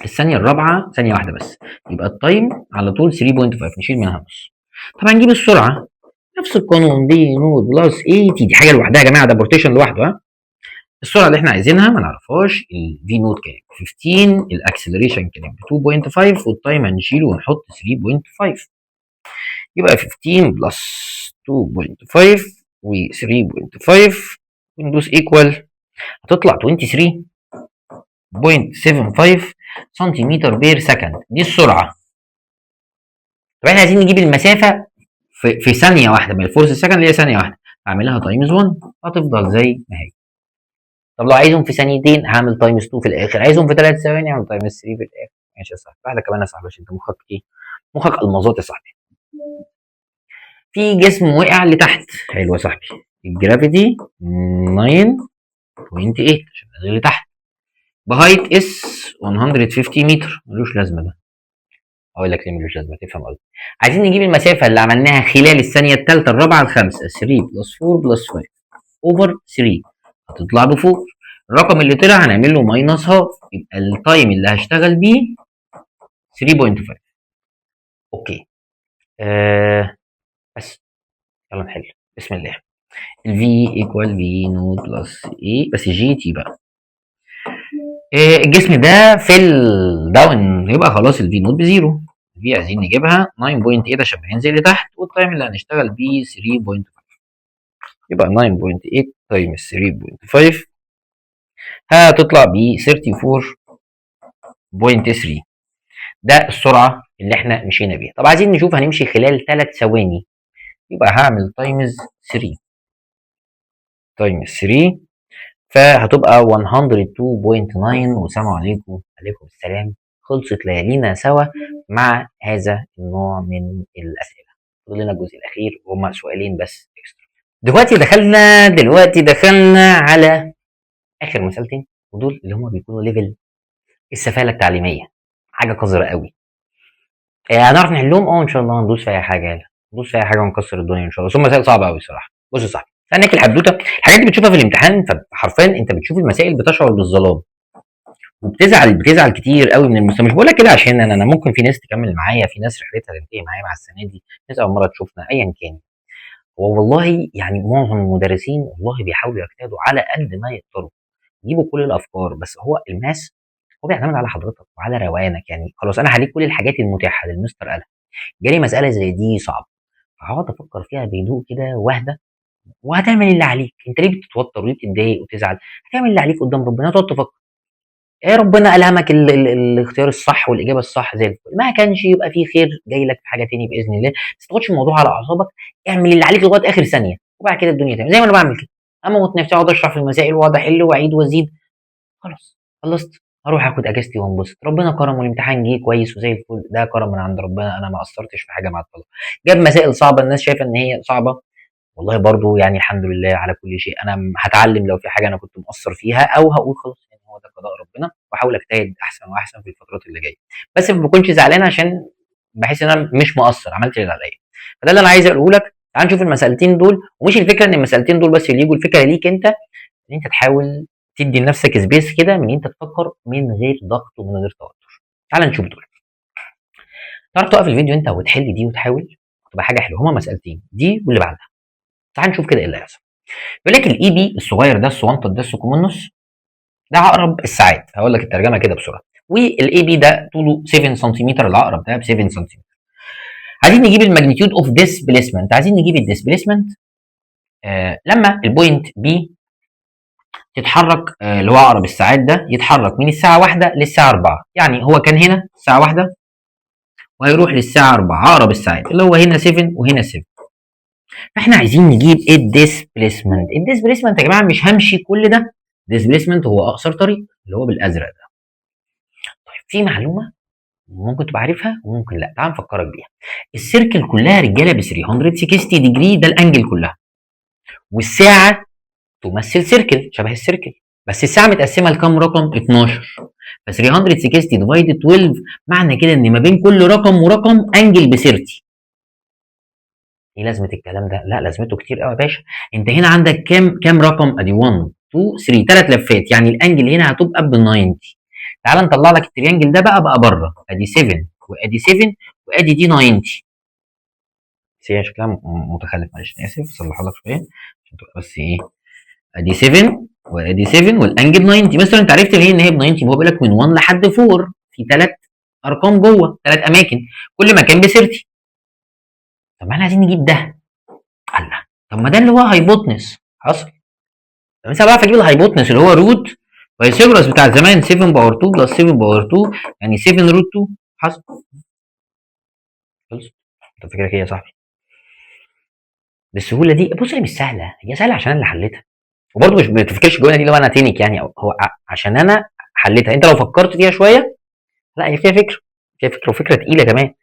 الثانية الرابعة ثانية واحدة بس، يبقى التايم على طول 3.5 نشيل منها نص. طب هنجيب السرعة نفس القانون، دي نوت بلس 80، دي حاجة لوحدها يا جماعة، ده بورتيشن لوحده. ها، السرعة اللي احنا عايزينها ما نعرفهاش، الفي نوت كانت 15، الاكسلريشن كانت ب 2.5، والتايم هنشيله ونحط 3.5، يبقى 15 بلس 2.5 و 3.5 وندوس ايكوال، هتطلع 23.75 سنتيمتر بير سكند، دي السرعة. طب احنا عايزين نجيب المسافة في ثانية واحدة، من الفورس سكند اللي هي ثانية واحدة، اعملها تايمز 1 هتفضل زي ما هي. طب لو عايزهم في ثانيتين هعمل تايمز 2 في الاخر، عايزهم في 3 ثواني هعمل تايمز 3 في الاخر. ماشي يا صاحبي، واحده كمان يا صاحبي عشان انت مخك ايه؟ مخك المظات يا صاحبي. في جسم وقع لتحت، حلو يا صاحبي، الجرافيتي 9.8 عشان نازل لتحت، بهايت اس 150 متر. ملوش لازمه ده، اقول لك ليه ملوش لازمه تفهم قصدي. عايزين نجيب المسافه اللي عملناها خلال الثانيه الثالثه الرابعه الخامسه، 3 بلس 4 بلس 5 اوفر 3 هتطلع ب 4. الرقم اللي طلع هنعمل له ماينس هاف، يبقى التايم اللي هشتغل بيه 3.5. اوكي بس يلا نحل بسم الله. الفي ايكوال في نوت بلس اي، بس جي تي بقى. الجسم ده في الداون يبقى خلاص الفي نوت بزيرو، الفي عايزين نجيبها 9.8 عشان هننزل لتحت، والتايم اللي هنشتغل بيه 3.5، يبقى 9.8 تايمز 3.5 هتطلع ب 34.3. ده السرعه اللي احنا مشينا بيها. طب عايزين نشوف هنمشي خلال 3 ثواني، يبقى هعمل تايمز 3 تايمز 3 فهتبقى 102.9. والسلام عليكم. عليكم السلام. خلصت ليالينا سوا مع هذا النوع من الأسئلة. فاضل لنا الجزء الأخير وهما سؤالين بس اكسترا. دلوقتي دخلنا على آخر مسألتين، ودول اللي هما بيكونوا ليفل السفالة التعليمية، حاجة قذرة قوي. هنعرف نحلهم ان شاء الله، ندوس في اي حاجه، ندوس في اي حاجه ونكسر الدنيا ان شاء الله. بس هم مسائل صعبه قوي الصراحه. بص يا صاحبي، لانك الحدوته الحاجات دي بتشوفها في الامتحان، فحرفيا انت بتشوف المسائل بتشعر بالظلام وبتزعل كتير قوي من المستوى. مش بقول لك كده عشان انا ممكن في ناس تكمل معايا، في ناس رحلتها تنتهي معايا مع السنه دي، ناس اول مره تشوفنا ايا كان. هو والله يعني معظم المدرسين والله بيحاولوا يجتهدوا على قد ما يقدروا يجيبوا كل الافكار، بس هو الماس هو بيعتمد على حضرتك وعلى روانك. يعني خلاص انا هديك كل الحاجات المتاحه للمستر قالها، جالي مساله زي دي صعبه، هقعد افكر فيها بهدوء كده واهدى، وهتعمل اللي عليك. انت ليه بتتوتر وليه بتتضايق وتزعل؟ هتعمل اللي عليك قدام ربنا، تقعد تفكر ايه ربنا الهمك الاختيار الصح والاجابه الصح زي الفل، ما كانش يبقى فيه خير جاي لك في حاجه تاني باذن الله. بس تاخدش الموضوع على اعصابك، اعمل اللي عليك لغايه اخر ثانيه، وبعد كده الدنيا تمام زي ما انا بعمل كده. اموت نفسي اقعد اشرح في المسائل واقعد احل واعيد وازيد، خلاص خلصت، هروح اخد اجازتي وانبسط. ربنا كرم والامتحان جه كويس وزي الفل، ده كرم من عند ربنا، انا ما قصرتش في حاجه مع الطلبه. جاب مسائل صعبه الناس شايفه ان هي صعبه، والله برضو يعني الحمد لله على كل شيء. انا هتعلم لو في حاجه انا كنت مقصر فيها، او هقول خلاص يعني هو ده قضاء ربنا، واحاول اجتهد احسن واحسن في الفترات اللي جايه. بس ما بكونش زعلان عشان بحس ان انا مش مقصر، عملت اللي عليا. فده اللي انا عايز اقوله لك. تعال نشوف المسألتين دول، ومش الفكره ان المسألتين دول بس اللي يجوا، الفكره ليك انت ان انت تحاول تدي لنفسك سبيس كده من انت تفكر من غير ضغط ومن غير توتر. تعال نشوف دول. تعرف توقف الفيديو انت وتحل دي وتحاول، تبقى حاجه حلوه. هما مسألتين دي واللي بعدها، تعال نشوف كده ايه اللي هيحصل. بيقول لك الاي بي الصغير ده، الصغنطط ده، السكومونس ده عقرب الساعات، هقول لك الترجمه كده بسرعه. والاي بي ده طوله 7 سنتيمتر، العقرب ده ب 7 سنتيمتر. عايزين نجيب الماجنتيود اوف ديسبيسمنت، عايزين نجيب الديسبيسمنت لما البوينت بي تتحرك، اللي هو عقرب الساعات ده يتحرك من الساعه 1 للساعه 4. يعني هو كان هنا الساعه 1 وهيروح للساعه 4، عقرب الساعات اللي هو هنا 7 وهنا 7. فاحنا عايزين نجيب الديسبيسمنت. الديسبيسمنت يا جماعه مش همشي كل ده، الديسبيسمنت هو اقصر طريق اللي هو بالازرق ده. طيب في معلومه ممكن تبقى عارفها وممكن لا، تعال نفكرك بيها. السيركل كلها رجاله ب 360 ديجري، ده الانجل كلها، والساعه تمثل سيركل شبه السيركل، بس الساعه متقسمه لكام رقم؟ 12. ف 360 ديفايدد 12 معنى كده ان ما بين كل رقم ورقم انجل ب 30. ايه لازمه الكلام ده؟ لا لازمته كتير قوي يا باشا. انت هنا عندك كام رقم؟ ادي 1 2 3، 3 لفات، يعني الانجل هنا هتبقى ب 90. تعال نطلع لك التريانجل ده بقى بره، ادي 7 وادي 7 وادي دي 90. بس هي شكلها متخلف، معلش انا اسف، اصلحها لك شويه عشان تبقى بس ايه. ادي 7 وادي 7 والانجل 90. مثلا انت عرفت منين ان هي ب 90؟ هو بيقول لك من 1 لحد 4 في 3 ارقام جوه، 3 اماكن، كل مكان ب 30. طب ما احنا عايزين نجيب ده. الله، طب ما ده اللي هو هايبوتنس حصل. طب انت بعرف اجيب الهايبوتنس اللي هو روت بايثاغورس بتاع زمان، 7 باور 2 بلس 7 باور 2 يعني 7 روت 2 حصل. خلص. انت فكرك ايه يا صاحبي؟ بالسهوله دي؟ بص، هي مش سهله، هي سهله عشان انا اللي حليتها. وبرضه مش ما تفكرش الجمله دي لو انا تنك يعني، أو هو عشان انا حليتها. انت لو فكرت فيها شويه، لا هي فيها فكره، فيها فكره وفكره تقيله كمان.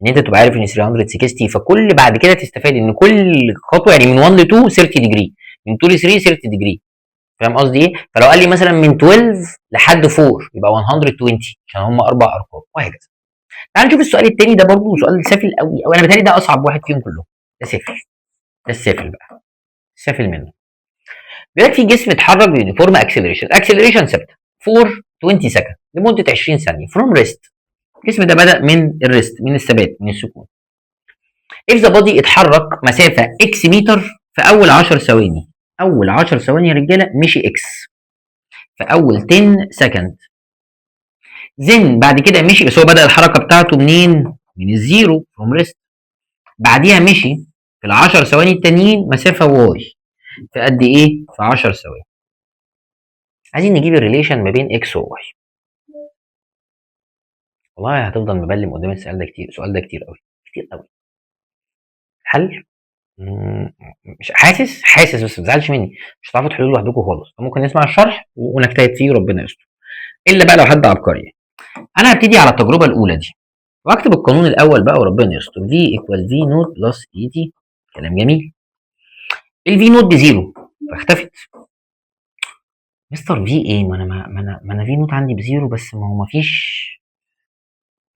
ان انت تبقى عارف ان 360، فكل بعد كده تستفاد ان كل خطوه يعني من 1 ل 2 30 ديجري، من 2 ل 3 30 ديجري. فاهم قصدي ايه؟ فلو قال لي مثلا من 12 لحد 4 يبقى 120، عشان هم اربع ارقام وهكذا. تعال نشوف السؤال التاني ده، برضه سؤال سافل قوي، او انا بتهيألي ده اصعب واحد فيهم كلهم. ده سافل، ده السافل بقى، السافل منه. بيقول لك في جسم اتحرك بيونيفورم اكسلريشن، اكسلريشن ثابته فور 20 سكند لمده 20 ثانيه فروم ريست. الجسم ده بدأ من الريست، من الثبات، من السكون. if the body اتحرك مسافه اكس متر في اول 10 ثواني. اول 10 ثواني يا رجاله مشي اكس في اول 10 سكند. زين بعد كده مشي، بس هو بدأ الحركه بتاعته منين؟ من الزيرو فروم ريست. بعديها مشي في ال 10 ثواني التانيين مسافه واي في قد ايه؟ في 10 ثواني. عايزين نجيب الريليشن ما بين اكس وواي. والله هتفضل مبلم قدام السؤال ده كتير، السؤال ده كتير قوي، كتير قوي. الحل مش حاسس بس ما تزعلش مني، مش هتعرفوا تحلوا لوحدكم خالص، ممكن نسمع الشرح ونجتهد فيه وربنا يستر. الا بقى لو حد عبقري. انا هبتدي على التجربه الاولى دي واكتب القانون الاول بقى وربنا يستر. في ايكوال في نوت بلس اي تي. كلام جميل. الفي نوت بزيرو فاختفت. مستر في ايه؟ ما انا في نوت عندي بزيرو، بس ما هو مفيش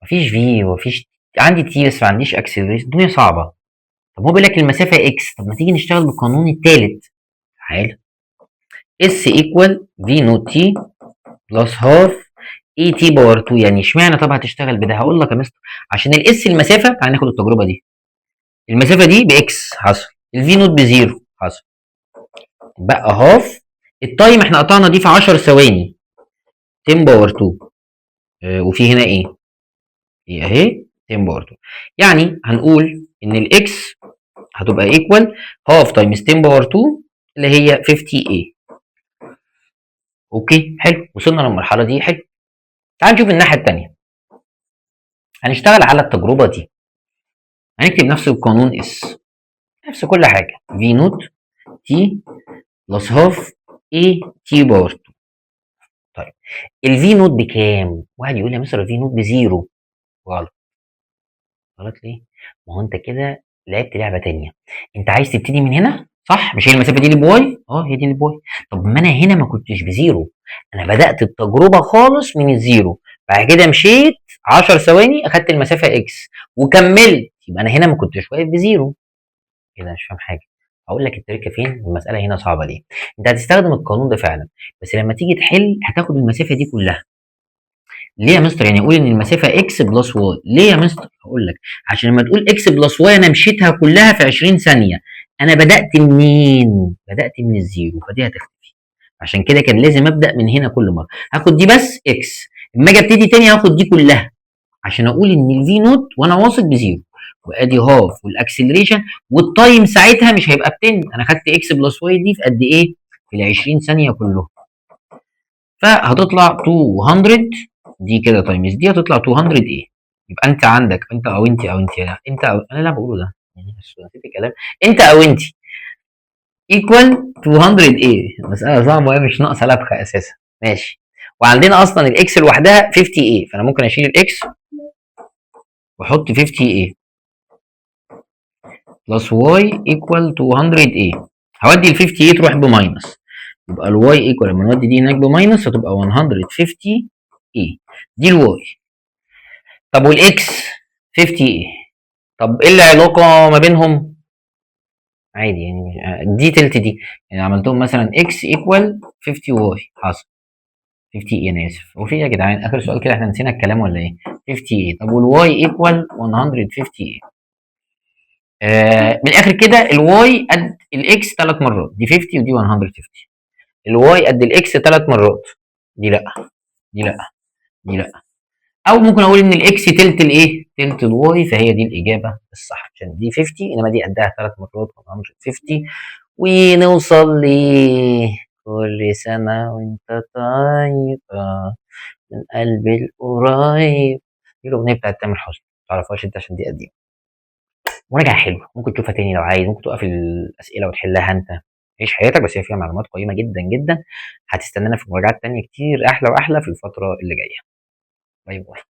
في ومفيش عندي تي، بس ما عنديش اكسلريشن. الدنيا صعبه. طب هو بيقول لك المسافه اكس، طب ما تيجي نشتغل بالقانون الثالث. تعال. اس ايكوال في نوت تي بلس هاف اي تي باور 2. يعني اشمعنى؟ طب هتشتغل بده، هقول لك يا مستر. عشان الاس المسافه، تعال ناخد التجربه دي. المسافه دي باكس حصل، الفي نوت بزيرو حصل، بقى هاف. التايم احنا قطعنا دي في 10 ثواني 10 باور 2. وفي هنا ايه؟ ايه اهي 10 باور 2. يعني هنقول ان الاكس هتبقى ايكوال هاف تايمز 10 باور 2 اللي هي 50 ايه. اوكي حلو، وصلنا للمرحله دي. حلو. تعال نشوف الناحيه الثانيه. هنشتغل على التجربه دي، هنكتب نفس القانون اس، نفس كل حاجه. في نوت تي بلس هاف اي تي باور 2. طيب الفي نوت بكام؟ واحد يقول لي يا مستر الفي نوت بزيرو. غلط. غلط ليه؟ ما هو انت كده لعبت لعبه تانية. انت عايز تبتدي من هنا صح؟ مش هي المسافه دي اللي بواي؟ اه هي دي اللي بواي. طب ما انا هنا ما كنتش بزيرو، انا بدات التجربه خالص من الزيرو، بعد كده مشيت 10 ثواني اخدت المسافه اكس وكملت، يبقى انا هنا ما كنتش واقف بزيرو. كده مش فاهم حاجه. هقول لك التركه فين، المساله هنا صعبه ليه. انت هتستخدم القانون ده فعلا، بس لما تيجي تحل هتاخد المسافه دي كلها. ليه يا مستر؟ يعني قول ان المسافه اكس بلس واي. ليه يا مستر؟ هقول لك. عشان لما تقول اكس بلس واي انا مشيتها كلها في 20 ثانيه. انا بدات منين؟ بدات من الزيرو، فدي هتختفي. عشان كده كان لازم ابدا من هنا كل مره. هاخد دي بس اكس، اما اجي ابتدي تاني هاخد دي كلها عشان اقول ان الفي نوت وانا واثق بزيرو. وادي هاف والاكسلريشن والتايم ساعتها مش هيبقى ب 10، انا خدت اكس بلس واي دي في قد ايه؟ في ال 20 ثانيه كلهم. فهتطلع 200. دي كده تايمز دي هتطلع 200 ايه. يبقى انت عندك، انت او انت او انت، لا انت او انا، لا بقوله ده يعني بس نسيت الكلام. انت او انت ايكوال 200 ايه. مساله صعبه وهي مش ناقصه لبخه اساسا. ماشي. وعندنا اصلا الاكس لوحدها 50 ايه، فانا ممكن اشيل الاكس واحط 50 ايه بلس واي ايكوال 200 ايه. هودي ال 50 ايه تروح بماينس، يبقى الواي ايكوال لما نودي دي هناك بماينس هتبقى 150 ايه. دي الواي. طب والاكس 50 ايه. طب ايه العلاقه ما بينهم؟ عادي يعني دي تلت دي، يعني عملتهم مثلا اكس ايكوال 50 واي حصل 50 ايه. انا اسف، هو في إيه يا جدعان؟ اخر سؤال كده احنا نسينا الكلام ولا ايه؟ 50 ايه. طب والواي ايكوال 150 ايه. من الاخر كده الواي قد الاكس ثلاث مرات، دي 50 ودي 150. الواي قد الاكس ثلاث مرات. دي لا، دي لا، دي لا. او ممكن اقول ان الاكس تلت الايه؟ تلت الواي، فهي دي الاجابه الصح عشان دي 50 انما دي قدها ثلاث مرات 150. ونوصل ل كل سنه وانت طيب من قلبي القريب. دي الاغنيه بتاعت تامر حسني، ما تعرفهاش انت عشان دي قديمه. مراجعه حلوه، ممكن تشوفها تاني لو عايز، ممكن توقف الاسئله وتحلها انت، عيش حياتك، بس هي فيها معلومات قيمه جدا جدا. هتستنانا في مراجعات تانية كتير احلى واحلى في الفتره اللي جايه. باي باي.